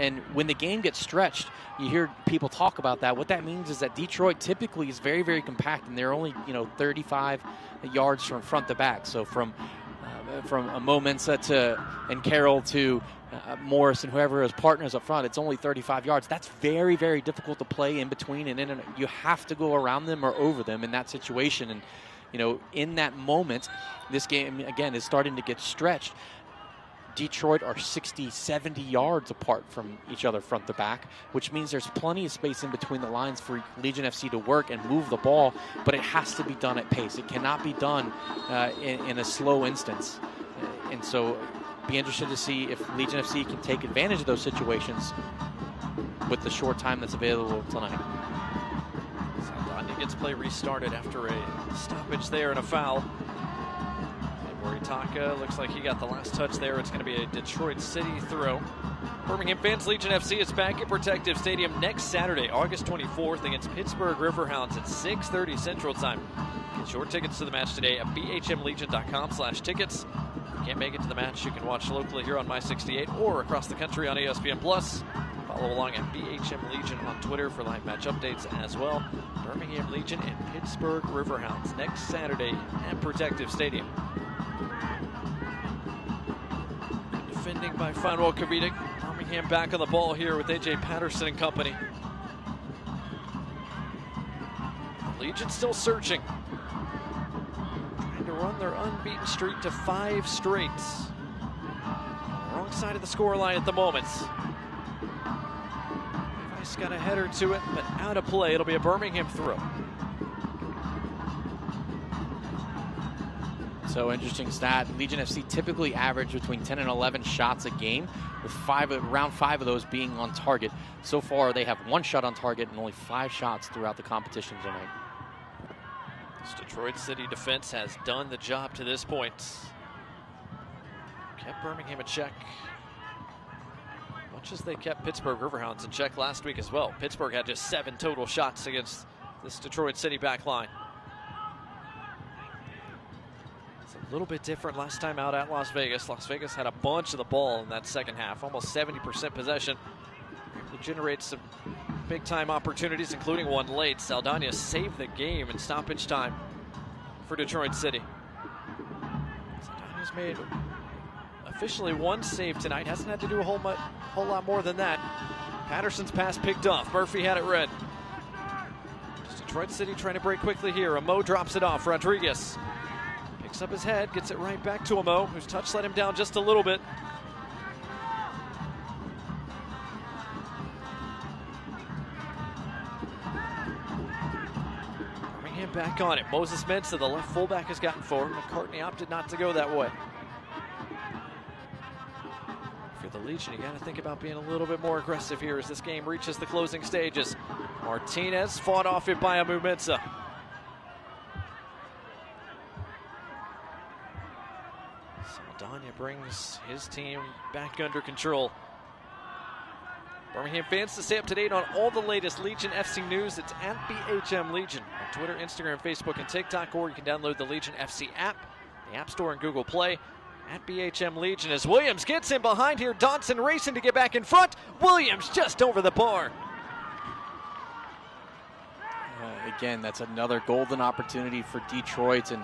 And when the game gets stretched, you hear people talk about that. What that means is that Detroit typically is very, very compact, and they're only 35 yards from front to back. So from Mo Mensah and Carroll to Morris and whoever his partners up front, it's only 35 yards. That's very, very difficult to play in between and in and you have to go around them or over them in that situation. And in that moment, this game again is starting to get stretched. Detroit are 60, 70 yards apart from each other front to back, which means there's plenty of space in between the lines for Legion FC to work and move the ball, but it has to be done at pace. It cannot be done in a slow instance. And so be interested to see if Legion FC can take advantage of those situations with the short time that's available tonight. Saldana gets play restarted after a stoppage there and a foul. Moritaka looks like he got the last touch there. It's going to be a Detroit City throw. Birmingham fans, Legion FC is back at Protective Stadium next Saturday, August 24th against Pittsburgh Riverhounds at 6:30 Central Time. Get your tickets to the match today at bhmlegion.com/tickets. If you can't make it to the match, you can watch locally here on My68 or across the country on ESPN+. Follow along at BHM Legion on Twitter for live match updates as well. Birmingham Legion and Pittsburgh Riverhounds next Saturday at Protective Stadium. Defending by Fanwell Kavita. Birmingham back on the ball here with A.J. Patterson and company. Legion still searching. Trying to run their unbeaten streak to 5 straight. Wrong side of the scoreline at the moment. Rice got a header to it, but out of play. It'll be a Birmingham throw. So interesting stat. Legion FC typically average between 10 and 11 shots a game, with around 5 of those being on target. So far, they have 1 shot on target and only 5 shots throughout the competition tonight. This Detroit City defense has done the job to this point. Kept Birmingham in check, much as they kept Pittsburgh Riverhounds in check last week as well. Pittsburgh had just 7 total shots against this Detroit City back line. A little bit different last time out at Las Vegas. Las Vegas had a bunch of the ball in that second half, almost 70% possession. to generate some big-time opportunities, including one late. Saldana saved the game in stoppage time for Detroit City. Saldana's made officially one save tonight. Hasn't had to do a whole lot more than that. Patterson's pass picked off. Murphy had it read. Just Detroit City trying to break quickly here. Amo drops it off. Rodriguez picks up his head, gets it right back to Amo, whose touch let him down just a little bit. Birmingham back on it. Moses Mensah, the left fullback, has gotten forward. McCartney opted not to go that way. For the Legion, you got to think about being a little bit more aggressive here as this game reaches the closing stages. Martinez fought off it by Amu Mensah. Saldana brings his team back under control. Birmingham fans, to stay up to date on all the latest Legion FC news, it's at BHM Legion on Twitter, Instagram, Facebook, and TikTok, or you can download the Legion FC app, the App Store and Google Play. At BHM Legion as Williams gets in behind here. Dodson racing to get back in front. Williams just over the bar. Again, that's another golden opportunity for Detroit, and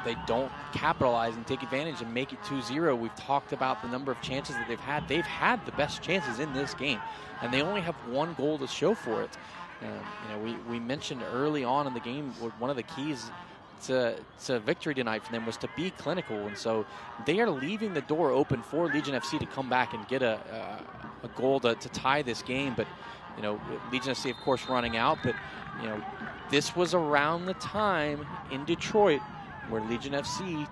they don't capitalize and take advantage and make it 2-0. We've talked about the number of chances that they've had. They've had the best chances in this game, and they only have one goal to show for it. We mentioned early on in the game, one of the keys to victory tonight for them was to be clinical, and so they are leaving the door open for Legion FC to come back and get a goal to tie this game. But Legion FC, of course, running out. But this was around the time in Detroit where Legion FC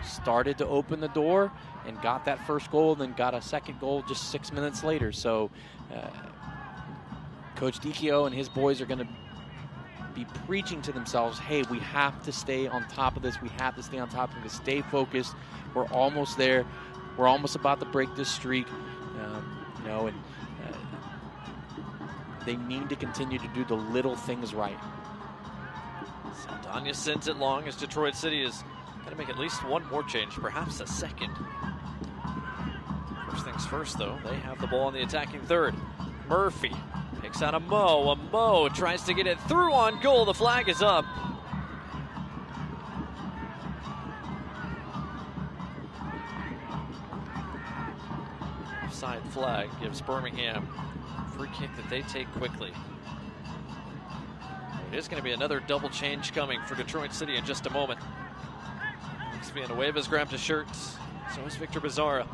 started to open the door and got that first goal, and then got a second goal just 6 minutes later. So Coach Dikio and his boys are going to be preaching to themselves, hey, we have to stay on top of this. We have to stay on top of this. Stay focused. We're almost there. We're almost about to break this streak. They need to continue to do the little things right. Saldana sends it long as Detroit City is going to make at least one more change, perhaps a second. First things first, though, they have the ball in the attacking third. Murphy picks out Amo. Amo tries to get it through on goal. The flag is up. Offside flag gives Birmingham a free kick that they take quickly. It is going to be another double change coming for Detroit City in just a moment. Alex Villanueva's grabbed his shirt. So is Victor Bizarra.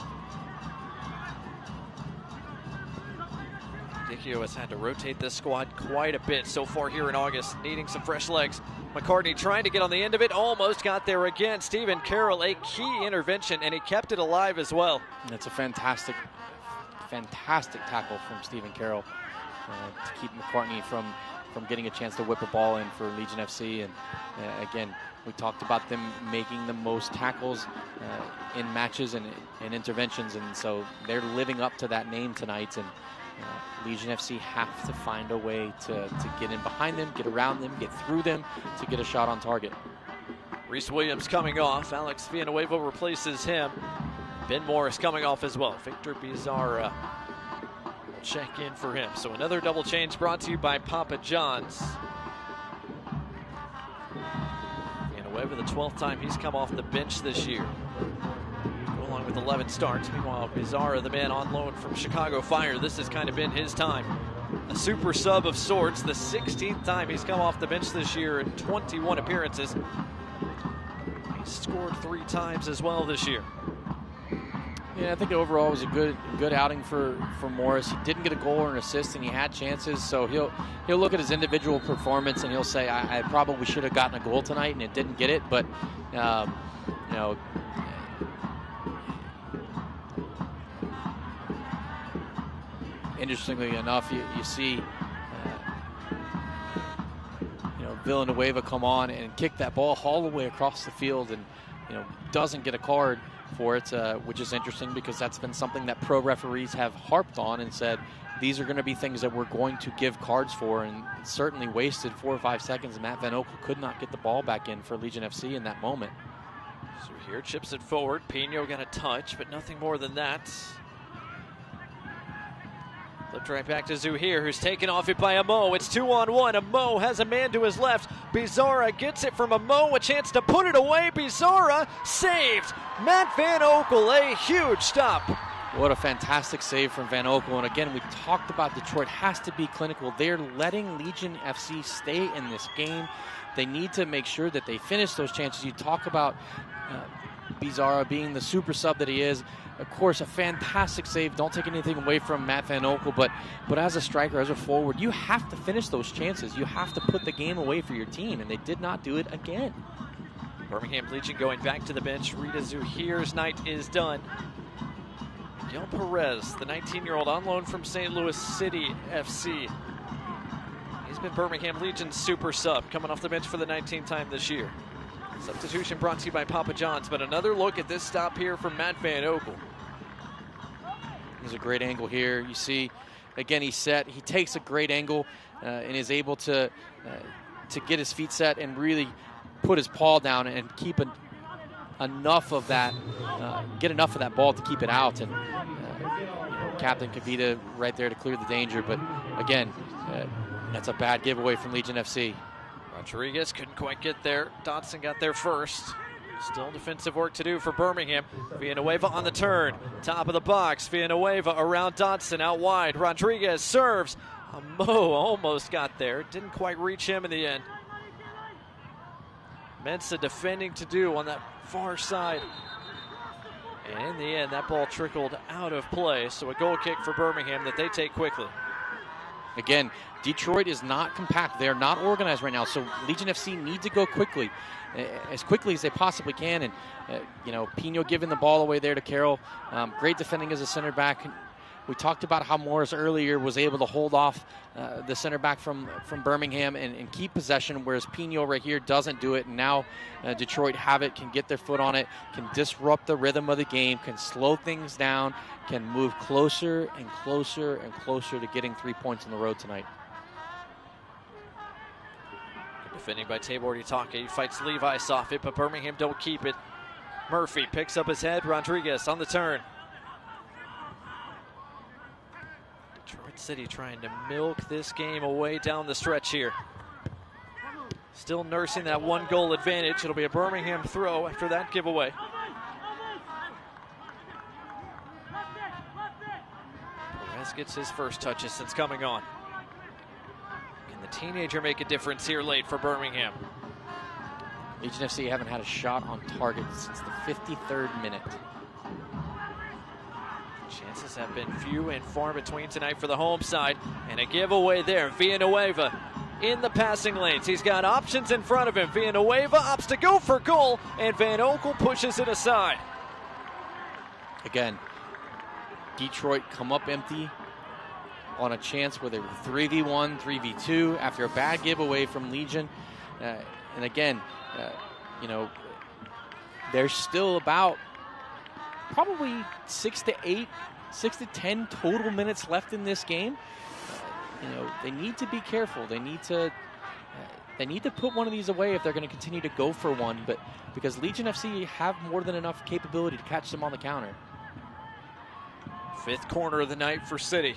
Dikio has had to rotate this squad quite a bit so far here in August, needing some fresh legs. McCartney trying to get on the end of it, almost got there again. Stephen Carroll, a key intervention, and he kept it alive as well. That's a fantastic tackle from Stephen Carroll to keep McCartney from getting a chance to whip a ball in for Legion FC. And again, we talked about them making the most tackles in matches and interventions, and so they're living up to that name tonight. And Legion FC have to find a way to get in behind them, get around them, get through them to get a shot on target. Reese Williams coming off. Alex Villanueva replaces him. Ben Morris coming off as well. Victor Bizarra will check in for him. So another double change brought to you by Papa John's. Villanueva, the 12th time he's come off the bench this year, along with 11 starts. Meanwhile, Bizarra, the man on loan from Chicago Fire, this has kind of been his time. A super sub of sorts, the 16th time he's come off the bench this year in 21 appearances. He's scored 3 times as well this year. Yeah, I think overall it was a good outing for Morris. He didn't get a goal or an assist, and he had chances. So he'll look at his individual performance and he'll say, I probably should have gotten a goal tonight, and it didn't get it. But interestingly enough, you see Villanueva come on and kick that ball all the way across the field, and doesn't get a card for it, which is interesting because that's been something that pro referees have harped on and said these are going to be things that we're going to give cards for, and certainly wasted 4 or 5 seconds. Matt Van Oekel could not get the ball back in for Legion FC in that moment. So here chips it forward. Pino got a touch, but nothing more than that. Flipped right back to Zuhair, who's taken off it by Amo. It's 2-on-1. Amo has a man to his left. Bizarra gets it from Amo. A chance to put it away. Bizarra saved. Matt Van Oekel, a huge stop. What a fantastic save from Van Oekel. And again, we talked about Detroit has to be clinical. They're letting Legion FC stay in this game. They need to make sure that they finish those chances. You talk about Bizarra being the super sub that he is. Of course, a fantastic save. Don't take anything away from Matt Van Oekel, but as a striker, as a forward, you have to finish those chances. You have to put the game away for your team, and they did not do it again. Birmingham Legion going back to the bench. Rita Zuhair's night is done. Miguel Perez, the 19-year-old on loan from St. Louis City FC. He's been Birmingham Legion's super sub, coming off the bench for the 19th time this year. Substitution brought to you by Papa John's, but another look at this stop here from Matt Van Oekel. There's a great angle here. You see, again, he's set. He takes a great angle and is able to get his feet set and really put his paw down and keep enough of that, get enough of that ball to keep it out. And Captain Kavita right there to clear the danger. But again, that's a bad giveaway from Legion FC. Rodriguez couldn't quite get there. Dotson got there first. Still defensive work to do for Birmingham. Villanueva on the turn. Top of the box. Villanueva around Dotson out wide. Rodriguez serves. Amo almost got there. Didn't quite reach him in the end. Mensah defending to do on that far side. And in the end, that ball trickled out of play. So a goal kick for Birmingham that they take quickly. Again, Detroit is not compact. They're not organized right now. So Legion FC need to go quickly, as quickly as they possibly can. And, Pino giving the ball away there to Carroll. Great defending as a center back. We talked about how Morris earlier was able to hold off the center back from Birmingham and keep possession, whereas Pino right here doesn't do it. And now Detroit have it, can get their foot on it, can disrupt the rhythm of the game, can slow things down, can move closer and closer and closer to getting 3 points on the road tonight. Defending by Tabor Itake. He fights Levi's off it, but Birmingham don't keep it. Murphy picks up his head. Rodriguez on the turn. Detroit City trying to milk this game away down the stretch here. Still nursing that 1-goal advantage. It'll be a Birmingham throw after that giveaway. Perez gets his first touches since coming on. Can the teenager make a difference here late for Birmingham? Legion FC haven't had a shot on target since the 53rd minute. Chances have been few and far between tonight for the home side. And a giveaway there. Villanueva in the passing lanes. He's got options in front of him. Villanueva opts to go for goal, and Van Oekel pushes it aside. Again, Detroit come up empty on a chance where they were 3v1, 3v2 after a bad giveaway from Legion. And again, there's still about probably 6 to 10 total minutes left in this game. They need to be careful. They need to put one of these away if they're going to continue to go for one. But because Legion FC have more than enough capability to catch them on the counter. 5th corner of the night for City.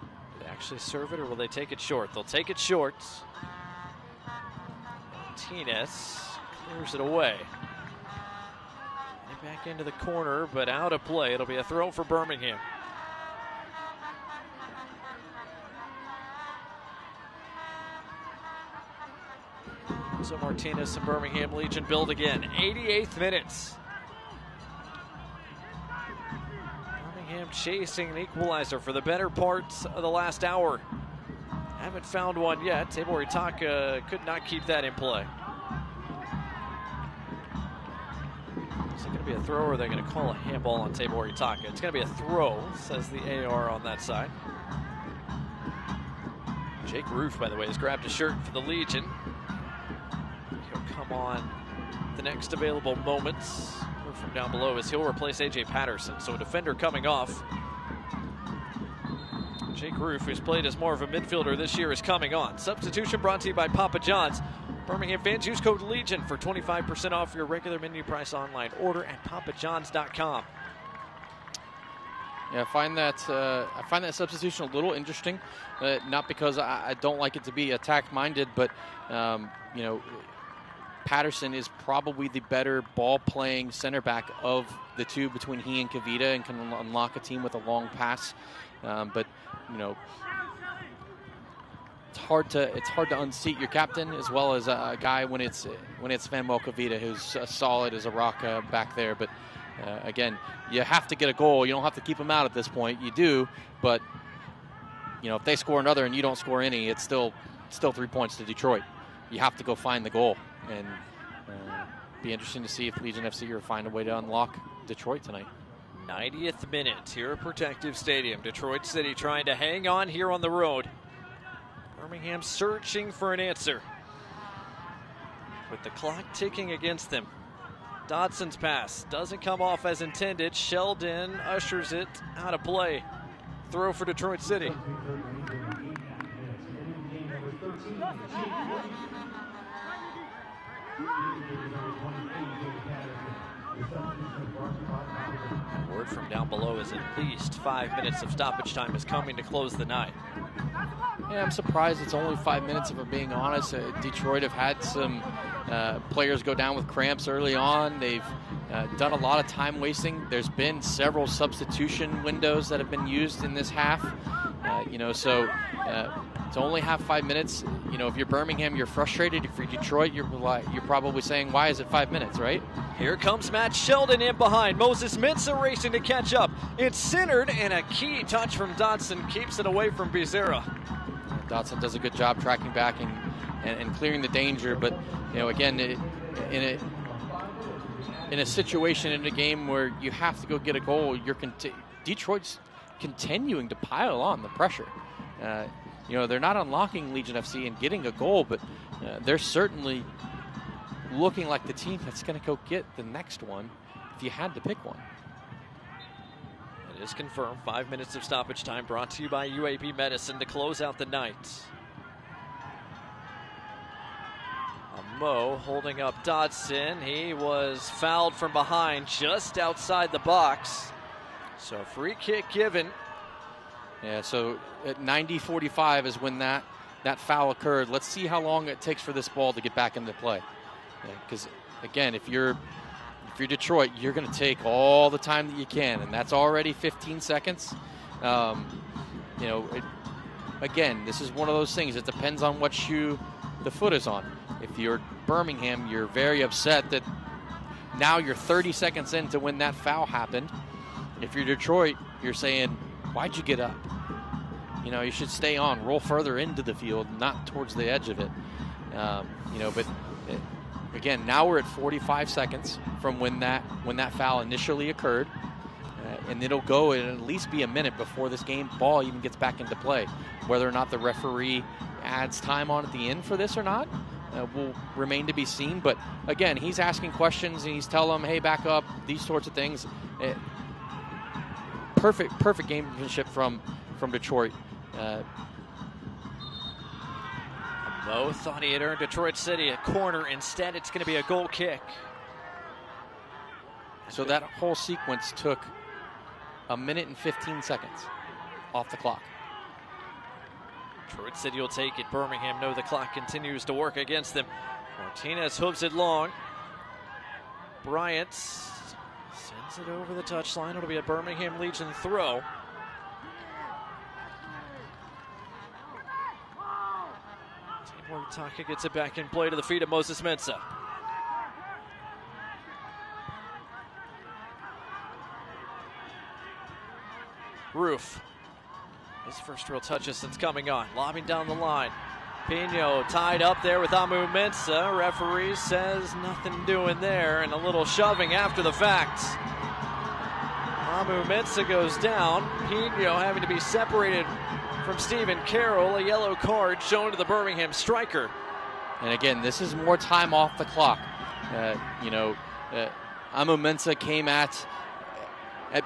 Will they actually serve it, or will they take it short? They'll take it short. Martinez clears it away. Back into the corner, but out of play. It'll be a throw for Birmingham. So Martinez and Birmingham Legion build again. 88th minutes. Birmingham chasing an equalizer for the better parts of the last hour. Haven't found one yet. Tabor Itake could not keep that in play. Is it going to be a throw, or are they going to call a handball on Tabor Itake? It's going to be a throw, says the AR on that side. Jake Roof, by the way, has grabbed a shirt for the Legion. He'll come on the next available moments. From down below as he'll replace AJ Patterson. So a defender coming off. Jake Roof, who's played as more of a midfielder this year, is coming on. Substitution brought to you by Papa John's. Birmingham fans, use code LEGION for 25% off your regular menu price online order at papajohns.com. Yeah, I find that substitution a little interesting. Not because I don't like it to be attack-minded, but you know, Patterson is probably the better ball-playing center back of the two between he and Kavita, and can unlock a team with a long pass. But you know, it's hard to unseat your captain as well as a guy when it's Manuel Kavita, who's solid as a rock back there. But again, you have to get a goal. You don't have to keep him out at this point. You do, but you know, if they score another and you don't score any, it's still 3 points to Detroit. You have to go find the goal, and be interesting to see if Legion FC will find a way to unlock Detroit tonight. 90th minute here at Protective Stadium. Detroit City trying to hang on here on the road. Birmingham searching for an answer, with the clock ticking against them. Dodson's pass doesn't come off as intended. Sheldon ushers it out of play. Throw for Detroit City. Word from down below is at least 5 minutes of stoppage time is coming to close the night. Yeah, I'm surprised it's only 5 minutes, if I'm being honest. Detroit have had some players go down with cramps early on. They've done a lot of time wasting. There's been several substitution windows that have been used in this half. You know, so to only have 5 minutes, you know, if you're Birmingham, you're frustrated. If you're Detroit, you're probably saying, why is it 5 minutes, right? Here comes Matt Sheldon in behind. Moses Mensah racing to catch up. It's centered, and a key touch from Dodson keeps it away from Becerra. Dodson does a good job tracking back and clearing the danger, but you know, again, in a situation in a game where you have to go get a goal, Detroit's continuing to pile on the pressure. You know, they're not unlocking Legion FC and getting a goal, but they're certainly looking like the team that's going to go get the next one if you had to pick one. It is confirmed. 5 minutes of stoppage time brought to you by UAB Medicine to close out the night. Mo holding up Dodson. He was fouled from behind just outside the box. So free kick given. Yeah, so at 90:45 is when that foul occurred. Let's see how long it takes for this ball to get back into play. Because, again, if you're Detroit, you're going to take all the time that you can, and that's already 15 seconds. You know, again, this is one of those things. It depends on what shoe the foot is on. If you're Birmingham, you're very upset that now you're 30 seconds in to when that foul happened. If you're Detroit, you're saying, why'd you get up? You know, you should stay on, roll further into the field, not towards the edge of it. You know, but again, now we're at 45 seconds from when that foul initially occurred, and it'll go at least be a minute before this ball even gets back into play. Whether or not the referee adds time on at the end for this or not will remain to be seen. But again, he's asking questions and he's telling them, hey, back up, these sorts of things. Perfect gamesmanship from Detroit. Mo thought he had earned Detroit City a corner. Instead, it's going to be a goal kick. So that whole sequence took a minute and 15 seconds off the clock. Detroit City will take it. Birmingham know the clock continues to work against them. Martinez hooves it long. Bryant sends it over the touchline. It'll be a Birmingham Legion throw. Taka gets it back in play to the feet of Moses Mensah. Roof. His first real touches since coming on. Lobbing down the line. Pino tied up there with Amu Mensah. Referee says nothing doing there, and a little shoving after the fact. Amu Mensah goes down. Pino having to be separated from Stephen Carroll. A yellow card shown to the Birmingham striker. And again, this is more time off the clock. You know, Amu Mensah came at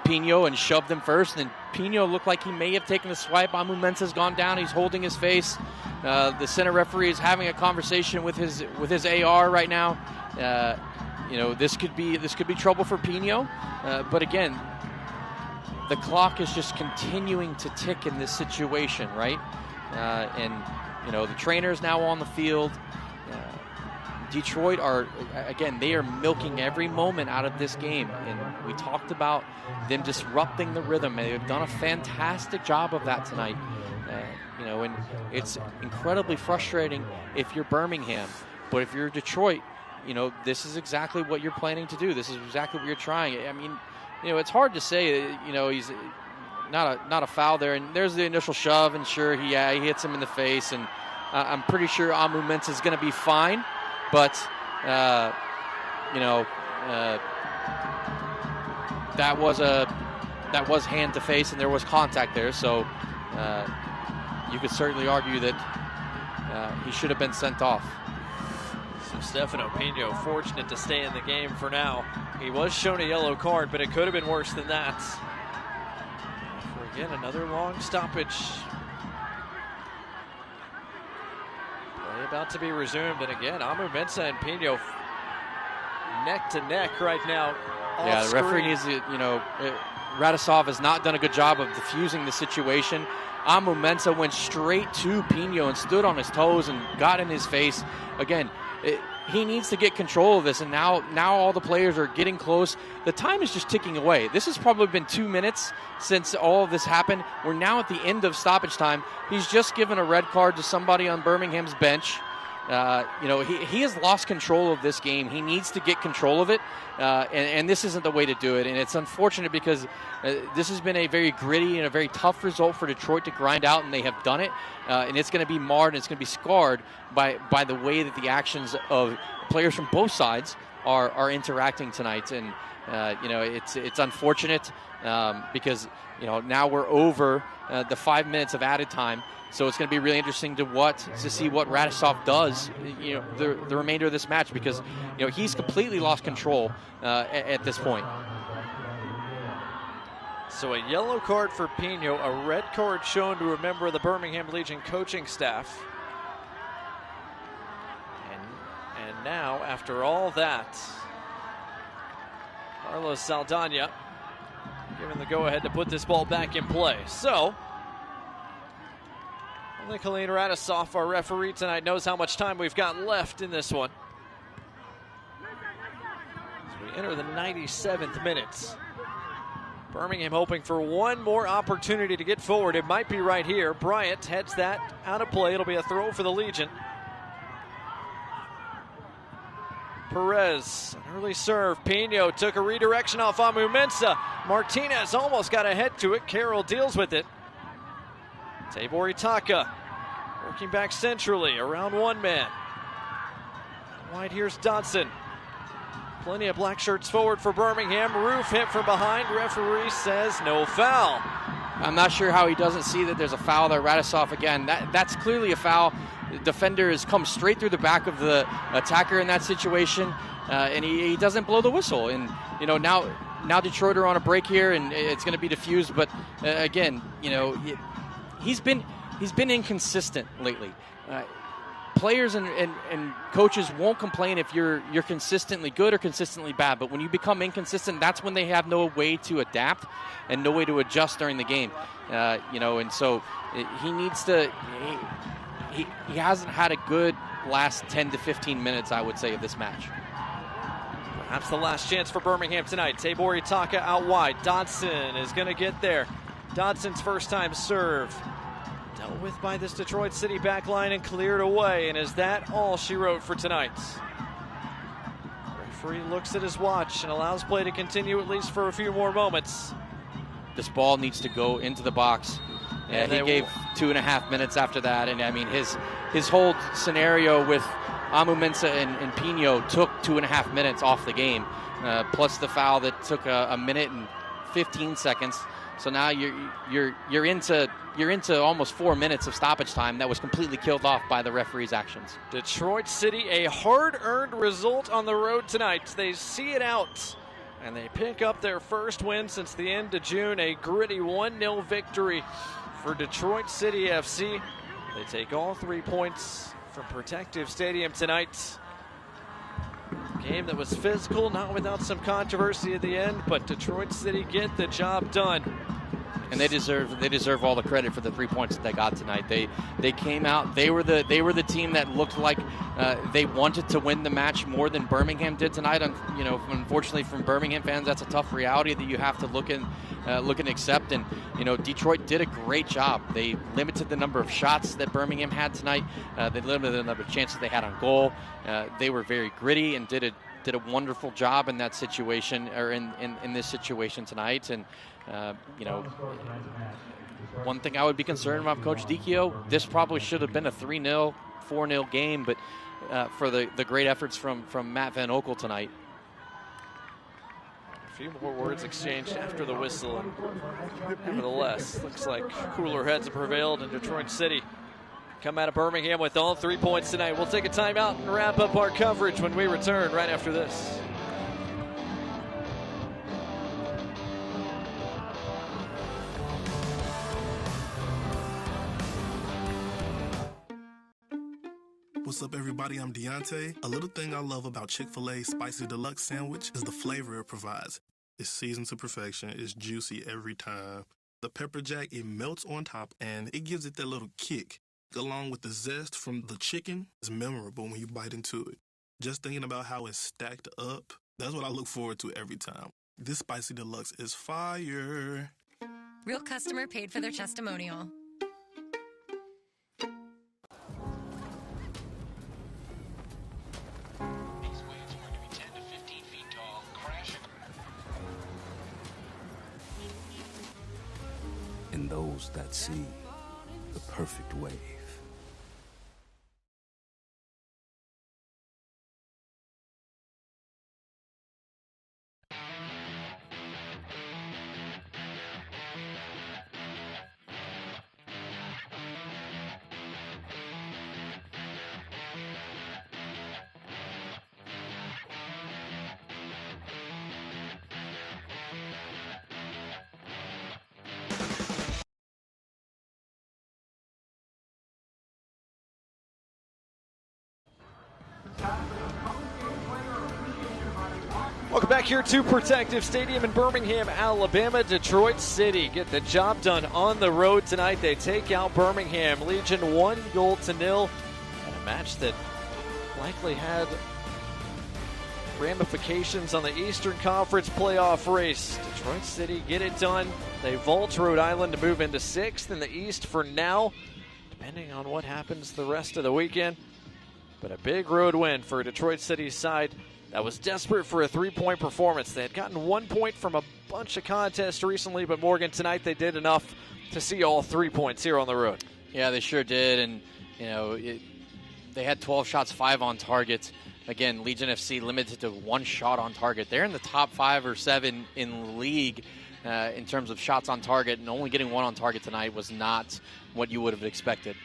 Pino and shoved him first, and Pino looked like he may have taken a swipe. Amu Mensah's gone down. He's holding his face. The center referee is having a conversation with his AR right now. You know, this could be trouble for Pino. But again, the clock is just continuing to tick in this situation, right? And the trainer's now on the field. Detroit they are milking every moment out of this game. And we talked about them disrupting the rhythm. And they've done a fantastic job of that tonight. And it's incredibly frustrating if you're Birmingham. But if you're Detroit, this is exactly what you're planning to do. This is exactly what you're trying. I mean, it's hard to say, he's not a foul there. And there's the initial shove, and sure, he hits him in the face. And I'm pretty sure Amu Mensah is going to be fine. But, that was hand to face, and there was contact there. So you could certainly argue that he should have been sent off. So Stefano Pino fortunate to stay in the game for now. He was shown a yellow card, but it could have been worse than that. For again, another long stoppage. Play about to be resumed, and again, Amu Mensah and Pino neck to neck right now. Yeah, the referee needs to, Radisov has not done a good job of diffusing the situation. Amu Mensah went straight to Pino and stood on his toes and got in his face. Again, he needs to get control of this, and now all the players are getting close. The time is just ticking away. This has probably been 2 minutes since all of this happened. We're now at the end of stoppage time. He's just given a red card to somebody on Birmingham's bench. He has lost control of this game. He needs to get control of it, and this isn't the way to do it. And it's unfortunate because this has been a very gritty and a very tough result for Detroit to grind out, and they have done it. And it's going to be marred and it's going to be scarred by the way that the actions of players from both sides are interacting tonight. And it's unfortunate because now we're over the 5 minutes of added time. So it's going to be really interesting to see what Radisov does, the remainder of this match, because he's completely lost control at this point. So a yellow card for Pino, a red card shown to a member of the Birmingham Legion coaching staff. And now, after all that, Carlos Saldana given the go-ahead to put this ball back in play. So only Colleen Radisov, our referee tonight, knows how much time we've got left in this one. As we enter the 97th minute. Birmingham hoping for one more opportunity to get forward. It might be right here. Bryant heads that out of play. It'll be a throw for the Legion. Perez, an early serve. Pino took a redirection off Amu Mensah. Martinez almost got ahead to it. Carroll deals with it. Tabor Itaka working back centrally around one man. Wide here's Dodson. Plenty of black shirts forward for Birmingham. Roof hit from behind. Referee says no foul. I'm not sure how he doesn't see that there's a foul there. Radisov again. That's clearly a foul. The defender has come straight through the back of the attacker in that situation, and he doesn't blow the whistle. And now Detroit are on a break here, and it's going to be diffused. But again, he's been inconsistent lately. Players and coaches won't complain if you're consistently good or consistently bad, but when you become inconsistent, that's when they have no way to adapt and no way to adjust during the game. And so he needs to. He hasn't had a good last 10 to 15 minutes, I would say, of this match. Perhaps the last chance for Birmingham tonight. Tabor Itaka out wide. Dodson is going to get there. Dodson's first time serve. Dealt with by this Detroit City back line and cleared away. And is that all she wrote for tonight? Referee looks at his watch and allows play to continue at least for a few more moments. This ball needs to go into the box. Yeah, he gave 2.5 minutes after that. And I mean, his whole scenario with Amu Mensah and Pino took 2.5 minutes off the game, plus the foul that took a minute and 15 seconds. So now you're into almost 4 minutes of stoppage time that was completely killed off by the referee's actions. Detroit City, a hard-earned result on the road tonight. They see it out, and they pick up their first win since the end of June, a gritty 1-0 victory for Detroit City FC. They take all 3 points from Protective Stadium tonight. Game that was physical, not without some controversy at the end, but Detroit City get the job done. And they deserve all the credit for the 3 points that they got tonight. They came out. They were the team that looked like they wanted to win the match more than Birmingham did tonight. Unfortunately, from Birmingham fans, that's a tough reality that you have to look and accept. And Detroit did a great job. They limited the number of shots that Birmingham had tonight. They limited the number of chances they had on goal. They were very gritty and did a wonderful job in that situation, or in this situation tonight. And one thing I would be concerned about, Coach Dicchio, this probably should have been a 3-0, 4-0 game, but for the great efforts from Matt Van Oekel tonight. A few more words exchanged after the whistle, and nevertheless, looks like cooler heads have prevailed, and Detroit City come out of Birmingham with all 3 points tonight. We'll take a timeout and wrap up our coverage when we return right after this. What's up, everybody? I'm Deontay. A little thing I love about Chick-fil-A Spicy Deluxe Sandwich is the flavor it provides. It's seasoned to perfection. It's juicy every time. The pepper jack, it melts on top, and it gives it that little kick. Along with the zest from the chicken, it's memorable when you bite into it. Just thinking about how it's stacked up, that's what I look forward to every time. This Spicy Deluxe is fire. Real customer paid for their testimonial. And those that see the perfect wave. Welcome back here to Protective Stadium in Birmingham, Alabama. Detroit City get the job done on the road tonight. They take out Birmingham Legion 1-0 in a match that likely had ramifications on the Eastern Conference playoff race. Detroit City get it done. They vault Rhode Island to move into 6th in the East for now, depending on what happens the rest of the weekend. But a big road win for Detroit City's side that was desperate for a 3-point performance. They had gotten 1 point from a bunch of contests recently, but Morgan, tonight they did enough to see all 3 points here on the road. Yeah, they sure did, and they had 12 shots, 5 on target. Again, Legion FC limited to 1 shot on target. They're in the top 5 or 7 in the league in terms of shots on target, and only getting 1 on target tonight was not what you would have expected.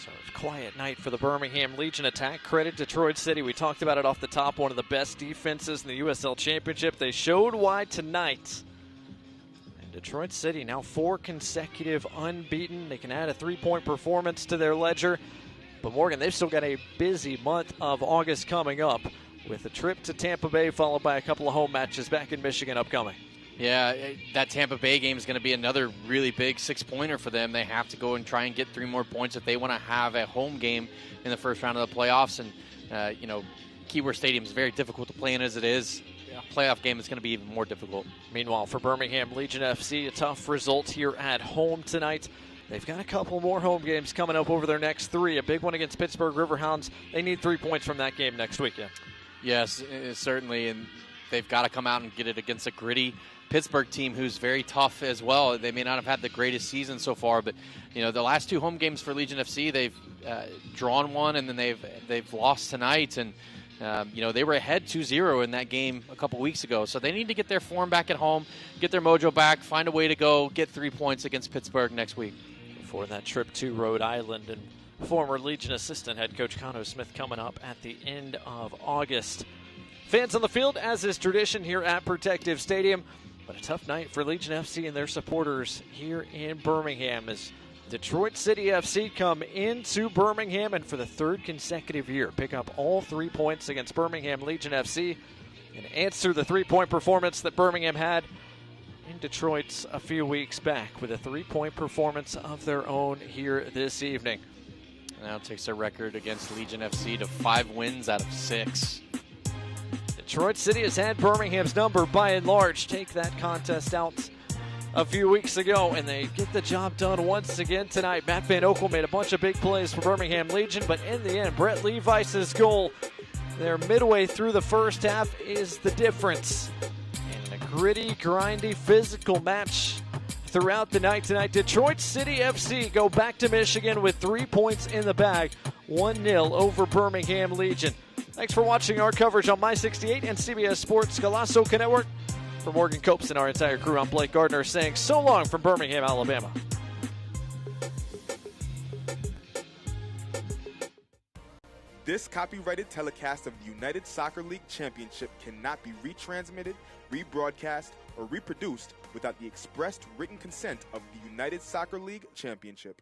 So it's a quiet night for the Birmingham Legion attack. Credit Detroit City. We talked about it off the top. One of the best defenses in the USL Championship. They showed why tonight. And Detroit City now 4 consecutive unbeaten. They can add a 3-point performance to their ledger. But Morgan, they've still got a busy month of August coming up with a trip to Tampa Bay followed by a couple of home matches back in Michigan upcoming. Yeah, that Tampa Bay game is going to be another really big 6-pointer for them. They have to go and try and get 3 more points if they want to have a home game in the first round of the playoffs. And, Keyworth Stadium is very difficult to play in as it is. A playoff game is going to be even more difficult. Meanwhile, for Birmingham Legion FC, a tough result here at home tonight. They've got a couple more home games coming up over their next 3. A big one against Pittsburgh Riverhounds. They need 3 points from that game next weekend. Yes, certainly. And they've got to come out and get it against a gritty Pittsburgh team who's very tough as well. They may not have had the greatest season so far, but the last 2 home games for Legion FC, they've drawn 1 and then they've lost tonight. And they were ahead 2-0 in that game a couple weeks ago. So they need to get their form back at home, get their mojo back, find a way to go get 3 points against Pittsburgh next week. Before that trip to Rhode Island, and former Legion assistant head coach Conno Smith coming up at the end of August. Fans on the field, as is tradition here at Protective Stadium. But a tough night for Legion FC and their supporters here in Birmingham as Detroit City FC come into Birmingham and for the 3rd consecutive year pick up all 3 points against Birmingham Legion FC and answer the 3-point performance that Birmingham had in Detroit a few weeks back with a 3-point performance of their own here this evening. Now takes their record against Legion FC to 5 wins out of 6. Detroit City has had Birmingham's number by and large. Take that contest out a few weeks ago, and they get the job done once again tonight. Matt Van Oekel made a bunch of big plays for Birmingham Legion, but in the end, Brett Levice's goal there midway through the first half is the difference. In a gritty, grindy, physical match throughout the night tonight, Detroit City FC go back to Michigan with 3 points in the bag, 1-0 over Birmingham Legion. Thanks for watching our coverage on My68 and CBS Sports Golazo Network. For Morgan Copes and our entire crew, I'm Blake Gardner saying so long from Birmingham, Alabama. This copyrighted telecast of the United Soccer League Championship cannot be retransmitted, rebroadcast, or reproduced without the expressed written consent of the United Soccer League Championship.